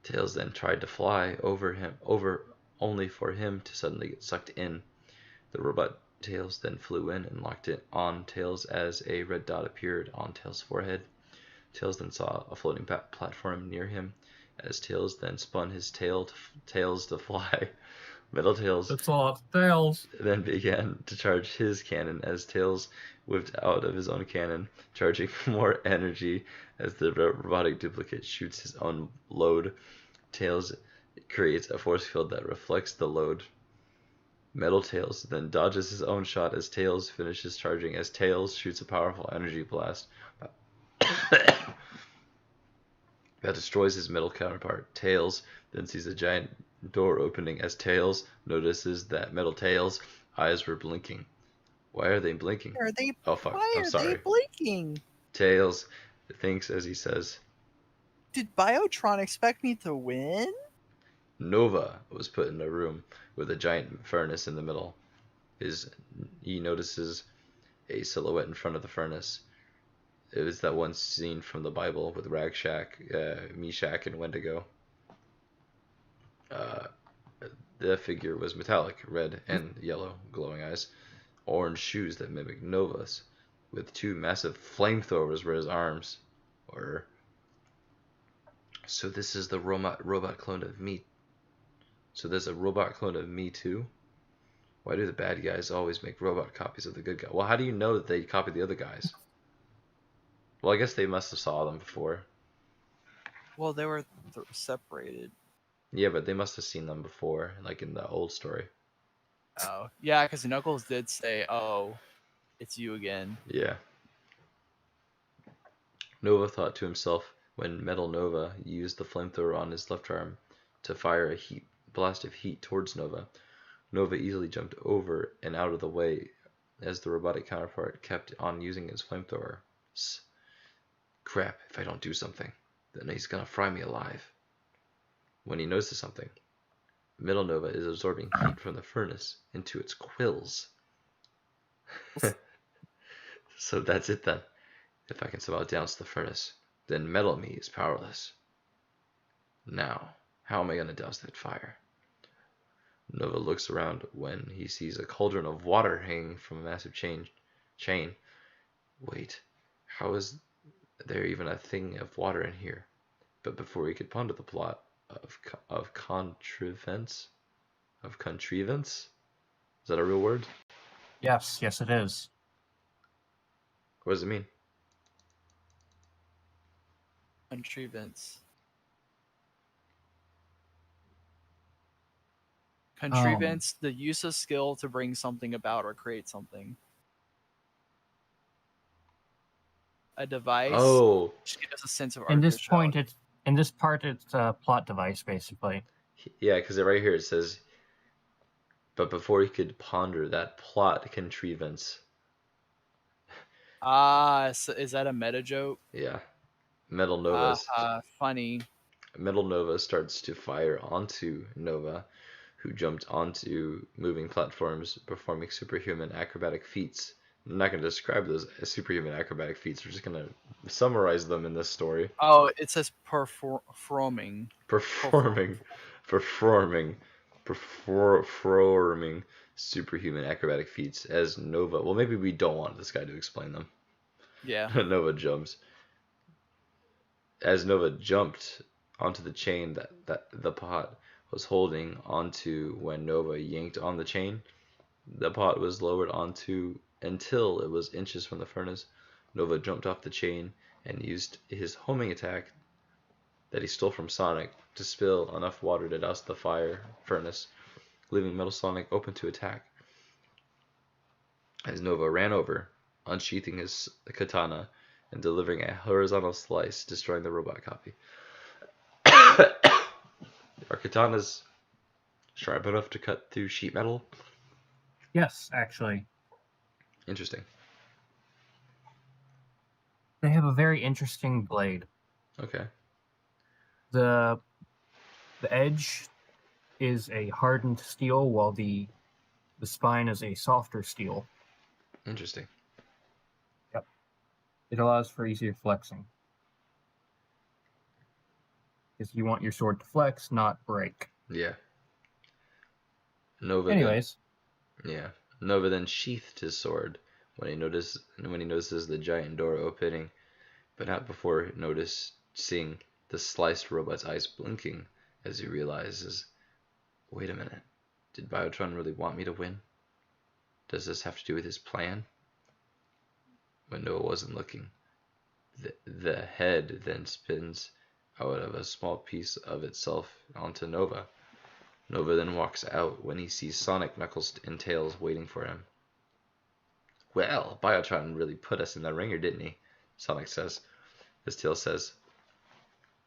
Tails then tried to fly over only for him to suddenly get sucked in. The robot Tails then flew in and locked it on Tails as a red dot appeared on Tails' forehead. Tails then saw a floating platform near him as Tails then spun his tails to fly. Metal Tails It's a lot of tails. then began to charge his cannon as Tails whipped out of his own cannon, charging more energy as the robotic duplicate shoots his own load. Tails creates a force field that reflects the load. Metal Tails then dodges his own shot as Tails finishes charging as Tails shoots a powerful energy blast that destroys his metal counterpart. Tails then sees a giant door opening as Tails notices that Metal Tails' eyes were blinking. Why are they blinking? Oh fuck, I'm sorry. They blinking? Tails thinks as he says, Did Biotron expect me to win? Nova was put in a room with a giant furnace in the middle. He notices a silhouette in front of the furnace. It was that one scene from the Bible with Ragshak, Meshach, and Wendigo. The figure was metallic, red and yellow, glowing eyes, orange shoes that mimic Nova's, with 2 massive flamethrowers were his arms. So this is the robot clone of me. So there's a robot clone of me too? Why do the bad guys always make robot copies of the good guy? Well, how do you know that they copied the other guys? Well, I guess they must have saw them before. Well, they were separated. Yeah, but they must have seen them before, like in the old story. Oh, yeah, because Knuckles did say, "Oh, it's you again." Yeah. Nova thought to himself when Metal Nova used the flamethrower on his left arm to fire a blast of heat towards Nova. Nova easily jumped over and out of the way as the robotic counterpart kept on using his flamethrower. Crap, if I don't do something, then he's gonna fry me alive. When he notices something, Metal Nova is absorbing heat from the furnace into its quills. So that's it then. If I can somehow douse the furnace, then Metal Me is powerless. Now, how am I gonna douse that fire? Nova looks around when he sees a cauldron of water hanging from a massive chain. Wait, how is there even a thing of water in here? But before he could ponder the plot of contrivance, is that a real word? Yes, it is. What does it mean? Contrivance. Contrivance, the use of skill to bring something about or create something. A device. Oh, Which gives a sense of In this artificiality. part, it's a plot device, basically. yeah, because right here it says, but before he could ponder that plot contrivance. So is that a meta joke? Yeah, Metal Nova. Funny. Metal Nova starts to fire onto Nova, who jumped onto moving platforms, performing superhuman acrobatic feats. I'm not going to describe those as superhuman acrobatic feats. We're just going to summarize them in this story. Oh, it says performing superhuman acrobatic feats as Nova. Well, maybe we don't want this guy to explain them. Yeah. Nova jumps. As Nova jumped onto the chain that the pot was holding onto when Nova yanked on the chain, the pot was lowered onto until it was inches from the furnace. Nova jumped off the chain and used his homing attack that he stole from Sonic to spill enough water to douse the furnace, leaving Metal Sonic open to attack. As Nova ran over, unsheathing his katana and delivering a horizontal slice, destroying the robot copy. Are katanas sharp enough to cut through sheet metal? Yes, actually. Interesting. They have a very interesting blade. Okay. The edge is a hardened steel, while the spine is a softer steel. Interesting. Yep. It allows for easier flexing. Because you want your sword to flex, not break. Yeah. Nova. Anyways. Nova then sheathed his sword when he notices the giant door opening, but not before noticing the sliced robot's eyes blinking as he realizes, wait a minute, did Biotron really want me to win? Does this have to do with his plan? When Nova wasn't looking, the head then spins out of a small piece of itself onto Nova. Nova then walks out when he sees Sonic, Knuckles, and Tails waiting for him. Well, Biotron really put us in the ringer, didn't he? Sonic says. As Tails says,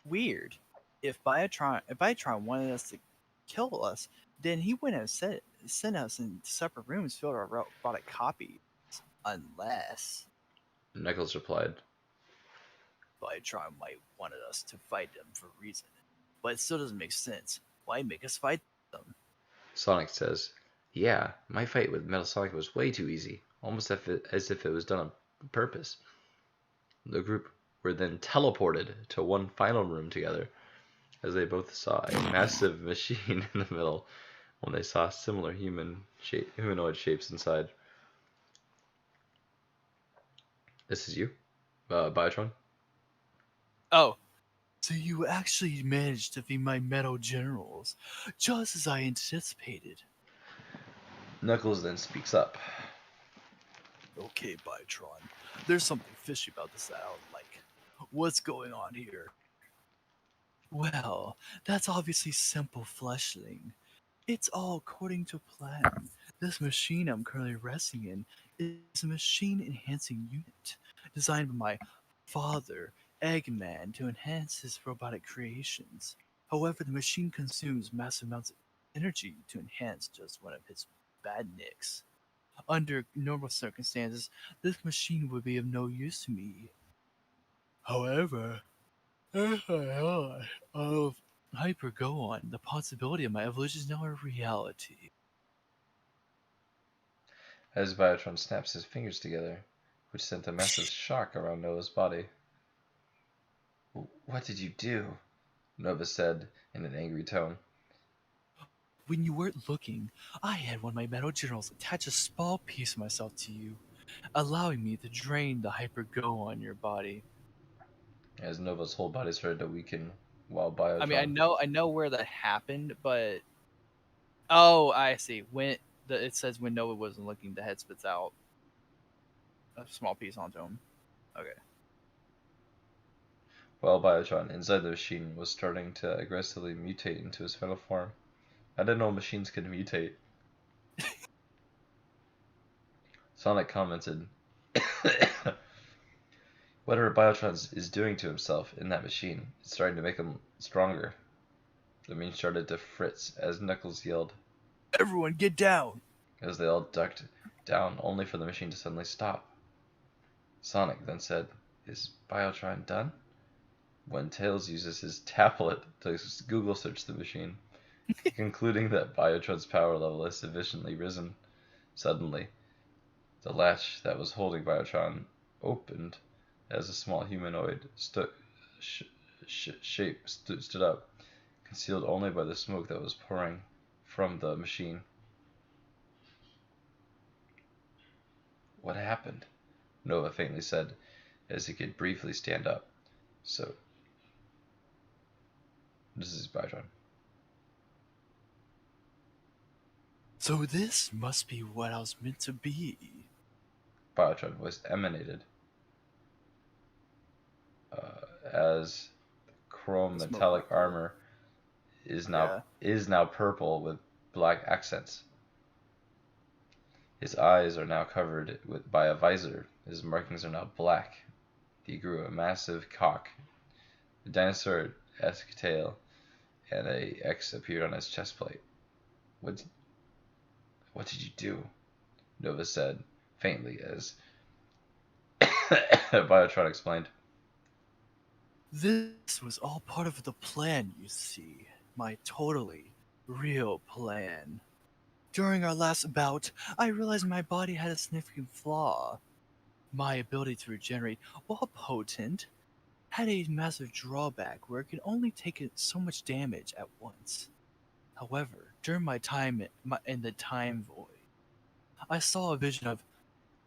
Weird. If Biotron wanted us to kill us, then he wouldn't have sent us in separate rooms filled with robotic copies. Unless Knuckles replied, Biotron might wanted us to fight them for a reason. But it still doesn't make sense. Why make us fight them? Sonic says, yeah, my fight with Metal Sonic was way too easy, almost as if it was done on purpose. The group were then teleported to one final room together, as they both saw a massive machine in the middle when they saw similar humanoid shapes inside. This is you, Biotron? Oh, so you actually managed to be my metal generals, just as I anticipated. Knuckles then speaks up. Okay, Bytron, there's something fishy about this that I don't like. What's going on here? Well, that's obviously simple fleshling. It's all according to plan. This machine I'm currently resting in is a machine enhancing unit designed by my father, Eggman, to enhance his robotic creations. However, the machine consumes massive amounts of energy to enhance just one of his badniks. Under normal circumstances, this machine would be of no use to me. However, of Hyper Go On, the possibility of my evolution is now a reality. As Biotron snaps his fingers together, which sent a massive shock around Nova's body. What did you do? Nova said in an angry tone. When you weren't looking, I had one of my metal generals attach a small piece of myself to you, allowing me to drain the Hyper Go On your body. As Nova's whole body started to weaken, while I mean, Biotron. I know where that happened, but oh, I see. It says when Noah wasn't looking, the head spits out a small piece onto him. Okay. While Biotron inside the machine was starting to aggressively mutate into his final form. I didn't know machines could mutate. Sonic commented, whatever Biotron is doing to himself in that machine, it's starting to make him stronger. The machine started to fritz as Knuckles yelled. Everyone get down! As they all ducked down, only for the machine to suddenly stop. Sonic then said, is Biotron done? When Tails uses his tablet to Google search the machine, concluding that Biotron's power level has sufficiently risen. Suddenly, the latch that was holding Biotron opened as a small humanoid shape stood up, concealed only by the smoke that was pouring from the machine. What happened? Nova faintly said, as he could briefly stand up. So, this is Biotron. So this must be what I was meant to be. Biotron voice emanated as chrome Smoke metallic purple. armor is now purple with black accents. His eyes are now covered by a visor. His markings are now black. He grew a massive cock, a dinosaur-esque tail, and a X appeared on his chest plate. What did you do? Nova said faintly as Biotron explained. This was all part of the plan, you see. My totally real plan. During our last bout, I realized my body had a significant flaw. My ability to regenerate, while potent, had a massive drawback where it could only take so much damage at once. However, during my time in the time void, I saw a vision of,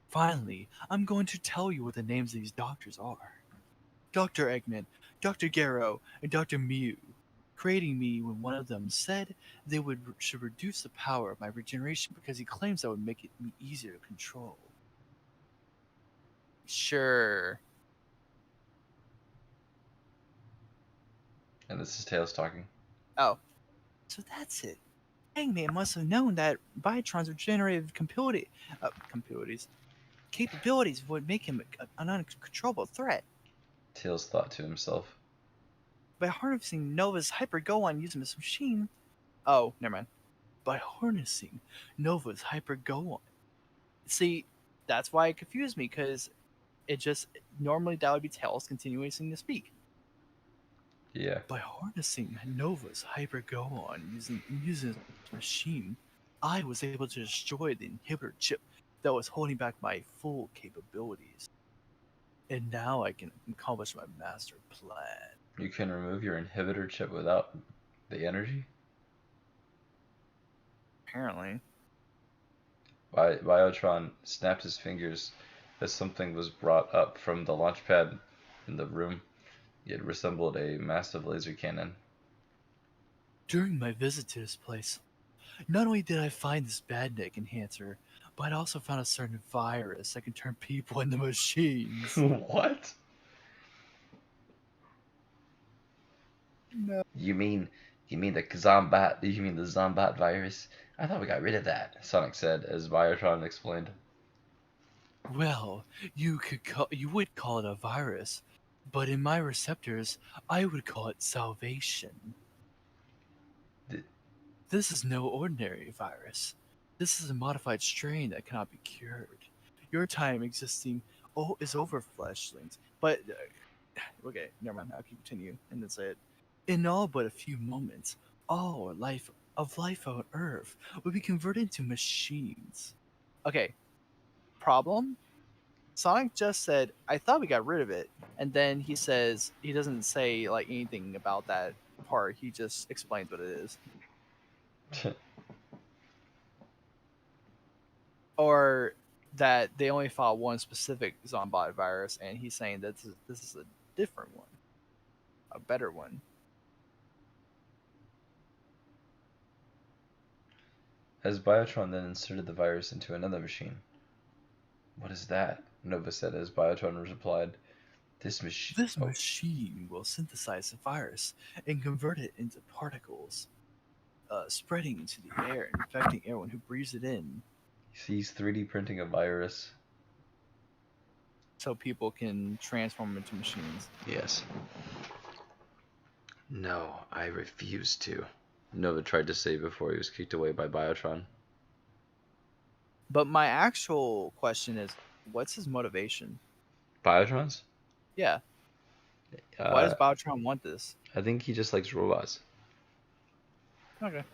finally, I'm going to tell you what the names of these doctors are. Dr. Eggman, Dr. Garrow, and Dr. Mew, creating me when one of them said they should reduce the power of my regeneration because he claims that would make it easier to control. Sure. And this is Tails talking. Oh, So that's it. Eggman must have known that Bytron's regenerative capabilities would make him an uncontrollable threat. Tails thought to himself. By harnessing Nova's Hyper Go On using this machine, oh, never mind. by harnessing Nova's Hyper Go On. See, that's why it confused me because it just normally that would be Tails continuing to speak. Yeah. By harnessing Nova's Hyper Go On using this machine, I was able to destroy the inhibitor chip that was holding back my full capabilities. And now I can accomplish my master plan. You can remove your inhibitor chip without the energy? apparently. Biotron snapped his fingers as something was brought up from the launch pad in the room. It resembled a massive laser cannon. During my visit to this place, not only did I find this badneck enhancer, but I also found a certain virus that can turn people into machines. What? No. You mean the Zombat? You mean the Zombat virus? I thought we got rid of that, Sonic said as Biotron explained. Well, you would call it a virus, but in my receptors, I would call it salvation. Th- This is no ordinary virus. This is a modified strain that cannot be cured. Your time existing is over, fleshlings. But okay, never mind. I'll continue and then say it. In all but a few moments, all life on Earth will be converted into machines. Okay, problem? Sonic just said, I thought we got rid of it. And then he says, he doesn't say like anything about that part. He just explains what it is. Or that they only fought one specific Zombot virus, and he's saying that this is a different one. A better one. As Biotron then inserted the virus into another machine. What is that? Nova said as Biotron replied, This machine will synthesize the virus and convert it into particles, spreading into the air and infecting everyone who breathes it in. He's 3D printing a virus. So people can transform into machines. Yes. No, I refuse to, Nova tried to say before he was kicked away by Biotron. But my actual question is, what's his motivation? Biotron's? Yeah. Why does Biotron want this? I think he just likes robots. Okay.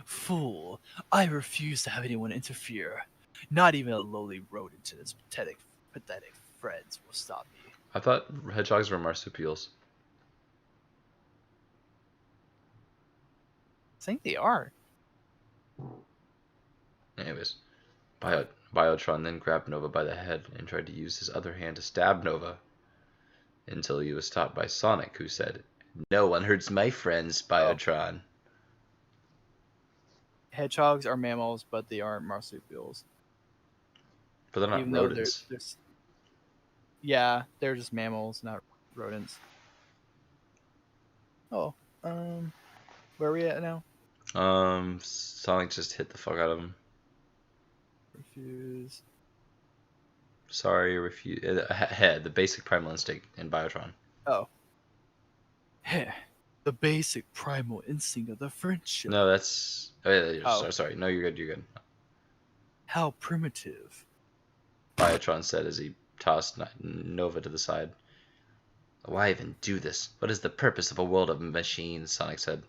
Fool! I refuse to have anyone interfere. Not even a lowly rodent and its pathetic friends will stop me. I thought hedgehogs were marsupials. I think they are. Anyways, Biotron then grabbed Nova by the head and tried to use his other hand to stab Nova until he was stopped by Sonic, who said, No one hurts my friends, Biotron. Hedgehogs are mammals, but they aren't marsupials. But they're not Even rodents. Yeah, they're just mammals, not rodents. Oh, where are we at now? Sonic just hit the fuck out of him. Refuse. Sorry, refuse. The basic primal instinct in Biotron. Oh. Heh. The basic primal instinct of the friendship. No, that's. Oh, yeah, Oh. Sorry. No, you're good. You're good. How primitive. Biotron said as he tossed Nova to the side. Why even do this? What is the purpose of a world of machines? Sonic said.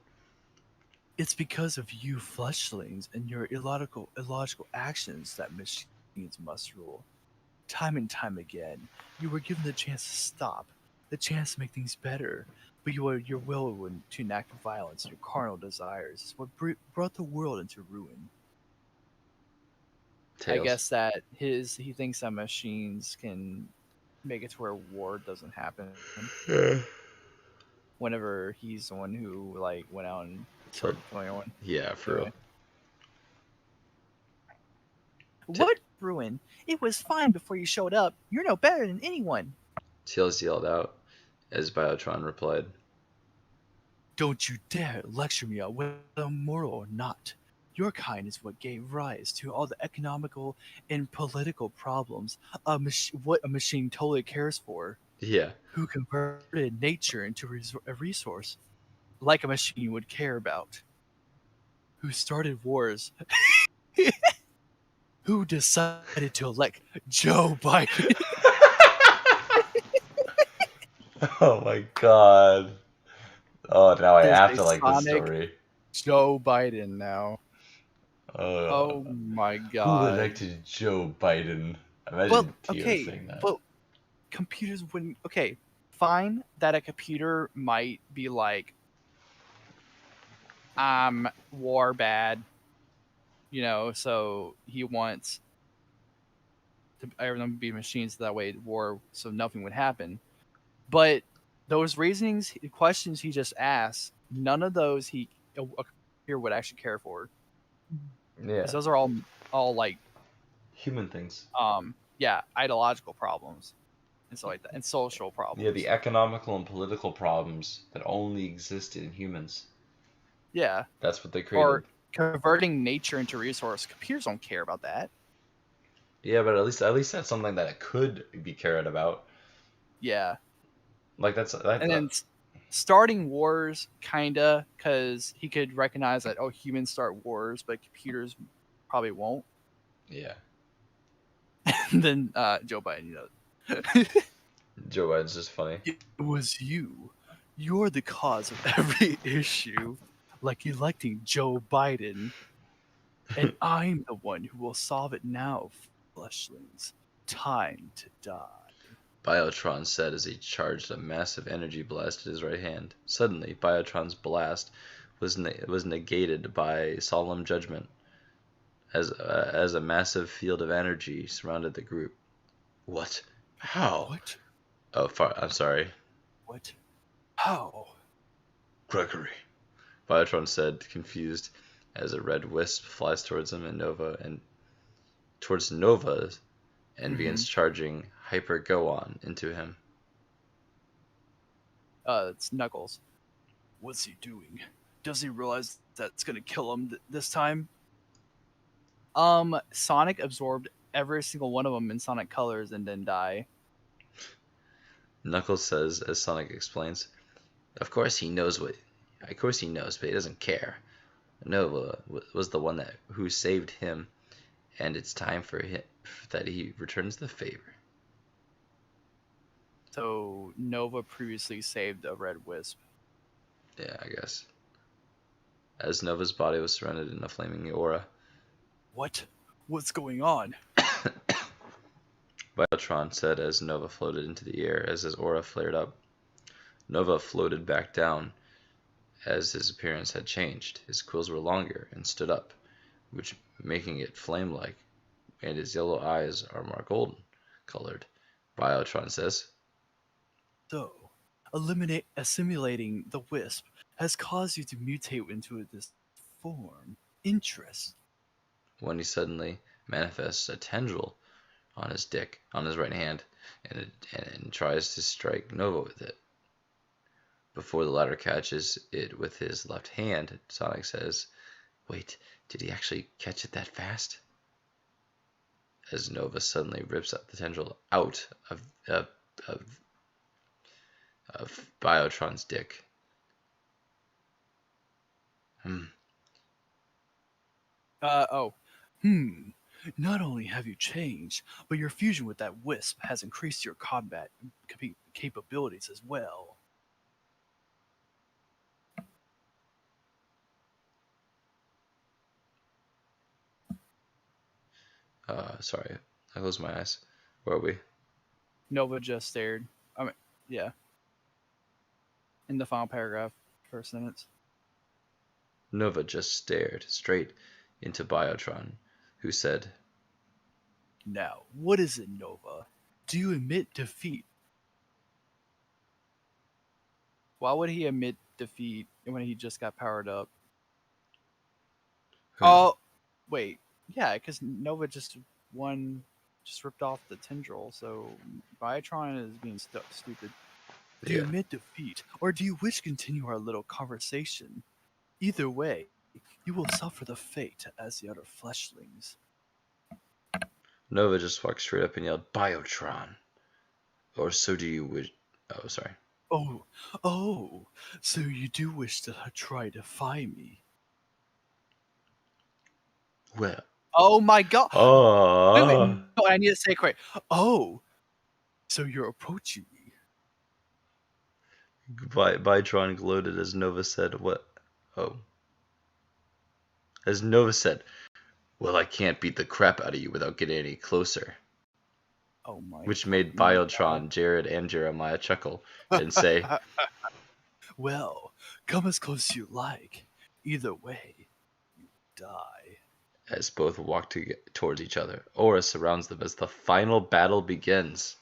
It's because of you fleshlings and your illogical actions that machines must rule. Time and time again, you were given the chance to stop, the chance to make things better, but your will to enact violence and your carnal desires is what brought the world into ruin. Tails. I guess that he thinks that machines can make it to where war doesn't happen. Whenever he's the one who like went out and killed everyone. Yeah, for real. What ruin? It was fine before you showed up. You're no better than anyone. Tails yelled out as Biotron replied. Don't you dare lecture me on whether moral or not. Your kind is what gave rise to all the economical and political problems what a machine totally cares for. Yeah. Who converted nature into a resource, like a machine would care about. Who started wars. Who decided to elect Joe Biden. Oh my god. Oh, now I have to like this story. Joe Biden now. Oh my Who god. elected Joe Biden? Imagine Tio saying that. But computers wouldn't. Okay, fine that a computer might be like war bad, so he wants everyone to be machines that way war so nothing would happen. But those reasonings, questions he just asked, none of those he here would actually care for, Yeah. because those are all like Human things. ideological problems and stuff like that, and social problems. Yeah, the economical and political problems that only existed in humans. Yeah. That's what they created. Or converting nature into resource. Computers don't care about that. Yeah, but at least that's something that it could be cared about. Yeah. Like that's And then starting wars, kinda, because he could recognize that humans start wars, but computers probably won't. Yeah. And then Joe Biden, Joe Biden's just funny. it was you. You're the cause of every issue, like electing Joe Biden. And I'm the one who will solve it now, fleshlings. Time to die. Biotron said as he charged a massive energy blast at his right hand. Suddenly, Biotron's blast was negated by solemn judgment as a massive field of energy surrounded the group. What? How? What? Oh, I'm sorry. What? How? Gregory, Biotron said, confused, as a red wisp flies towards him and towards Nova and begins charging Hyper Goon into him. It's Knuckles. What's he doing? Does he realize that's gonna kill him this time? Sonic absorbed every single one of them in Sonic Colors and then die. Knuckles says as Sonic explains, Of course he knows, but he doesn't care. Nova was the one who saved him, and it's time for him that he returns the favor. So Nova previously saved a red wisp. Yeah, I guess. As Nova's body was surrounded in a flaming aura. What? What's going on? Biotron said as Nova floated into the air as his aura flared up. Nova floated back down as his appearance had changed. His quills were longer and stood up, which making it flame-like, and his yellow eyes are more golden colored. Biotron says, So, assimilating the wisp has caused you to mutate into this form. Interest. when he suddenly manifests a tendril on his right hand, and tries to strike Nova with it. Before the latter catches it with his left hand, Sonic says, Wait, did he actually catch it that fast? As Nova suddenly rips the tendril out of Biotron's dick. Not only have you changed, but your fusion with that wisp has increased your combat capabilities as well. Sorry, I closed my eyes. Where are we? Nova just stared. Yeah. In the final paragraph, first sentence. Nova just stared straight into Biotron, who said, Now, what is it, Nova? Do you admit defeat? Why would he admit defeat when he just got powered up? Oh, wait. Yeah, because Nova just ripped off the tendril, so Biotron is being stupid. Do you admit defeat, or do you wish to continue our little conversation? Either way, you will suffer the fate as the other fleshlings. Nova just walked straight up and yelled, Biotron. Or so do you wish... Oh, sorry. Oh, so you do wish to try to find me? Well... Oh my god! Oh! Wait, no, I need to say it correct. Oh, so you're approaching me. Biotron gloated as Nova said, What? Oh. As Nova said, Well, I can't beat the crap out of you without getting any closer. Oh my Which made Biotron, Jared, and Jeremiah chuckle and say, Well, come as close as you like. Either way, you die. As both walk towards each other. Aura surrounds them as the final battle begins.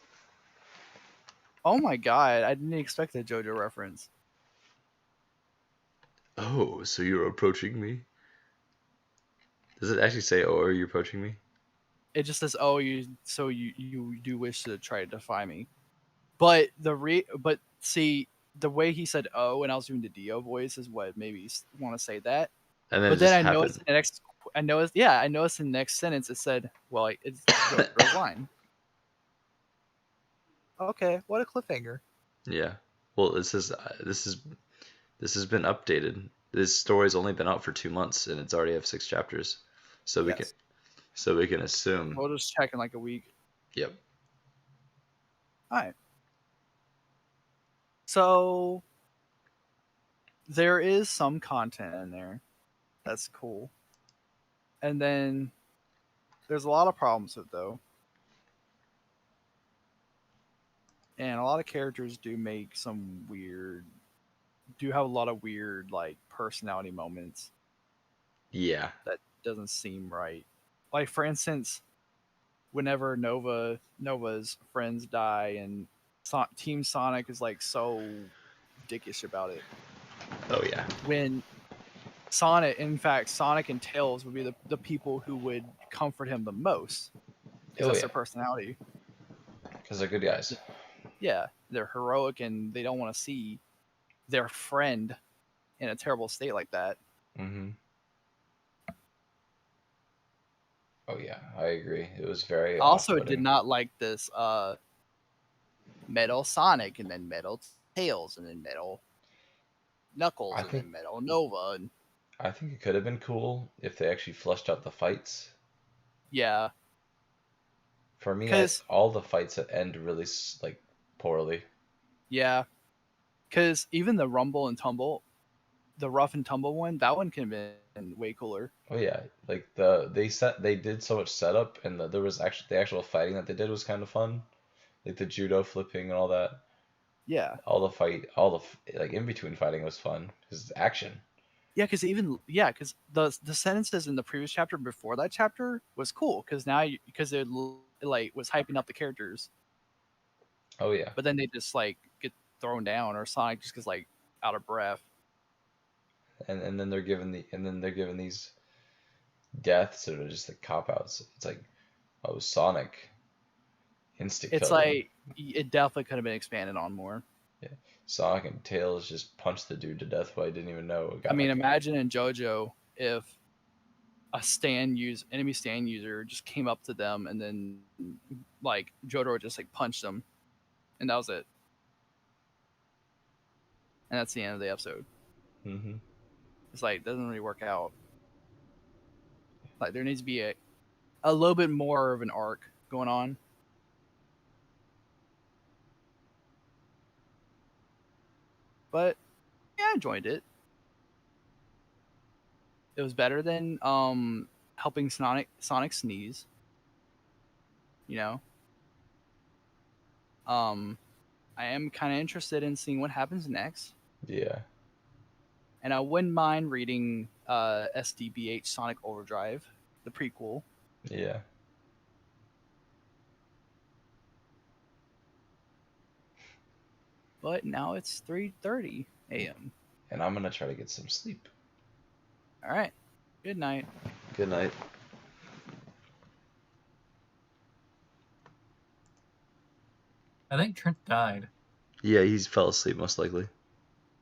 Oh my god, I didn't expect a JoJo reference. Oh, so you're approaching me? Does it actually say, "Oh, are you approaching me"? It just says, "Oh, you do wish to try to defy me," but but see the way he said "oh" and I was doing the Dio voice is what made me want to say that. And then But it then just I noticed happened. in the next, I noticed in the next sentence it said, "Well, it's JoJo's line." Okay, what a cliffhanger! Yeah. Well, this has been updated. This story's only been out for 2 months, and it's already have 6 chapters. So Yes, we can assume. we'll just check in like a week. Yep. All right. So there is some content in there. That's cool. And then there's a lot of problems with it though. And a lot of characters do have a lot of weird like personality moments Yeah. that doesn't seem right. Like for instance, whenever Nova's friends die and Team Sonic is like so dickish about it. Oh yeah. When in fact, Sonic and Tails would be the people who would comfort him the most because Oh that's yeah. their personality. Because they're good guys. Yeah, they're heroic and they don't want to see their friend in a terrible state like that. Mm-hmm. Oh yeah, I agree. It was very I also did off-putting. not like this Metal Sonic and then Metal Tails and then Metal Knuckles I and think then Metal Nova and I think it could have been cool if they actually fleshed out the fights. yeah, For me, because all the fights end really like poorly. yeah, because even the Rumble and Tumble, the Rough and Tumble one, that one could have been way cooler. Oh yeah, like they did so much setup, and there was actually the actual fighting that they did was kind of fun, like the judo flipping and all that. Yeah, Like in between fighting was fun because it's action. yeah, because because the sentences in the previous chapter before that chapter was cool because because it like was hyping up the characters, Oh yeah, but then they just like get thrown down or Sonic just gets like out of breath. and then they're given these deaths that are just like cop outs. It's like, oh, Sonic insta It's killed him. like it definitely could have been expanded on more. Yeah, Sonic and Tails just punched the dude to death, but I didn't even know it I got mean, like imagine in JoJo if enemy stand user just came up to them and then like Jotaro just like punched them, and that was it. And that's the end of the episode. Mm-hmm. It's like it doesn't really work out. Like there needs to be a little bit more of an arc going on. But yeah, I enjoyed it. It was better than helping Sonic sneeze. You know. I am kind of interested in seeing what happens next. Yeah. And I wouldn't mind reading SDBH Sonic Overdrive, the prequel. Yeah. But now it's 3:30 a.m. And I'm gonna try to get some sleep. All right. Good night. Good night. I think Trent died. Yeah, he fell asleep most likely.